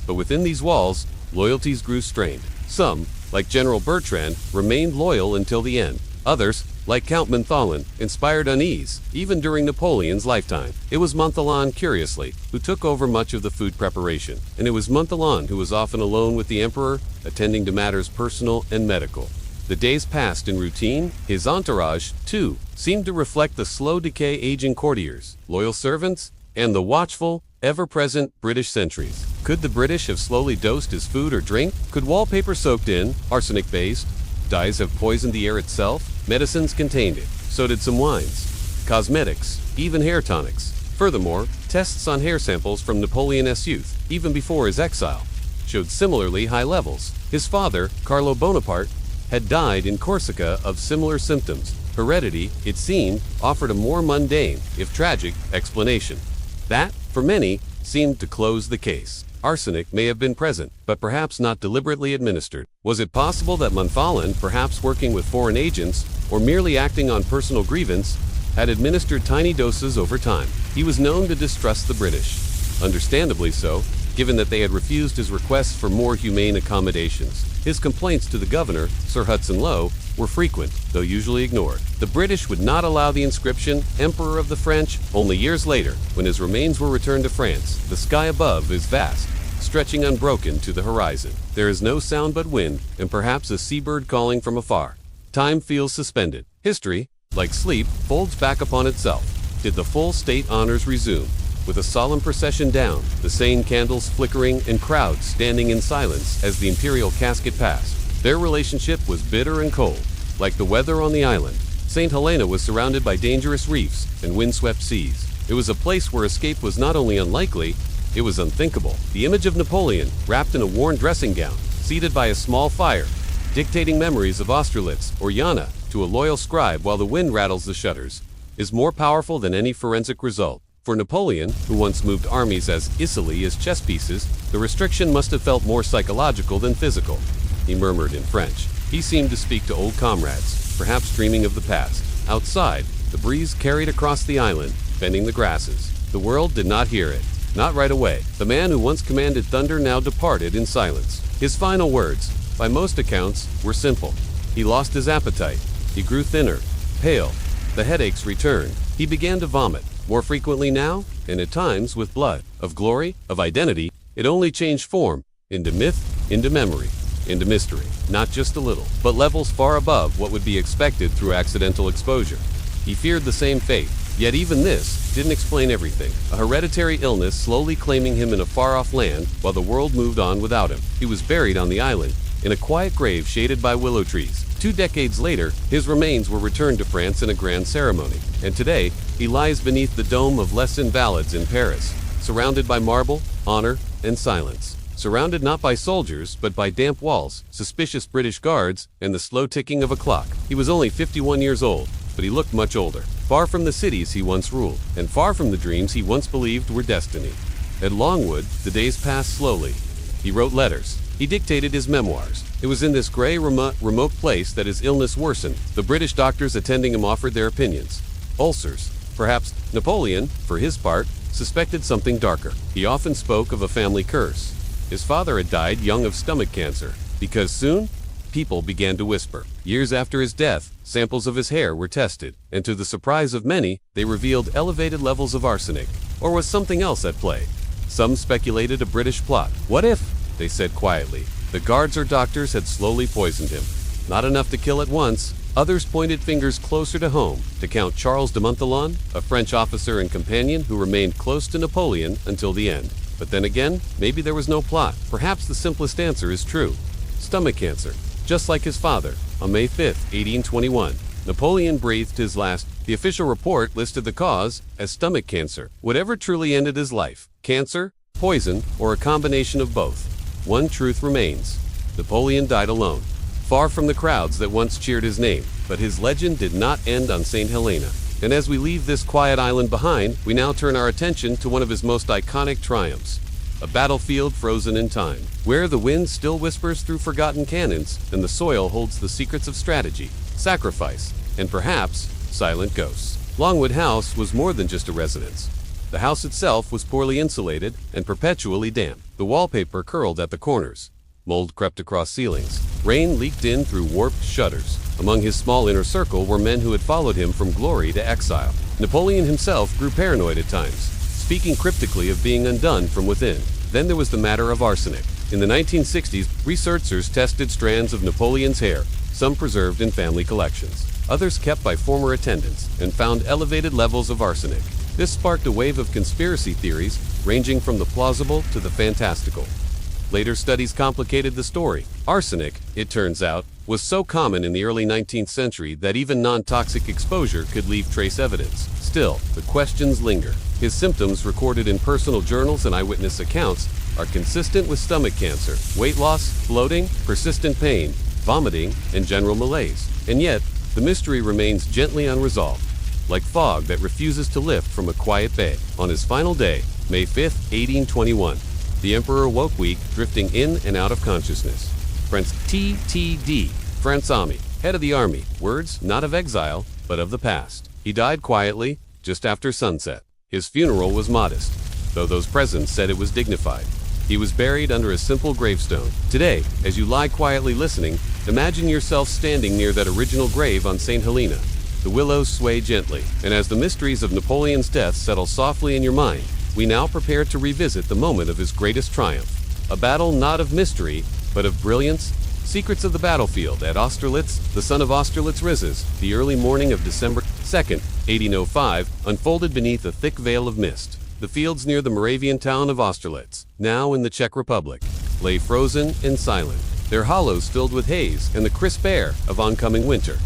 But within these walls, loyalties grew strained. Some, like General Bertrand, remained loyal until the end. Others, like Count Montholon, inspired unease, even during Napoleon's lifetime. It was Montholon, curiously, who took over much of the food preparation, and it was Montholon who was often alone with the emperor, attending to matters personal and medical. The days passed in routine. His entourage, too, seemed to reflect the slow decay aging courtiers, loyal servants, and the watchful, ever-present British sentries. Could the British have slowly dosed his food or drink? Could wallpaper soaked in, arsenic-based, dyes have poisoned the air itself? Medicines contained it. So did some wines, cosmetics, even hair tonics. Furthermore, tests on hair samples from Napoleon's youth, even before his exile, showed similarly high levels. His father, Carlo Bonaparte, had died in Corsica of similar symptoms. Heredity, it seemed, offered a more mundane, if tragic, explanation. That, for many, seemed to close the case. Arsenic may have been present, but perhaps not deliberately administered. Was it possible that Montholon, perhaps working with foreign agents, or merely acting on personal grievance, had administered tiny doses over time? He was known to distrust the British. Understandably so, given that they had refused his requests for more humane accommodations. His complaints to the governor, Sir Hudson Lowe, were frequent, though usually ignored. The British would not allow the inscription, Emperor of the French, only years later, when his remains were returned to France. The sky above is vast, stretching unbroken to the horizon. There is no sound but wind, and perhaps a seabird calling from afar. Time feels suspended. History, like sleep, folds back upon itself. Did the full state honors resume? With a solemn procession down, the sane candles flickering and crowds standing in silence as the imperial casket passed. Their relationship was bitter and cold, like the weather on the island. St. Helena was surrounded by dangerous reefs and windswept seas. It was a place where escape was not only unlikely, it was unthinkable. The image of Napoleon, wrapped in a worn dressing gown, seated by a small fire, dictating memories of Austerlitz or Jana to a loyal scribe while the wind rattles the shutters, is more powerful than any forensic result. For Napoleon, who once moved armies as easily as chess pieces, the restriction must have felt more psychological than physical. He murmured in French. He seemed to speak to old comrades, perhaps dreaming of the past. Outside, the breeze carried across the island, bending the grasses. The world did not hear it. Not right away. The man who once commanded thunder now departed in silence. His final words, by most accounts, were simple. He lost his appetite. He grew thinner, pale. The headaches returned. He began to vomit, more frequently now, and at times with blood. Of glory, of identity, it only changed form, into myth, into memory, into mystery. Not just a little, but levels far above what would be expected through accidental exposure. He feared the same fate, yet even this didn't explain everything. A hereditary illness slowly claiming him in a far-off land while the world moved on without him. He was buried on the island, in a quiet grave shaded by willow trees. 2 decades later, his remains were returned to France in a grand ceremony, and today, he lies beneath the dome of Les Invalides in Paris, surrounded by marble, honor, and silence. Surrounded not by soldiers, but by damp walls, suspicious British guards, and the slow ticking of a clock. He was only 51 years old, but he looked much older. Far from the cities he once ruled, and far from the dreams he once believed were destiny. At Longwood, the days passed slowly. He wrote letters. He dictated his memoirs. It was in this gray, remote place that his illness worsened. The British doctors attending him offered their opinions. Ulcers. Perhaps Napoleon, for his part, suspected something darker. He often spoke of a family curse. His father had died young of stomach cancer, because soon, people began to whisper. Years after his death, samples of his hair were tested, and to the surprise of many, they revealed elevated levels of arsenic. Or was something else at play? Some speculated a British plot. What if, they said quietly, the guards or doctors had slowly poisoned him? Not enough to kill at once. Others pointed fingers closer to home, to Count Charles de Montholon, a French officer and companion who remained close to Napoleon until the end. But then again, maybe there was no plot. Perhaps the simplest answer is true. Stomach cancer. Just like his father, on May 5, 1821, Napoleon breathed his last. The official report listed the cause as stomach cancer. Whatever truly ended his life, cancer, poison, or a combination of both, one truth remains. Napoleon died alone, far from the crowds that once cheered his name. But his legend did not end on St. Helena. And as we leave this quiet island behind, we now turn our attention to one of his most iconic triumphs. A battlefield frozen in time, where the wind still whispers through forgotten cannons and the soil holds the secrets of strategy, sacrifice, and perhaps silent ghosts. Longwood House was more than just a residence. The house itself was poorly insulated and perpetually damp. The wallpaper curled at the corners. Mold crept across ceilings. Rain leaked in through warped shutters. Among his small inner circle were men who had followed him from glory to exile. Napoleon himself grew paranoid at times, speaking cryptically of being undone from within. Then there was the matter of arsenic. In the 1960s, researchers tested strands of Napoleon's hair, some preserved in family collections, others kept by former attendants, and found elevated levels of arsenic. This sparked a wave of conspiracy theories, ranging from the plausible to the fantastical. Later studies complicated the story. Arsenic, it turns out, was so common in the early 19th century that even non-toxic exposure could leave trace evidence. Still, the questions linger. His symptoms, recorded in personal journals and eyewitness accounts, are consistent with stomach cancer, weight loss, bloating, persistent pain, vomiting, and general malaise. And yet, the mystery remains gently unresolved, like fog that refuses to lift from a quiet bay. On his final day, May 5, 1821, the Emperor woke weak, drifting in and out of consciousness. Prince TTD, Franz Ami, head of the army, words not of exile, but of the past. He died quietly, just after sunset. His funeral was modest, though those present said it was dignified. He was buried under a simple gravestone. Today, as you lie quietly listening, imagine yourself standing near that original grave on St. Helena. The willows sway gently, and as the mysteries of Napoleon's death settle softly in your mind, we now prepare to revisit the moment of his greatest triumph. A battle not of mystery, but of brilliance. Secrets of the battlefield at Austerlitz. The sun of Austerlitz rises, the early morning of December 2nd, 1805, unfolded beneath a thick veil of mist. The fields near the Moravian town of Austerlitz, now in the Czech Republic, lay frozen and silent, their hollows filled with haze and the crisp air of oncoming winter.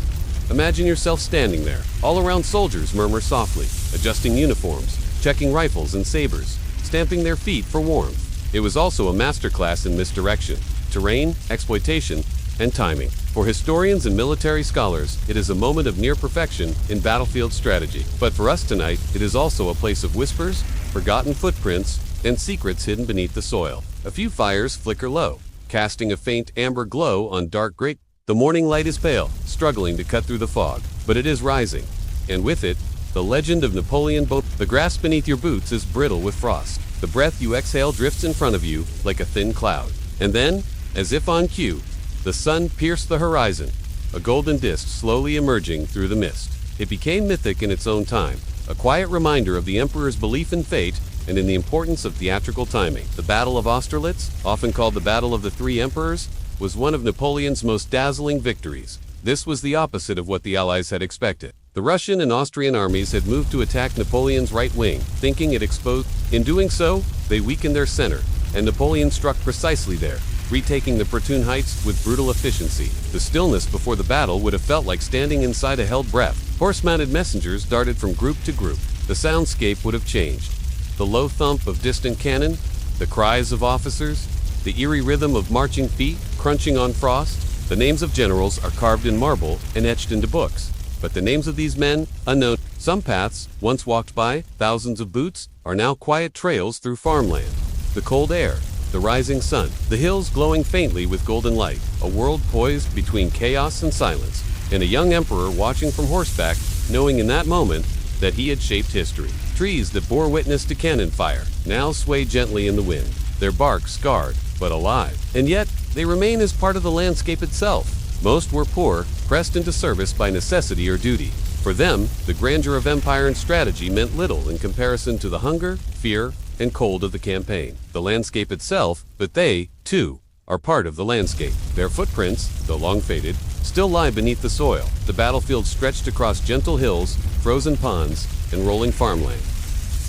Imagine yourself standing there. All around soldiers murmur softly, adjusting uniforms, checking rifles and sabers, stamping their feet for warmth. It was also a masterclass in misdirection, terrain, exploitation, and timing. For historians and military scholars, it is a moment of near perfection in battlefield strategy. But for us tonight, it is also a place of whispers, forgotten footprints, and secrets hidden beneath the soil. A few fires flicker low, casting a faint amber glow on dark gray. The morning light is pale, struggling to cut through the fog, but it is rising, and with it, the legend of Napoleon Bonaparte. The grass beneath your boots is brittle with frost. The breath you exhale drifts in front of you like a thin cloud. And then, as if on cue, the sun pierced the horizon, a golden disk slowly emerging through the mist. It became mythic in its own time, a quiet reminder of the emperor's belief in fate and in the importance of theatrical timing. The Battle of Austerlitz, often called the Battle of the Three Emperors, was one of Napoleon's most dazzling victories. This was the opposite of what the Allies had expected. The Russian and Austrian armies had moved to attack Napoleon's right wing, thinking it exposed. In doing so, they weakened their center, and Napoleon struck precisely there, retaking the Protune Heights with brutal efficiency. The stillness before the battle would have felt like standing inside a held breath. Horse-mounted messengers darted from group to group. The soundscape would have changed. The low thump of distant cannon, the cries of officers, the eerie rhythm of marching feet crunching on frost. The names of generals are carved in marble and etched into books. But the names of these men, unknown. Some paths, once walked by thousands of boots, are now quiet trails through farmland. The cold air, the rising sun, the hills glowing faintly with golden light, a world poised between chaos and silence, and a young emperor watching from horseback, knowing in that moment that he had shaped history. Trees that bore witness to cannon fire now sway gently in the wind, their bark scarred but alive. And yet, they remain as part of the landscape itself. Most were poor, pressed into service by necessity or duty. For them, the grandeur of empire and strategy meant little in comparison to the hunger, fear, and cold of the campaign. The landscape itself, but they, too, are part of the landscape. Their footprints, though long faded, still lie beneath the soil. The battlefield stretched across gentle hills, frozen ponds, and rolling farmland.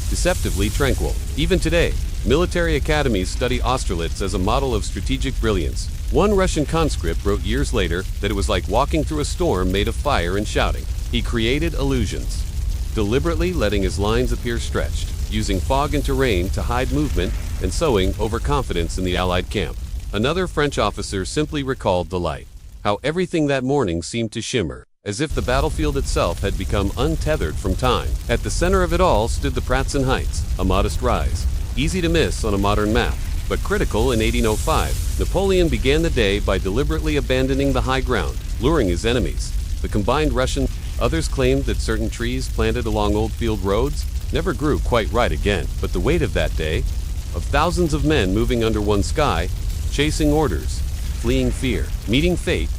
Deceptively tranquil. Even today, military academies study Austerlitz as a model of strategic brilliance. One Russian conscript wrote years later that it was like walking through a storm made of fire and shouting. He created illusions, deliberately letting his lines appear stretched, using fog and terrain to hide movement and sowing overconfidence in the Allied camp. Another French officer simply recalled the light, how everything that morning seemed to shimmer, as if the battlefield itself had become untethered from time. At the center of it all stood the Pratzen Heights, a modest rise, easy to miss on a modern map, but critical in 1805. Napoleon began the day by deliberately abandoning the high ground, luring his enemies. The combined Russian. Others claimed that certain trees planted along old field roads never grew quite right again, but the weight of that day, of thousands of men moving under one sky, chasing orders, fleeing fear, meeting fate,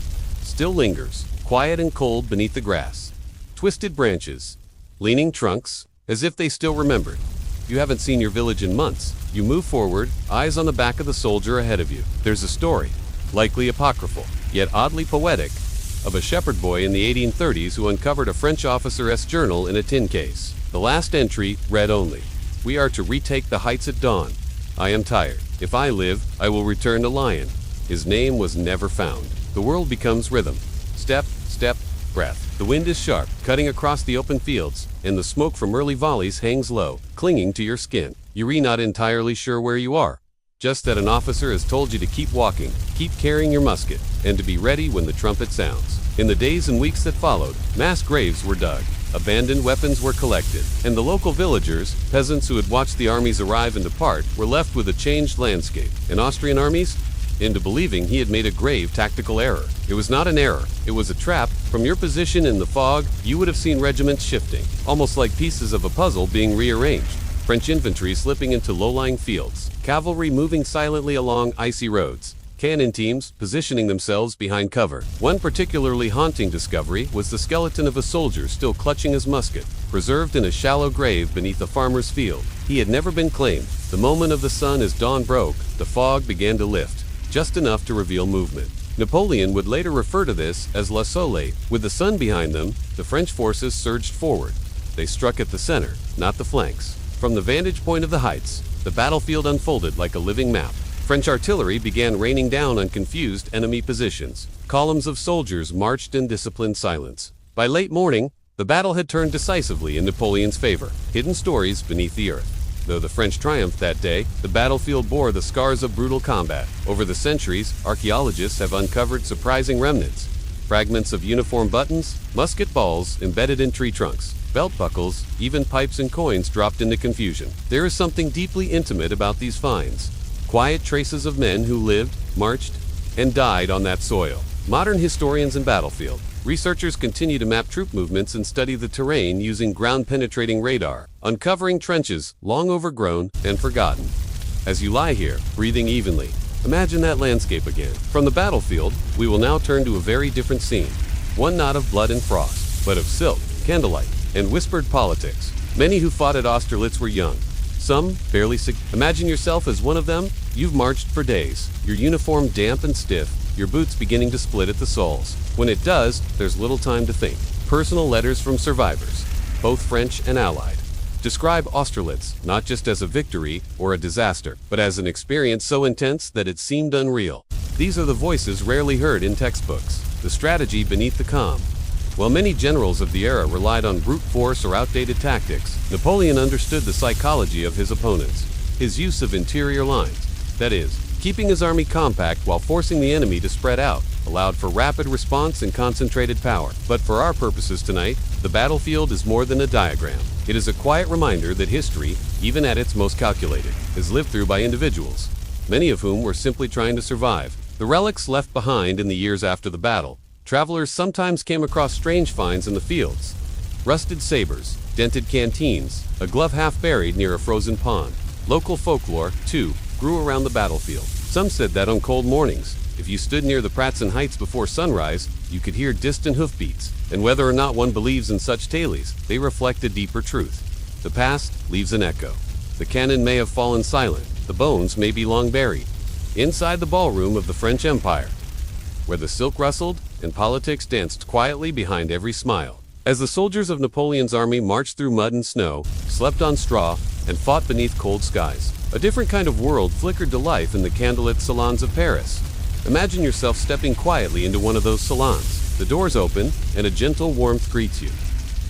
still lingers, quiet and cold beneath the grass. Twisted branches, leaning trunks, as if they still remembered. You haven't seen your village in months. You move forward, eyes on the back of the soldier ahead of you. There's a story, likely apocryphal, yet oddly poetic, of a shepherd boy in the 1830s who uncovered a French officer's journal in a tin case. The last entry read only, "We are to retake the heights at dawn. I am tired. If I live, I will return to Lion." His name was never found. The world becomes rhythm. Step, step, breath. The wind is sharp, cutting across the open fields, and the smoke from early volleys hangs low, clinging to your skin. You're not entirely sure where you are, just that an officer has told you to keep walking, keep carrying your musket, and to be ready when the trumpet sounds. In the days and weeks that followed, mass graves were dug, abandoned weapons were collected, and the local villagers, peasants who had watched the armies arrive and depart, were left with a changed landscape. In Austrian armies, into believing he had made a grave tactical error. It was not an error, it was a trap. From your position in the fog, you would have seen regiments shifting, almost like pieces of a puzzle being rearranged. French infantry slipping into low-lying fields, cavalry moving silently along icy roads, cannon teams positioning themselves behind cover. One particularly haunting discovery was the skeleton of a soldier still clutching his musket, preserved in a shallow grave beneath a farmer's field. He had never been claimed. The moment of the sun as dawn broke, the fog began to lift, just enough to reveal movement. Napoleon would later refer to this as Le Soleil. With the sun behind them, the French forces surged forward. They struck at the center, not the flanks. From the vantage point of the heights, the battlefield unfolded like a living map. French artillery began raining down on confused enemy positions. Columns of soldiers marched in disciplined silence. By late morning, the battle had turned decisively in Napoleon's favor. Hidden stories beneath the earth. Though the French triumphed that day, the battlefield bore the scars of brutal combat. Over the centuries, archaeologists have uncovered surprising remnants. Fragments of uniform buttons, musket balls embedded in tree trunks, belt buckles, even pipes and coins dropped into confusion. There is something deeply intimate about these finds. Quiet traces of men who lived, marched, and died on that soil. Modern historians and battlefield. Researchers continue to map troop movements and study the terrain using ground-penetrating radar, uncovering trenches long overgrown and forgotten. As you lie here, breathing evenly, imagine that landscape again. From the battlefield, we will now turn to a very different scene. One not of blood and frost, but of silk, candlelight, and whispered politics. Many who fought at Austerlitz were young. Some barely sick. Imagine yourself as one of them. You've marched for days, your uniform damp and stiff, your boots beginning to split at the soles. When it does, there's little time to think. Personal letters from survivors, both French and Allied, describe Austerlitz not just as a victory or a disaster, but as an experience so intense that it seemed unreal. These are the voices rarely heard in textbooks, the strategy beneath the calm. While many generals of the era relied on brute force or outdated tactics, Napoleon understood the psychology of his opponents. His use of interior lines, that is, keeping his army compact while forcing the enemy to spread out, allowed for rapid response and concentrated power. But for our purposes tonight, the battlefield is more than a diagram. It is a quiet reminder that history, even at its most calculated, is lived through by individuals, many of whom were simply trying to survive. The relics left behind in the years after the battle. Travelers sometimes came across strange finds in the fields. Rusted sabers, dented canteens, a glove half buried near a frozen pond. Local folklore, too, grew around the battlefield. Some said that on cold mornings, if you stood near the Pratzen Heights before sunrise, you could hear distant hoofbeats. And whether or not one believes in such tales, they reflect a deeper truth. The past leaves an echo. The cannon may have fallen silent, the bones may be long buried. Inside the ballroom of the French Empire, where the silk rustled and politics danced quietly behind every smile. As the soldiers of Napoleon's army marched through mud and snow, slept on straw, and fought beneath cold skies, a different kind of world flickered to life in the candlelit salons of Paris. Imagine yourself stepping quietly into one of those salons. The doors open, and a gentle warmth greets you.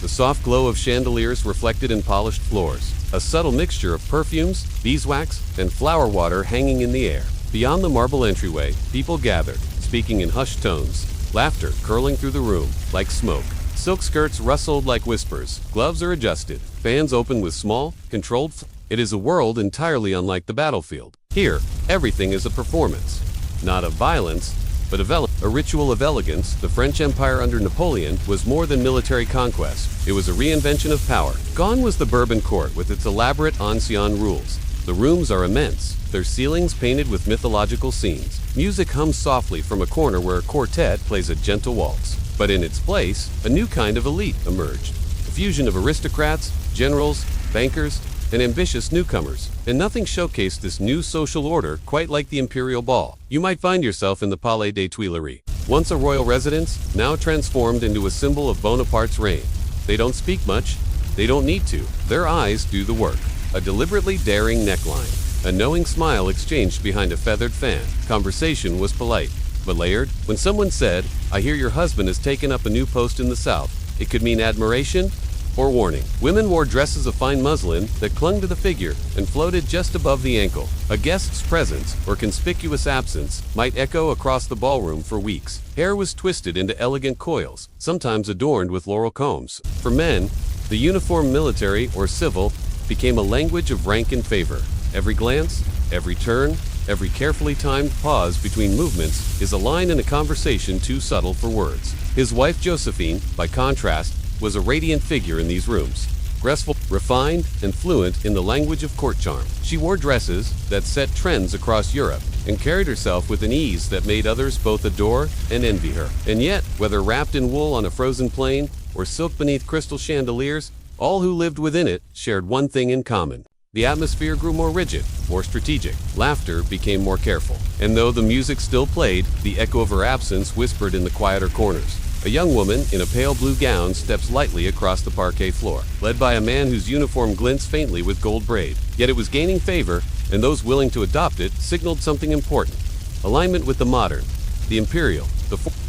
The soft glow of chandeliers reflected in polished floors, a subtle mixture of perfumes, beeswax, and flower water hanging in the air. Beyond the marble entryway, people gathered, speaking in hushed tones, laughter curling through the room like smoke. Silk skirts rustled like whispers, gloves are adjusted, fans open with small, controlled It is a world entirely unlike the battlefield. Here, everything is a performance, not of violence, but of a ritual of elegance. The French Empire under Napoleon was more than military conquest. It was a reinvention of power. Gone was the Bourbon court with its elaborate ancien rules. The rooms are immense, their ceilings painted with mythological scenes. Music hums softly from a corner where a quartet plays a gentle waltz. But in its place, a new kind of elite emerged. A fusion of aristocrats, generals, bankers, and ambitious newcomers. And nothing showcased this new social order quite like the imperial ball. You might find yourself in the Palais des Tuileries, once a royal residence, now transformed into a symbol of Bonaparte's reign. They don't speak much, they don't need to. Their eyes do the work. A deliberately daring neckline, a knowing smile exchanged behind a feathered fan. Conversation was polite, but layered. When someone said, "I hear your husband has taken up a new post in the South," it could mean admiration or warning. Women wore dresses of fine muslin that clung to the figure and floated just above the ankle. A guest's presence or conspicuous absence might echo across the ballroom for weeks. Hair was twisted into elegant coils, sometimes adorned with laurel combs. For men, the uniform, military or civil, became a language of rank and favor. Every glance, every turn, every carefully timed pause between movements is a line in a conversation too subtle for words. His wife Josephine, by contrast, was a radiant figure in these rooms. graceful, refined, and fluent in the language of court charm. She wore dresses that set trends across Europe and carried herself with an ease that made others both adore and envy her. And yet, whether wrapped in wool on a frozen plain or silk beneath crystal chandeliers, all who lived within it shared one thing in common. The atmosphere grew more rigid, more strategic. Laughter became more careful. And though the music still played, the echo of her absence whispered in the quieter corners. A young woman in a pale blue gown steps lightly across the parquet floor, led by a man whose uniform glints faintly with gold braid. Yet it was gaining favor, and those willing to adopt it signaled something important. Alignment with the modern, the imperial,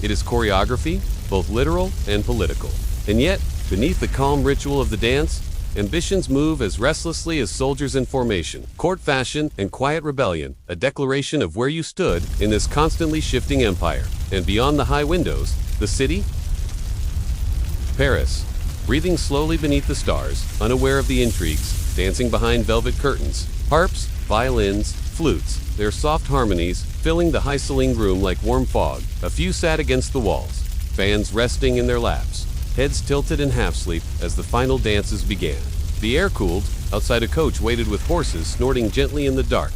it is choreography, both literal and political. And yet, beneath the calm ritual of the dance, ambitions move as restlessly as soldiers in formation. Court fashion and quiet rebellion, a declaration of where you stood in this constantly shifting empire. And beyond the high windows, the city? Paris, breathing slowly beneath the stars, unaware of the intrigues, dancing behind velvet curtains. Harps, violins, flutes, their soft harmonies filling the high ceilinged room like warm fog. A few sat against the walls, fans resting in their laps, heads tilted in half-sleep as the final dances began. The air cooled, outside a coach waited with horses snorting gently in the dark.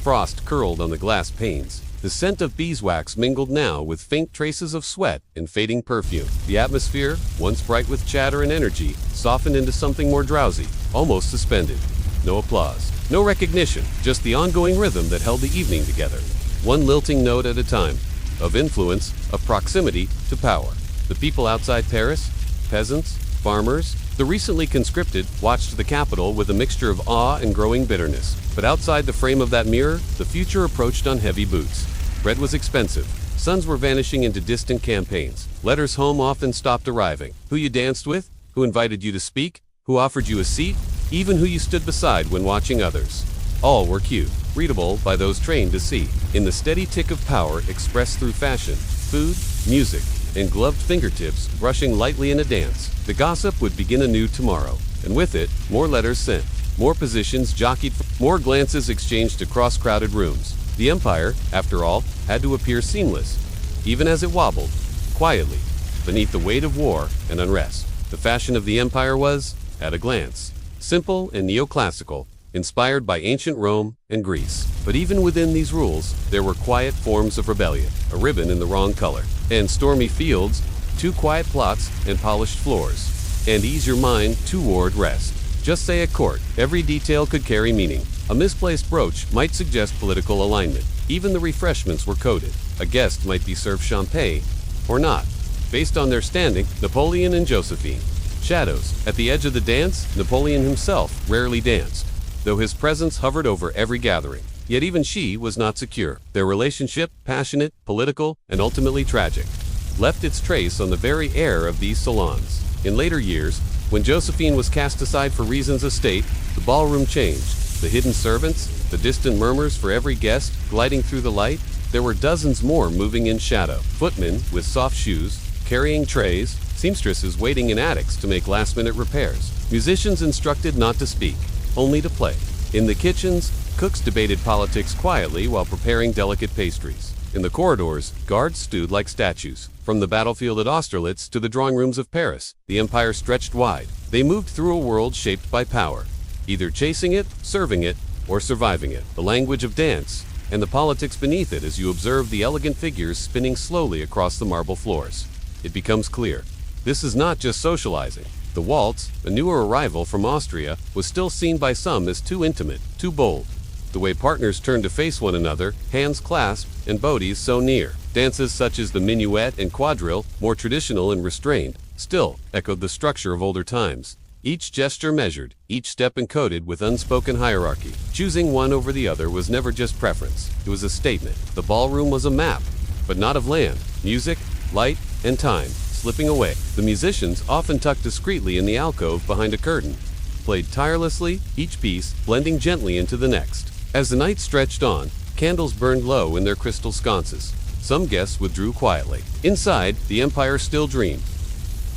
Frost curled on the glass panes. The scent of beeswax mingled now with faint traces of sweat and fading perfume. The atmosphere, once bright with chatter and energy, softened into something more drowsy, almost suspended. No applause, no recognition, just the ongoing rhythm that held the evening together. One lilting note at a time, of influence, of proximity to power. The people outside Paris, peasants, farmers, the recently conscripted, watched the capital with a mixture of awe and growing bitterness. But outside the frame of that mirror, the future approached on heavy boots. Bread was expensive. Sons were vanishing into distant campaigns. Letters home often stopped arriving. Who you danced with? Who invited you to speak? Who offered you a seat? Even who you stood beside when watching others. All were cued, readable by those trained to see. In the steady tick of power expressed through fashion, food, music, and gloved fingertips brushing lightly in a dance, the gossip would begin anew tomorrow. And with it, more letters sent, more positions jockeyed, more glances exchanged across crowded rooms. The empire, after all, had to appear seamless, even as it wobbled, quietly, beneath the weight of war and unrest. The fashion of the empire was, at a glance, simple and neoclassical, inspired by ancient Rome and Greece. But even within these rules, there were quiet forms of rebellion, a ribbon in the wrong color, and stormy fields, two quiet plots and polished floors. And ease your mind toward rest. Just say at court, every detail could carry meaning. A misplaced brooch might suggest political alignment. Even the refreshments were coded. A guest might be served champagne, or not, based on their standing. Napoleon and Josephine. Shadows. At the edge of the dance, Napoleon himself rarely danced, though his presence hovered over every gathering. Yet even she was not secure. Their relationship, passionate, political, and ultimately tragic, left its trace on the very air of these salons. In later years, when Josephine was cast aside for reasons of state, the ballroom changed. The hidden servants, the distant murmurs for every guest gliding through the light, there were dozens more moving in shadow. Footmen with soft shoes, carrying trays, seamstresses waiting in attics to make last-minute repairs. Musicians instructed not to speak, only to play. In the kitchens, cooks debated politics quietly while preparing delicate pastries. In the corridors, guards stood like statues. From the battlefield at Austerlitz to the drawing rooms of Paris, the empire stretched wide. They moved through a world shaped by power, either chasing it, serving it, or surviving it. The language of dance, and the politics beneath it as you observe the elegant figures spinning slowly across the marble floors. It becomes clear. This is not just socializing. The waltz, a newer arrival from Austria, was still seen by some as too intimate, too bold. The way partners turned to face one another, hands clasped and bodies so near. Dances such as the minuet and quadrille, more traditional and restrained, still echoed the structure of older times. Each gesture measured, each step encoded with unspoken hierarchy. Choosing one over the other was never just preference. It was a statement. The ballroom was a map, but not of land, music, light, and time, slipping away. The musicians, often tucked discreetly in the alcove behind a curtain, played tirelessly, each piece blending gently into the next. As the night stretched on, candles burned low in their crystal sconces. Some guests withdrew quietly. Inside, the empire still dreamed,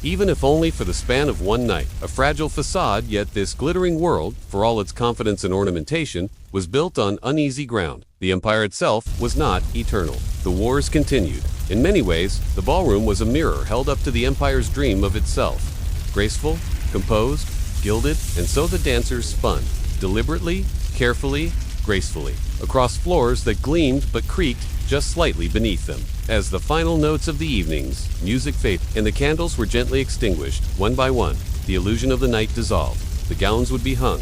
even if only for the span of one night. A fragile facade, yet this glittering world, for all its confidence and ornamentation, was built on uneasy ground. The empire itself was not eternal. The wars continued. In many ways, the ballroom was a mirror held up to the empire's dream of itself. Graceful, composed, gilded, and so the dancers spun, deliberately, carefully, gracefully, across floors that gleamed but creaked just slightly beneath them. As the final notes of the evening's music faded and the candles were gently extinguished, one by one, the illusion of the night dissolved. The gowns would be hung,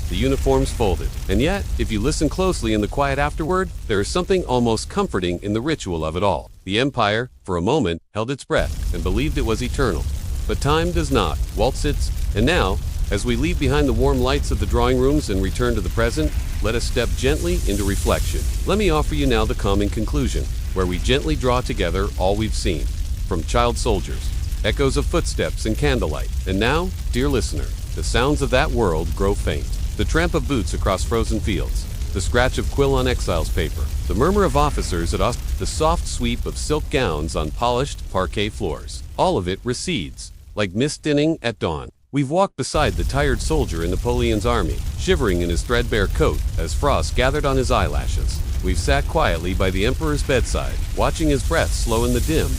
the uniforms folded. And yet, if you listen closely in the quiet afterward, there is something almost comforting in the ritual of it all. The Empire, for a moment, held its breath and believed it was eternal. But time does not. Waltz its. And now, as we leave behind the warm lights of the drawing rooms and return to the present, let us step gently into reflection. Let me offer you now the calming conclusion, where we gently draw together all we've seen, from child soldiers, echoes of footsteps and candlelight. And now, dear listener, the sounds of that world grow faint. The tramp of boots across frozen fields, the scratch of quill on exile's paper, the murmur of officers at the soft sweep of silk gowns on polished parquet floors. All of it recedes, like mist thinning at dawn. We've walked beside the tired soldier in Napoleon's army, shivering in his threadbare coat as frost gathered on his eyelashes. We've sat quietly by the emperor's bedside, watching his breath slow in the dim,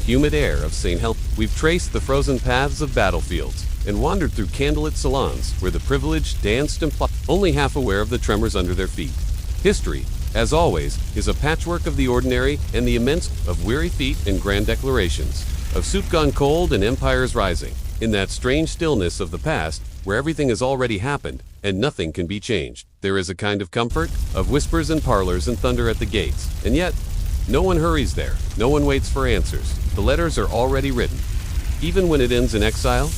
humid air of St. Helena. We've traced the frozen paths of battlefields and wandered through candlelit salons where the privileged danced and plotted, only half aware of the tremors under their feet. History, as always, is a patchwork of the ordinary and the immense, of weary feet and grand declarations, of soup gone cold and empires rising. In that strange stillness of the past, where everything has already happened and nothing can be changed, there is a kind of comfort, of whispers in parlors and thunder at the gates. And yet, no one hurries there. No one waits for answers. The letters are already written. Even when it ends in exile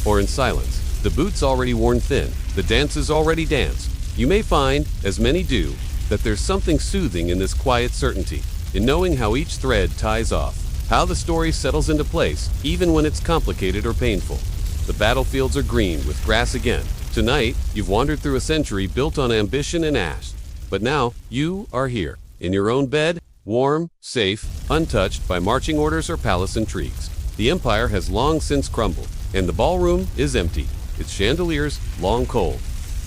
or in silence, the boots already worn thin, the dances already danced. You may find, as many do, that there's something soothing in this quiet certainty, in knowing how each thread ties off, how the story settles into place, even when it's complicated or painful. The battlefields are green with grass again. Tonight, you've wandered through a century built on ambition and ash. But now, you are here, in your own bed, warm, safe, untouched by marching orders or palace intrigues. The empire has long since crumbled, and the ballroom is empty, its chandeliers long cold.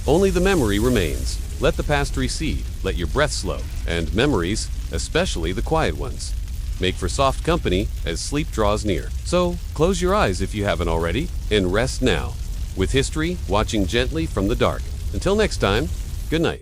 Only the memory remains. Let the past recede, let your breath slow, and memories, especially the quiet ones, make for soft company as sleep draws near. So, close your eyes if you haven't already, and rest now, with history watching gently from the dark. Until next time, good night.